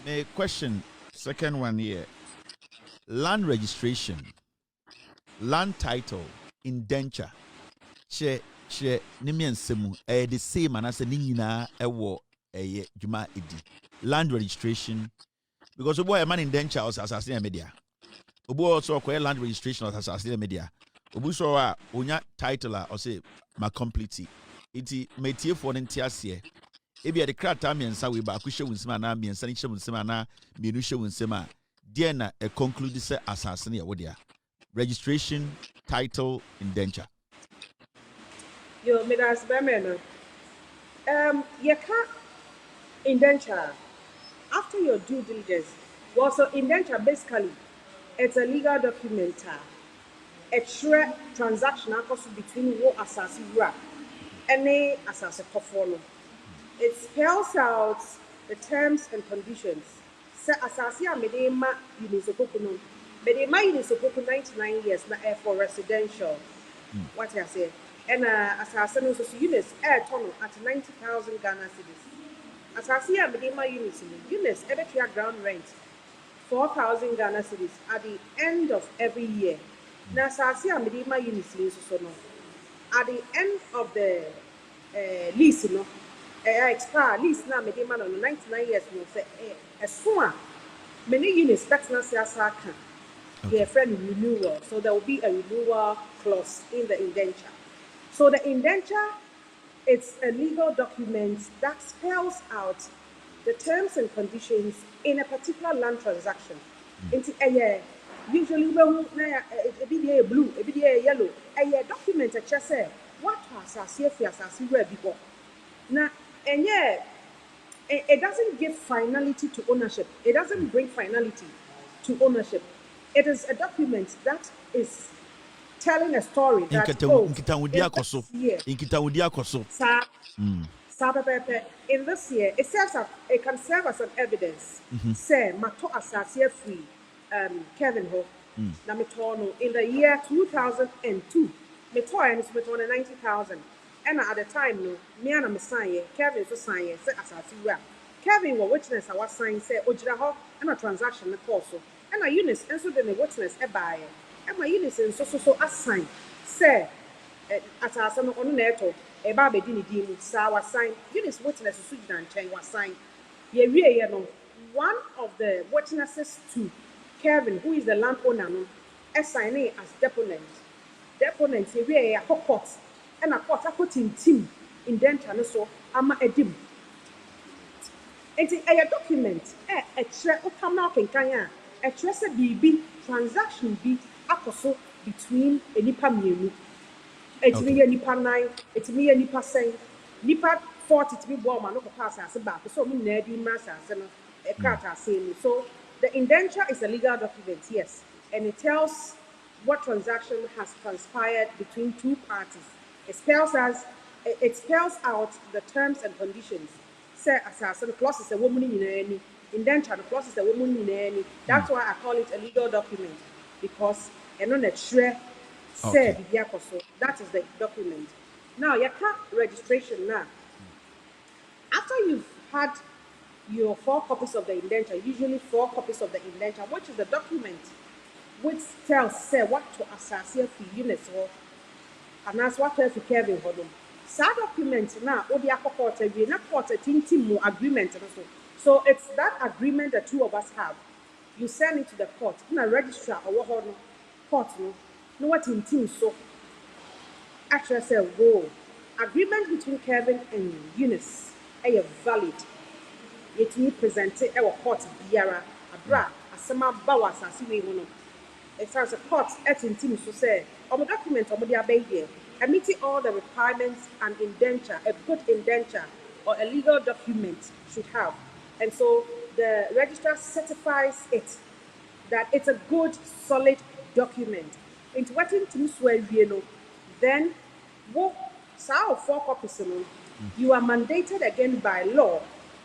My question, second one here. Land registration, land title, indenture. She nimian semu the same and as a nina ewo juma edi. Land registration because obo a man indenture was assassin media. Obo also acquire land registration was assassin media. Obu so onya title or say ma complete. Iti metie for ntiasie. Ebi the krata miensa we ba kushe wunsema na miensa ni hye wunsema na mienu hye wunsema. Dear na a conclude say assassin ya wodia. Registration, title, indenture. Yo, Midas Bemeno. You can't indenture after your due diligence. Well, so indenture basically it's a legal document. A true transaction between what assassin any assassin follow. It spells out the terms and conditions. Se assassin medema unisokokuno. Medema unisokoku 99 years na for residential. What I say? And assassin also units air tunnel at 90,000 Ghana cedis. Assassin medema units every ground rent 4,000 Ghana cedis at the end of every year. Now, Sasia Medima Unity, so no. At the end of the lease, you know, expire lease now, Medima on 99 years, you know, say, as soon many units that's not Saka, their friend renewal. So there will be a renewal clause in the indenture. So the indenture, it's a legal document that spells out the terms and conditions in a particular land transaction. Into a year, usually a bit blue, a bit yellow, a year document a just say what was as before. Now, and yeah, it doesn't give finality to ownership. It doesn't bring finality to ownership. It is a document that is telling a story that in this year it serves as, it can serve as an evidence. Say mato asase free Kevin ho na metono in the year 2002 meto and so meto 90,000 and at the time no me and me sign Kevin so sign say asase well Kevin was witness our sign say ogira ho and a transaction na call so and a Eunice and so the witness e buy and my Eunice so assign say asase no ono na eto e ba be di ni di mu sa wa sign Eunice witness so gyina nkyɛn wa sign ye wie ye no one of the witnesses to Kevin, who is the landowner, no, assigning as deponent. Deponent, ye wie ye court and a court a in team indenture no so ama edim. It's a document a tre o come now kenkan a trace BB transaction be akoso between a nipa mienu. It's me a nipa 9, it's me a nipa 10, nipa 40 to be born man no pass as back. So me na di massa no a character saying so the indenture is a legal document, yes, and it tells what transaction has transpired between two parties. It spells out the terms and conditions. Say as a clause is a woman in any indenture, the clause is a woman in any. That's why I call it a legal document because and on a shred say so that is the document. Now your car registration now. After you've had your 4 copies of the indenture, usually 4 copies of the indenture, which is the document which tells say what to associate for units or and that's what to Kevin for them. That document now, Odia court we not court a team agreement also. So it's that agreement the two of us have. You send it to the court, in a registrar or what court no what in team so actually say whoa agreement between Kevin and Eunice are valid. It me presented our court biara abra asema bawa asase we no it has a court at in team so say our document omo dia be here meeting all the requirements an indenture a good indenture or a legal document should have, and so the registrar certifies it that it's a good solid document into what in team so we know then what so 4 copies no you are mandated again by law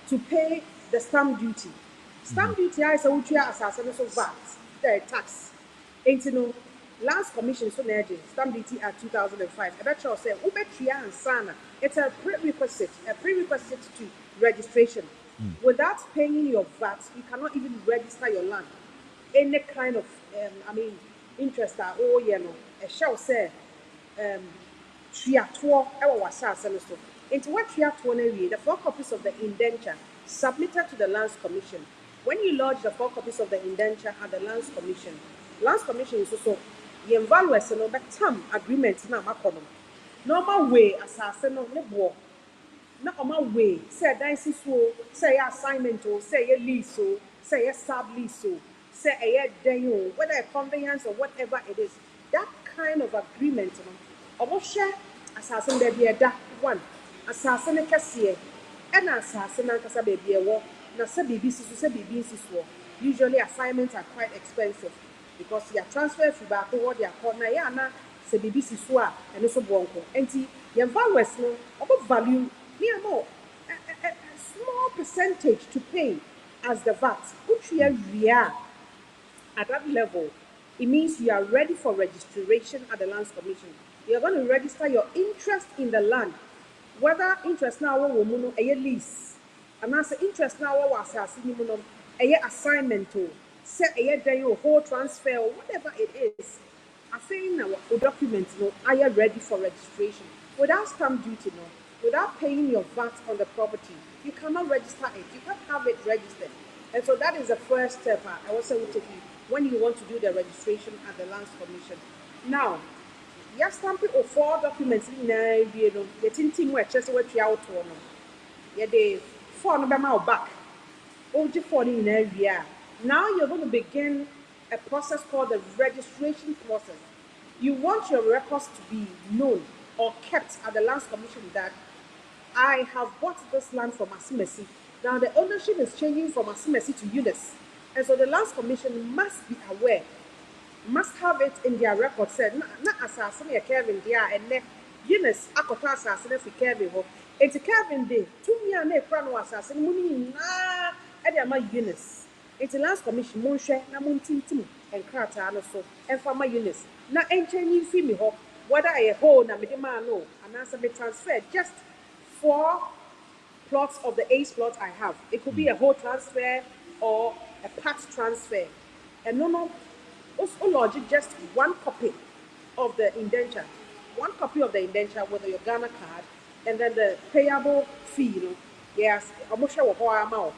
to pay the stamp duty. Stamp duty is a assassin so VAT, the tax. And you know, last commission so energy, stamp duty at 2005. I bet you say, Ubetria and Sana, it's a prerequisite to registration. Without paying your VAT, you cannot even register your land. Any kind of, interest are all, you know, a shall say, Triatua, our wasa, so. Into what Triatua, the 4 copies of the indenture submitted to the Lands Commission. When you lodge the 4 copies of the indenture at the Lands Commission is also the evaluate no but term agreement na makono. Normal way assassin no nebo. Na normal way say dance so say assignment or say lease or say sublease or say a den whether a conveyance or whatever it is. That kind of agreement no obo share assassin there be that one assassin kasiye and assassin kasa baby ewo na say BBC so usually assignments are quite expensive because you are transferred to back what they are called na ya na say BBC so and also bonko enti your values no about value near more a small percentage to pay as the VAT which we are at that level. It means you are ready for registration at the Lands Commission. You are going to register your interest in the land. Whether interest now a lease, and answer interest now was a assignment to Say a year or whole transfer or whatever it is. I saying now documents are you ready for registration? Without stamp duty, without paying your VAT on the property, you cannot register it. You can't have it registered. And so that is the first step I also will take you when you want to do the registration at the Lands Commission. Now, you stamp it or 4 documents in the tinting where just what you out on. Yeah, they 4 number back. OG40 in area. Now you're going to begin a process called the registration process. You want your records to be known or kept at the Lands Commission that I have bought this land from Asimesi. Now the ownership is changing from Asimesi to Eunice. And so the Lands Commission must be aware, must have it in their record said, not assassin Kevin there and then Eunice Akota assassin for Kevin. It's Kevin Day, 2 years and a crown assassin, money na Ediama Eunice. It's the Lands Commission, Monshe, Namuntin, and Krata, so, and Farmer Eunice. Now, entering fee me hope, whether I hold na Medima no, and answer me transfer just 4 plots of the 8 plots I have. It could be a whole transfer or a part transfer. And no, also logic just 1 copy of the indenture. 1 copy of the indenture with your Ghana card, and then the payable fee, yes, I'm sure what amount.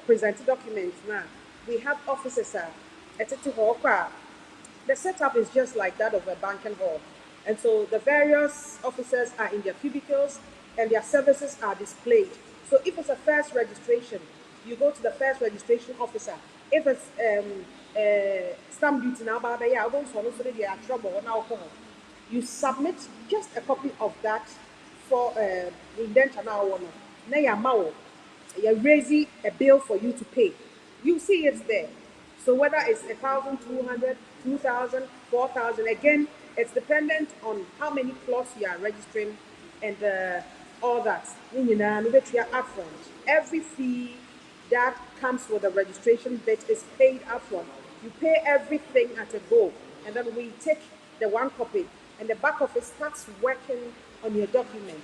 Present documents now. We have offices the setup is just like that of a banking hall. And so the various officers are in their cubicles and their services are displayed. So if it's a first registration, you go to the first registration officer. If it's stamp duty now, you submit just a copy of that for indenture now. You're raising a bill for you to pay. You see it's there. So whether it's 1,200, 2,000, 4,000, again, it's dependent on how many plots you are registering and all that. Upfront. Every fee that comes with the registration bit is paid upfront. You pay everything at a go, and then we take the 1 copy, and the back office starts working on your document.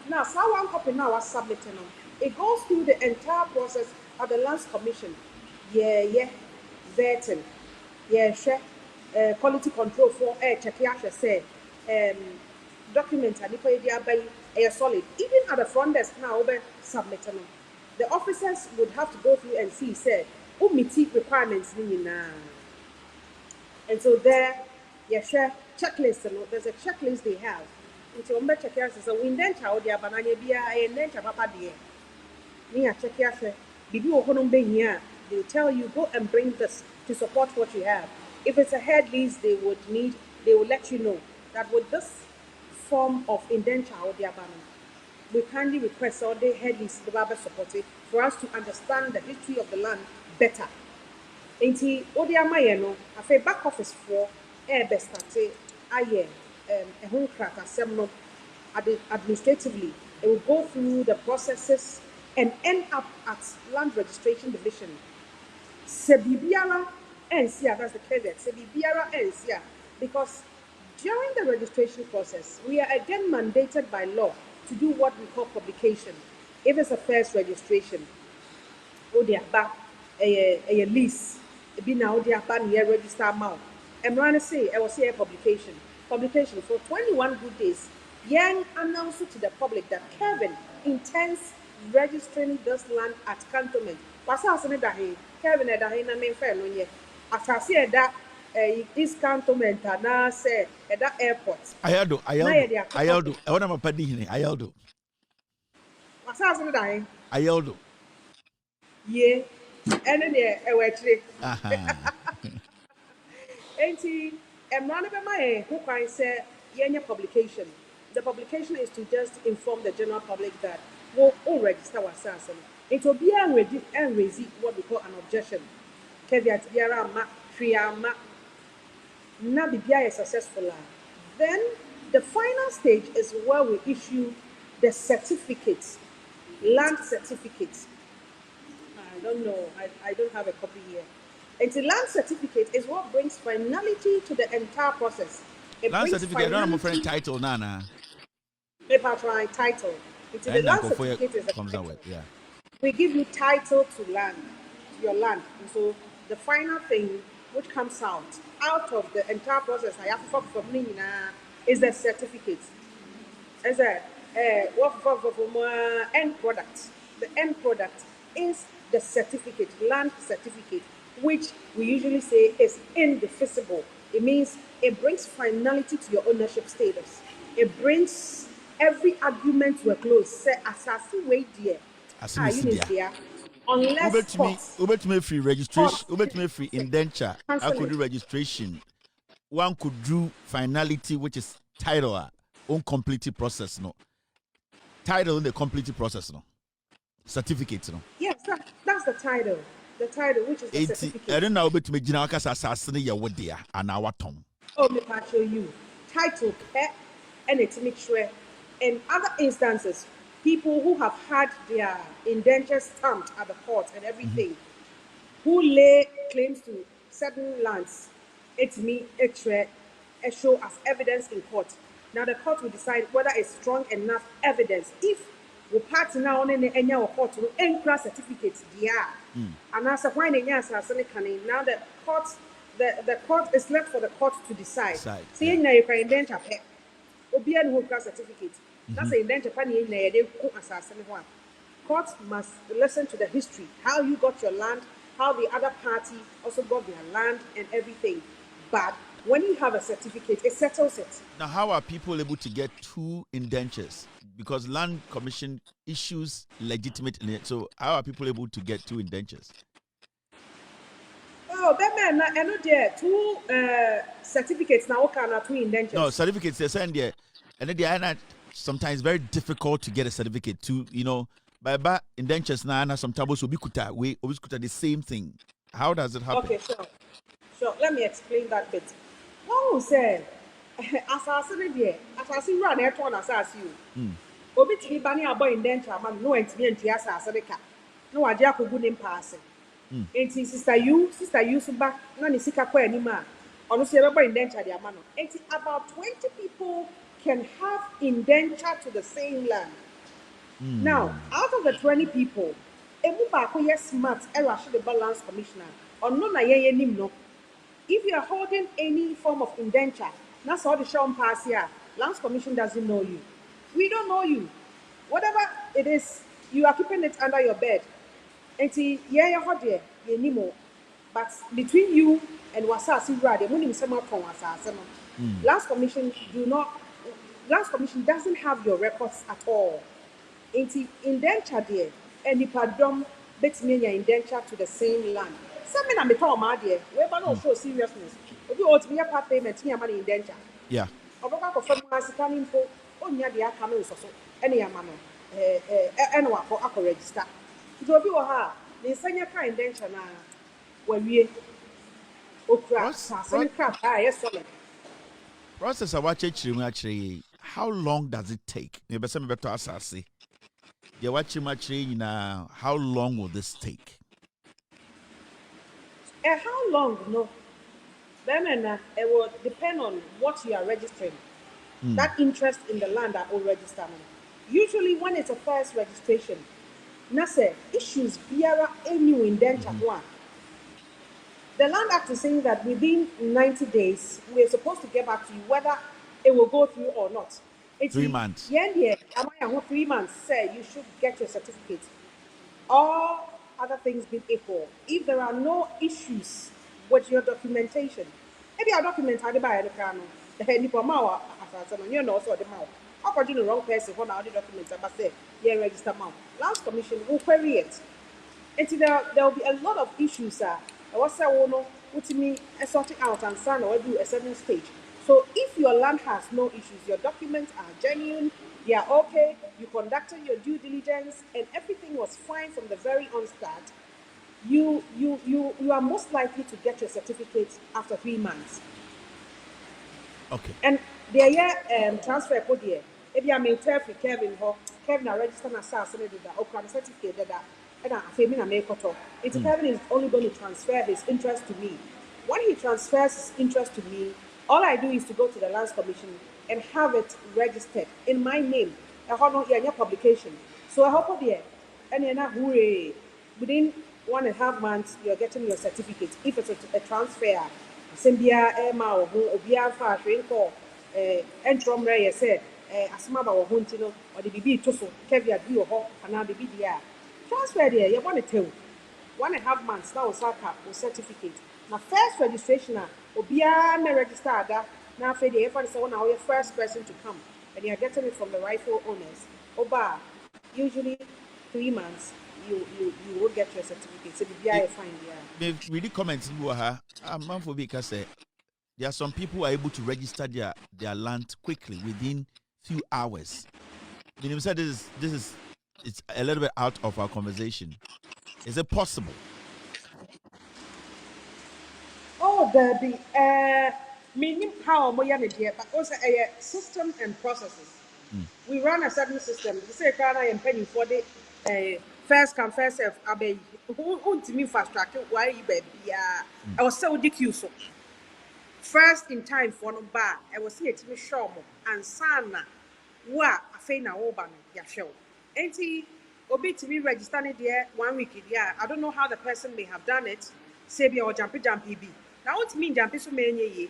Now, so 1 copy now was submitted. It goes through the entire process of the Lands Commission. Vetting. Quality control for check say documents and if solid. Even at the front desk now, submitting. The officers would have to go through and see, say, who meet requirements. And so there, checklist. There's a checklist they have. Until we check here, so we then tell their banana beer and then papa dear. Me check here, they'll tell you go and bring this to support what you have. If it's a head lease, they will let you know that with this form of indenture or their banana, we kindly request all the head lease the Bible support it for us to understand the history of the land better. Inti Odiamayeno, I feel back office for best aye a home crack administratively. It will go through the processes and end up at Land Registration Division. Sebibiara NCA, that's the caveat. Sebibiara NCA, because during the registration process, we are again mandated by law to do what we call publication. If it's a first registration, a lease, be now register amount. I'm going to say, I will say a publication. Publication for 21 good days. Yang announced to the public that Kevin intends registering this land at cantonment. Kevin at the main fair, as I said that this cantonment and I say at that airport. Ayaldo. I want to pay him. Ayaldo. What's that? Ayaldo. Yeah, and then actually. I'm running by my who can say publication. The publication is to just inform the general public that we'll all register ourselves. It will be and raise what we call an objection. Caveat biara ma triama na bibia is successful. Then the final stage is where we issue the certificates, land certificates. I don't know. I don't have a copy here. And the land certificate is what brings finality to the entire process. Land certificate, I don't have a friend title, Nana. Paper trying title. The land certificate is a title. Yeah. We give you title to land, to your land. And so the final thing which comes out of the entire process, I have to from is the certificate. As a what for end product. The end product is the certificate, land certificate, which we usually say is indefeasible. It means it brings finality to your ownership status. It brings every argument to a close. Say, assassin wait there. You need there. Unless Ubet free registration, ubet free say, indenture. I cancel could do it. registration. One could do finality, which is title on completed process. No title in the completed process. No certificate. No. Yes, that's the title. The title, which is the certificate. I don't know about me. Jina wakasa assassin ya wodia and our tongue. Oh, me pa show you. Title, and it's make sure. In other instances, people who have had their indentures stamped at the court and everything, who lay claims to certain lands, it's me, it's a show as evidence in court. Now the court will decide whether it's strong enough evidence. If we party now on any court to encra certificates, and as a why now the court is left for the court to decide. See, now you can indenture pay. Obian who class certificate. That's a indenture penny in there. They cook assassin one. Court must listen to the history, how you got your land, how the other party also got their land and everything. But when you have a certificate, it settles it. Now, how are people able to get two indentures? Because Land Commission issues legitimate. So, how are people able to get two indentures? Oh, that man, I know there two certificates now. Can two indentures? No, certificates they send there, and they are not sometimes very difficult to get a certificate to. By indentures now, some tables will be the same thing. How does it happen? Okay, sure. Let me explain that bit. One will say, assassin there, assassin run air to assassin you. Obi tiri bani abo indenture man no entimi enti assassin ka. No waje akogu nim passing. Enti sister you so back na ni sika kwa anima. Ono se ebe indenture dia ma no. Enti about 20 people can have indenture to the same land. Now, out of the 20 people, emu ba ko yes smart era should the balance commissioner. Ono na ye nim no. If you are holding any form of indenture, that's all the show pass here. Lands Commission doesn't know you. We don't know you. Whatever it is, you are keeping it under your bed. And see, yeah, you anymore. But between you and Wasasi Radi, Lands Commission Lands Commission doesn't have your records at all. And see, indenture there, and the pardon bets me your indenture to the same land. Some men are metal mad here. We're not show seriousness. If you want to be a part payment, me money indenture. Yeah. Oboka ko fam as kan info onya de aka no so ene ya ma no ene wa ko akọ register it obi wo ha the sanya kind indenture na wawie okra sasene crap yes solid Process of actually, how long does it take? Me be say me beto asase. You watch now, how long will this take? How long? No. It will depend on what you are registering. That interest in the land that will register. Usually, when it's a first registration, Nase issues biara any indenture one. The Land Act is saying that within 90 days, we're supposed to get back to you whether it will go through or not. It's 3 months. Yeah, 3 months. Say you should get your certificate. All other things being equal, if there are no issues with your documentation, maybe your document had by the car, you know, so the mouth. According to the wrong person, when all the documents are say, yeah, register mouth. Lands Commission will query it. And there will be a lot of issues. I was saying, put me sorting out and sign or do a certain stage. So if your land has no issues, your documents are genuine, they are okay, you conducted your due diligence, and everything was fine from the very onset, you are most likely to get your certificate after 3 months. Okay. And the transfer code here, if you are maintained for Kevin are registered as a certificate that Kevin is only going to transfer his interest to me. When he transfers his interest to me, all I do is to go to the Lands Commission and have it registered in my name. I have no publication. So I hope there, and then within 1.5 months, you're getting your certificate. If it's a transfer, Sembia, Emma, or Obia, Franco, Entrom Ray said, Asmaba or Huntino, or the BB Tosso, Kevia, Dio Hawk, and now the BDR. Transfer there, you want to tell. 1.5 months now, Osaka, or certificate. Now, first registration, Obia, may register that. Now, for the effort, so now you're first person to come, and you're getting it from the rifle owners. Oba, usually 3 months. You will get your certificate. So the BI fine there. They really comments in Waha. I'm man for because there are some people who are able to register their land quickly within few hours. You said this is it's a little bit out of our conversation. Is it possible? Oh, there be meaning how moya media, but also a system and processes. We run a certain system. The say Ghana and penny for the first come first serve. Abe who to me fast track why you baby. I was so DQ so. First in time for no bar, I was here to me show mo and sana wa afei na wo ba no ya hwe. Enti obi to me register ne there 1 week there. I don't know how the person may have done it. Say be or jumpy be. Now what mean jumpy so many ye.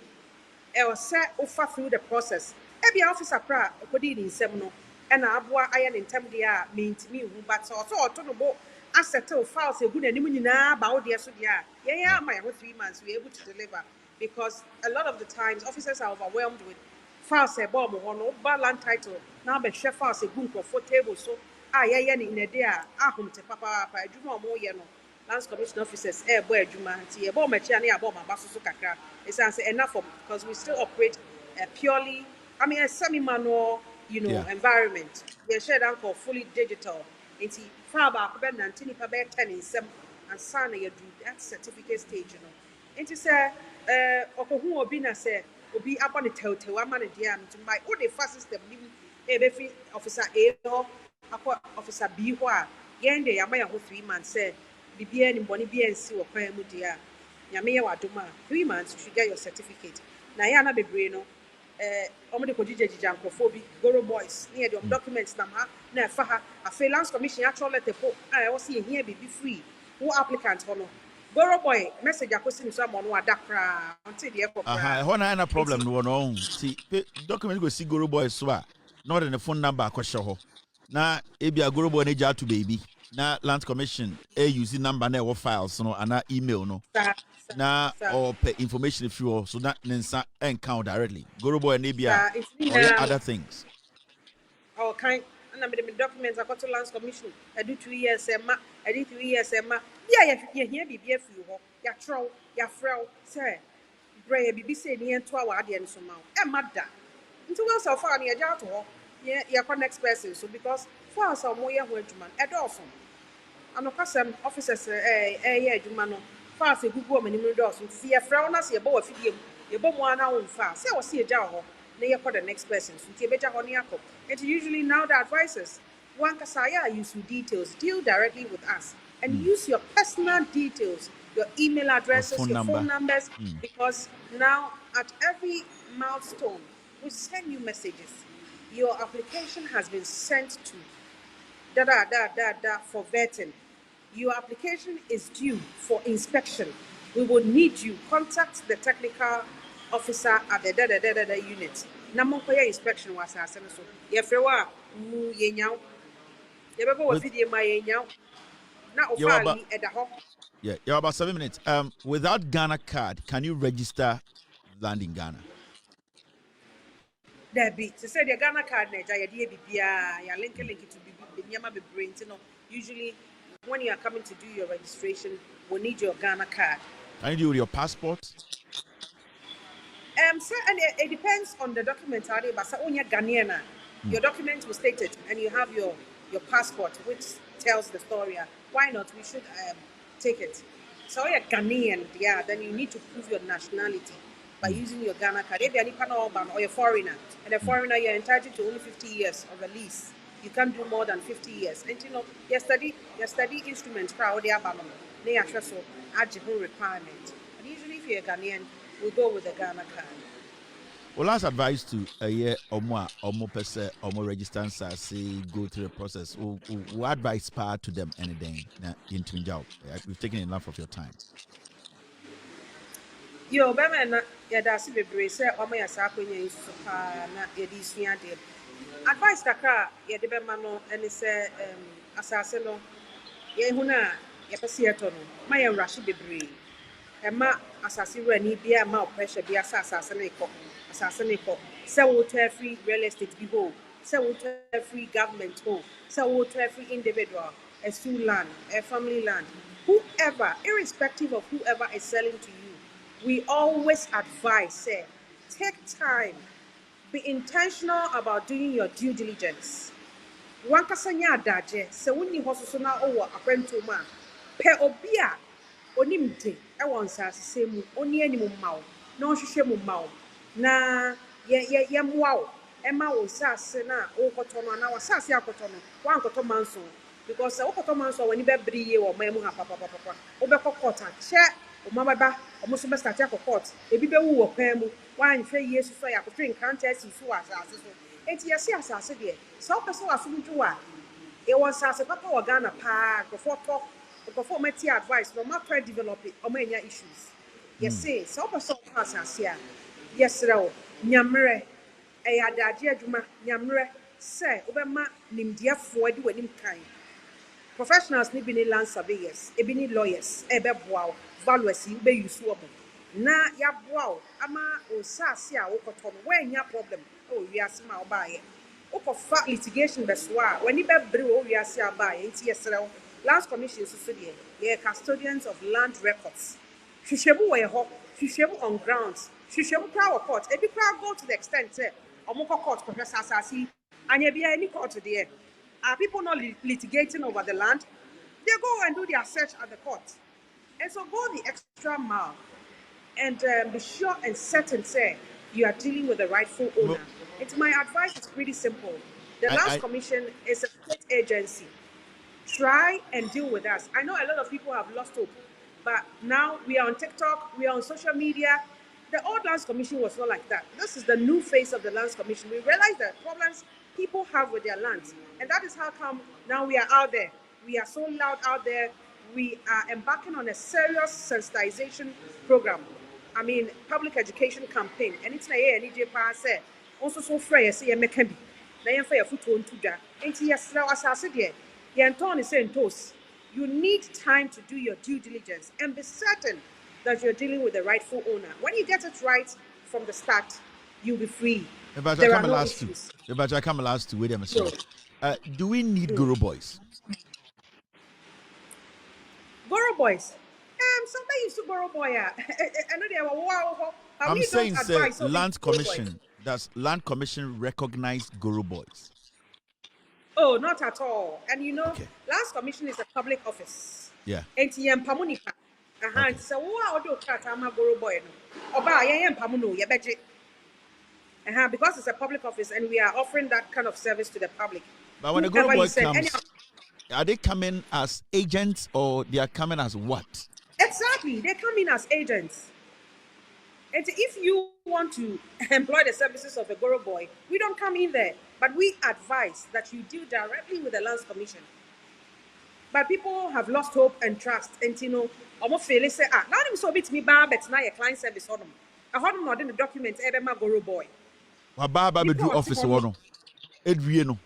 I was set over through the process. Every officer pra okodi in semno and aboa iron in term there mean to me who but so to no bo assettle files a good and nyina ba wo there so there. Yeah, my 3 months we able to deliver because a lot of the times officers are overwhelmed with files a bomb or no land title now be chef files a book for table so yeah in a day home te papa adwuma mo ye no lands commission officers boy adwuma nti e bomb machi na ya bomb abaso so kakra it's enough for because we still operate purely a semi-manual environment. We share down for fully digital. It's far back ben 19 per 10 in some and sign you do that certificate stage, It's say who obi na say obi up on the telltale one man dear to my all the fast system living officer A or officer B who are yen de yamaya 3 months say BBN in Bonnie BNC or Pam dear. Yamaya Waduma 3 months you should get your certificate. Nayana be braino. Omode kojije jankophobia Goro boys near the documents na fa a freelance commission actual letter po I was here be free who applicant hono Goro boy message akosi so am no adakra until the airport Ho na problem no no see document go see Goro boy so not in the phone number akoshe ho na ebia Goro boy na ja to baby na land commission use number na files no ana email no na or information if you so that nensa encounter directly Goro boy and Nabia or other things kind and I made documents I got to land commission I do 2 years I did 3 years yeah here be for you ya troll ya fro say bray be say near 2 hour ade so ma e mada until well so far near ja to ho ya next person so because for us mo ye ho adwuma e do so anokasem officers yeah adwuma no fast a good woman in the door. So, see a frown as your boy, your bomb one hour fast. Say, I see a jar, then you call the next person. So, you better on your cup. And usually now the advisors, one kasaya use your details, deal directly with us, and use your personal details, your email addresses, your phone numbers, because now at every milestone, we send you messages. Your application has been sent to for vetting. Your application is due for inspection. We will need you. Contact the technical officer at the unit. Namonkoya inspection was so. Yefrewa mu yenyao. Yebebo wa fidi ma yenyao. Na ofali edaho. Yeah, you're about 7 minutes. Without Ghana card, can you register land in Ghana? There be to say the Ghana card na ya die bibia ya link it to be nyama be brain usually when you are coming to do your registration, we'll need your Ghana card. Can you do with your passport? So, and it depends on the document. But when you're Ghanaian, your document will state it, and you have your passport, which tells the story. Why not? We should take it. So you're Ghanaian, yeah, then you need to prove your nationality by using your Ghana card. If you're Nipan or you're foreigner, and a foreigner, you're entitled to only 50 years of a lease. You can't do more than 50 years. And you study instruments proud they are they are so add requirement. But usually if you're a Ghanaian, we go with the Ghana card. Well, last advice to a year or more person or more register say go through the process. What advice part to them anything into job? We've taken enough of your time. Yo, bɛma na yɛda ase bebree sɛ ɔmo yɛ saa akonnwa yi so paa na yɛde sua adeɛ. Advice kakra a yɛde bɛma no ne sɛ asase no yɛhu no a yɛpɛ sɛ yɛtɔ no ma yɛ nwurahye bebree. Ɛma asase wurani bi a ma wo pressure bi asa asase no kɔ. Asase no kɔ. Sɛ wotɔ afiri real estate bi hɔ, sɛ wotɔ afiri government hɔ, sɛ wotɔ afiri individual, a school land, a family land, whoever, irrespective of whoever is selling to you. We always advise, say, take time, be intentional about doing your due diligence. Wankasa nya adagye, sɛ wonni hɔ soso na ɔwɔ akwantum a, pɛ obi a onim de ɛwɔ nsasesɛm mu, ɔni anim mma wo, na ɔhwehwɛ mu mma wo, na yɛmmoa wo, ɛma wo nsase na wokɔtɔ no anaa wasase akɔtɔ no, wankɔtɔ manso. Because sɛ wokɔtɔ manso a w'ani bɛbere yie wɔ ɔman mu ha papapapa, wobɛkɔ court a kyɛ Omababa, almost best at your court. A bit who pemu, 1 years so I could drink contest if you are as it's yes, yes, I said, so person was soon to it was as a papa or Ghana park before talk before my tea advice, no matter develop it or many issues. Yes, say, so person has as here. Yes, sir, Nyamre, a adagea juma, Nyamre, say, Obama, Nimdia for do any kind. Professionals need be land surveyors, e be need lawyers, e be boa valuers you be useful. Na ya boa ama o sase a wokoto no when ya problem o wiase ma obaye. Okofa litigation be so a when e be bre o wiase abaye nti yesrew. Lands Commission so dey. They are custodians of land records. Hwehwemu we ho, hwehwemu on grounds, hwehwemu power court. E bi go to the extent say omoko court professor asasi anya bia any court there. Are people not litigating over the land? They go and do their search at the court. And so go the extra mile and be sure and certain, say, you are dealing with the rightful owner. My advice is pretty simple. The Lands Commission is a state agency. Try and deal with us. I know a lot of people have lost hope, but now we are on TikTok, we are on social media. The old Lands Commission was not like that. This is the new face of the Lands Commission. We realize the problems people have with their lands. And that is how come now we are out there. We are so loud out there. We are embarking on a serious sensitization program. I mean, public education campaign. And it's not here, NJ say, also so fair, say, you can be. Now you fair foot on to that. And yes, now as I said here, the Anton is saying toast. You need time to do your due diligence and be certain that you're dealing with the rightful owner. When you get it right from the start, you'll be free. There are no issues. If I come last to wait a minute. Do we need Guru Boys? Guru Boys? Somebody used to Guru Boy. I know they were wow. I'm saying, sir, Land Commission. Does Land Commission recognize Guru Boys? Oh, not at all. And you know, Lands Commission is a public office. Yeah. NTM Pamunika. So what do Katama Guru Boy? Oba yam Pamuno, Yabeji. Because it's a public office and we are offering that kind of service to the public. But when the Guru Boy comes, are they coming as agents or they are coming as what? Exactly. They come in as agents. And if you want to employ the services of a Guru Boy, we don't come in there. But we advise that you deal directly with the Lands Commission. But people have lost hope and trust. And you know, almost feel say, now I'm so bit me bar, but now your client service on them. I hold them in the documents, Ebema Guru Boy. Wababa be do office one. Edwieno.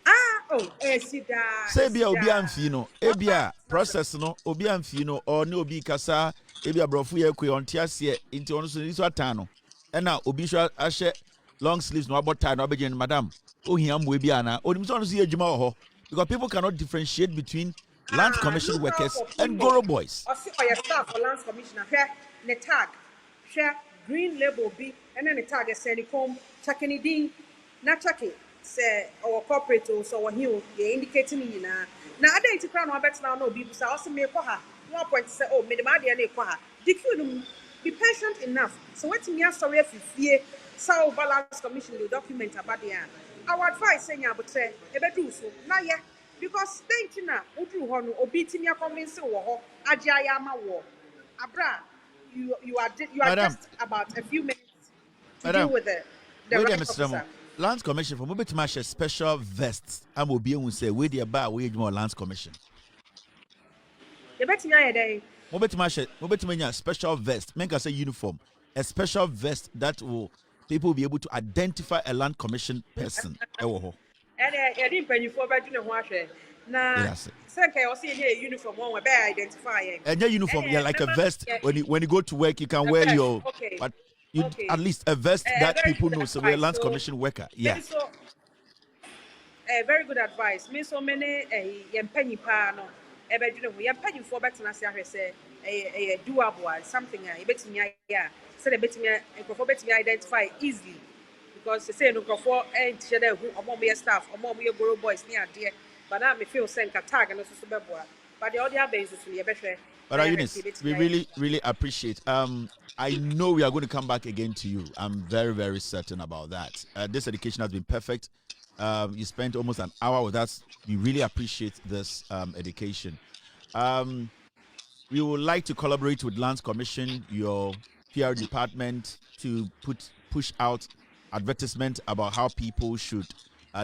Say bia obi amfi no. Ebia process no obi amfi no or ne obi kasa ebia brofu ye kwe onti ase nti ono so ni so atano. E na obi so ahye long sleeves no about tie no obegin madam. Ohia mbo ebi ana. Onim so ono so ye adwuma wo ho because people cannot differentiate between Land Commission workers and Guru Boys. Or see your staff for Lands Commissioner here ne tag. Share green label B and then the tag is saying come checking it in not checking say our corporate so our here they indicating in na other into crown bet now no people say also me kwa ha no point say oh me the ma dey na kwa ha dq be patient enough so what me sorry if you so Balance Commission the document about there our advice say nya botre e be do so na ye because think na udru ho no obi timi convince wo ho agya ya ma wo abra you are just about a few minutes to deal with the wait a right minute, officer. Lands Commission for mobile to special vests. I'm will be able to say where the bar wage more Lands Commission. You bet me a day. Mobile to special vest. Make us a uniform, a special vest that will people will be able to identify a Land Commission person. And I didn't pay you for bedroom and wash it. Now, second, I'll see a uniform one where better identify. And your uniform, yeah, like a vest. When you go to work, you can wear your. Okay. But you at least a vest that people know. So we're a Lands Commission worker. Yeah. Very good advice. Me so many penny pano. Bedroom, we are paying for better than I say a doable something. I bet me, yeah. So they bet me, identify easily. Because they say no go for ain't share who among me staff, among me guru boys near dear. But now me feel send a tag and also super. But the other basis we are better. But Eunice, we really appreciate. I know we are going to come back again to you. I'm very, very certain about that. This education has been perfect. You spent almost an hour with us. We really appreciate this education. We would like to collaborate with Lands Commission, your PR department, to push out advertisement about how people should,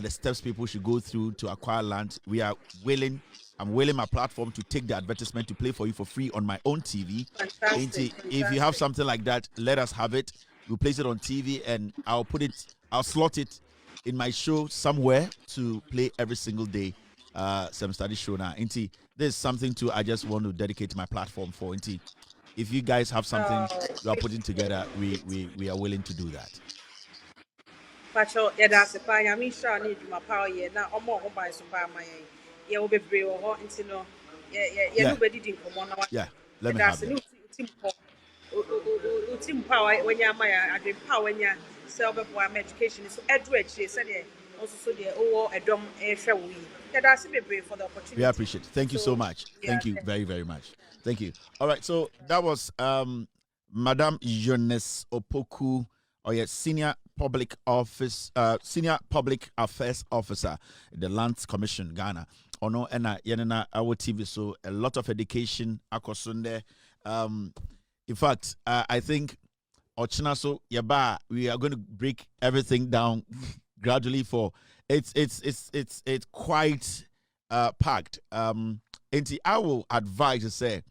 the steps people should go through to acquire land. We are willing. I'm willing my platform to take the advertisement to play for you for free on my own TV. Fantastic. If you have something like that, let us have it. We'll place it on TV and I'll slot it in my show somewhere to play every single day. Some study show now. This is something I just want to dedicate my platform for. If you guys have something you are putting together, we are willing to do that. Pacho, yeah, that's a fine. I mean, sure, need my power. Yeah, now I'm more by super my. Yeah, will be brave or hot into no. Yeah. Nobody didn't come on. Yeah, let me have it. Team power when you're my power when you're self-employed education. So Edward, she said, also so the a drum a shall we. Yeah, that's a brave for the opportunity. We appreciate it. Thank you so much. Thank you very, very much. Thank you. All right, so that was Madam Eunice Opoku, Senior Public Affairs Officer, the Lands Commission, Ghana. Ono ena yenena our TV, so a lot of education akosunde. In fact, I think Ochinaso Yaba, we are going to break everything down gradually for it's quite packed. And I will advise to say,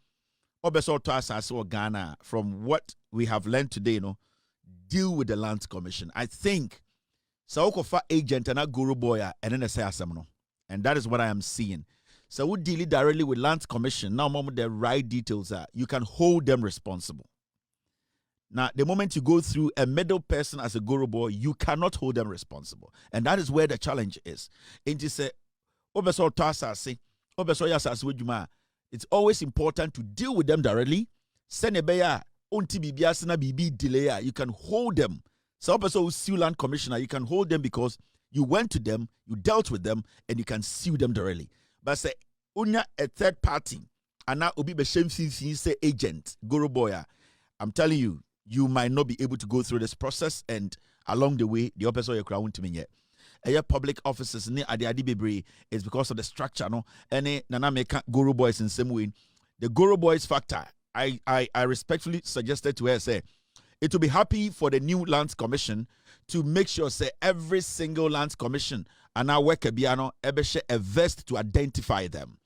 Obeso to us as Ghana, from what we have learned today, deal with the Lands Commission. I think Saokofa agent and a guru boy and then say asemno. And that is what I am seeing. So we deal directly with Lands Commission. Now, moment the right details are, you can hold them responsible. Now, the moment you go through a middle person as a guru boy, you cannot hold them responsible. And that is where the challenge is. It's always important to deal with them directly. You can hold them. So, Land Commissioner, you can hold them because you went to them, you dealt with them, and you can sue them directly. But say, unya a third party, and now obi be shameful say agent, guru boya. I'm telling you, you might not be able to go through this process, and along the way, the officer you're crowned to me yet. Public officers ne adi bebre is because of the structure, no. Any nana make guru boys in same way. The guru boys factor, I respectfully suggested to her say, it will be happy for the new Lands Commission to make sure say every single Lands Commission and our worker biano ebeshe a vest to identify them.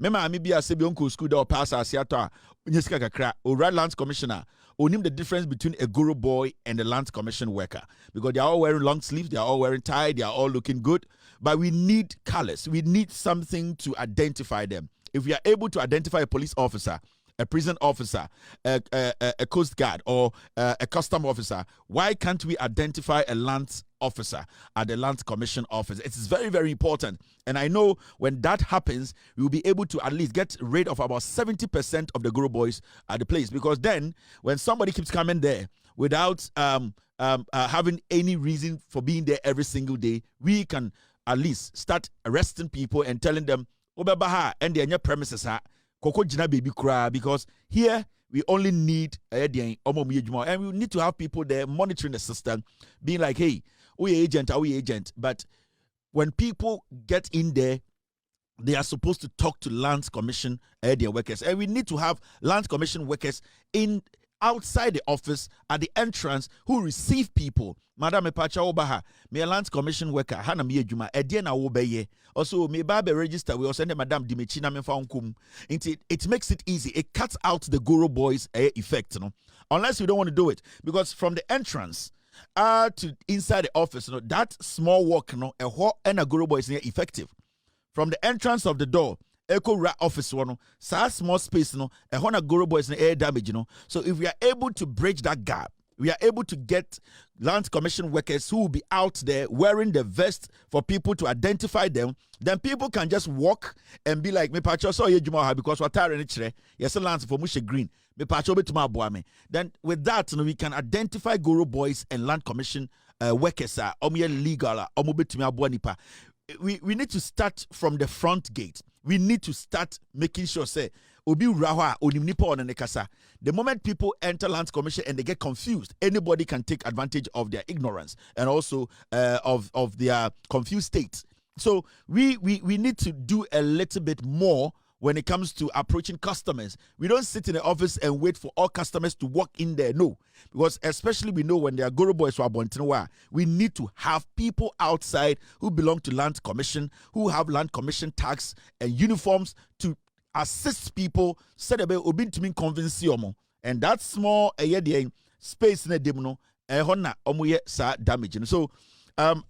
Mema amibi asebi onko school or pass asiata unyeska kakra or Lands Commissioner onim the difference between a guru boy and a Lands Commission worker because they are all wearing long sleeves, they are all wearing tie, they are all looking good, but we need colors, we need something to identify them. If we are able to identify a police officer, a prison officer, a coast guard, or a custom officer, why can't we identify a Lands officer at the Lands Commission office? It's very, very important. And I know when that happens, we will be able to at least get rid of about 70% of the guru boys at the place. Because then, when somebody keeps coming there without having any reason for being there every single day, we can at least start arresting people and telling them, Obebaha and their premises Koko jina baby cry, because here we only need and we need to have people there monitoring the system, being like, hey, we agent. But when people get in there, they are supposed to talk to Lands Commission their workers, and we need to have Lands Commission workers in outside the office at the entrance who receive people. Madam Epacha Obaha, me a land commission worker, Hana me juma, Ediana Obeye. Also, me babe register, we also send Madam Dimechina me found it makes it easy. It cuts out the Guru boys effect, you know, unless you don't want to do it. Because from the entrance to inside the office, you know, that small walk, you know, a whole and a Guru boys is effective. From the entrance of the door, Echo Ra office one, so small space, no, a Hona Guru boys in air damage, you know. So if we are able to bridge that gap, we are able to get land commission workers who will be out there wearing the vest for people to identify them. Then people can just walk and be like, me pacho so ye juma because what are any yes lands for mushe green. Me pacho be tuma boame. Then with that, you know, we can identify Guru boys and land commission workers are legal nipa. We need to start from the front gate. We need to start making sure say obi rawa onimnipa onenekasa. The moment people enter land commission and they get confused, anybody can take advantage of their ignorance and also of their confused state. So we need to do a little bit more when it comes to approaching customers. We don't sit in the office and wait for all customers to walk in there. No, because especially we know when there are Guru boys who are Bontinoa, we need to have people outside who belong to land commission, who have land commission tags and uniforms to assist people. Said about obin to mean convince you, and that small space in the demono hona omuye sa damage. And so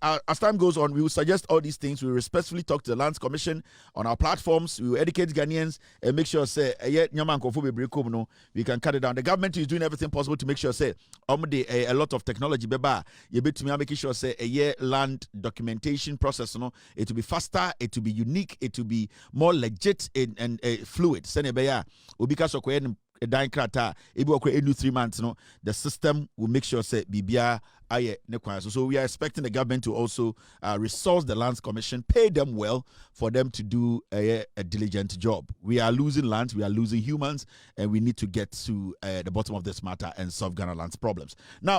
as time goes on, we will suggest all these things. We will respectfully talk to the Lands Commission on our platforms. We will educate Ghanaians and make sure say we can cut it down. The government is doing everything possible to make sure say a lot of technology beba you bet to me making sure say a land documentation process, you know, it will be faster, it will be unique, it will be more legit and fluid. Senebeya ubika so a dying krata, if we 3 months, you know, the system will make sure say BBA aye nekwan. So we are expecting the government to also resource the Lands Commission, pay them well for them to do a diligent job. We are losing land, we are losing humans, and we need to get to the bottom of this matter and solve Ghana land's problems. Now,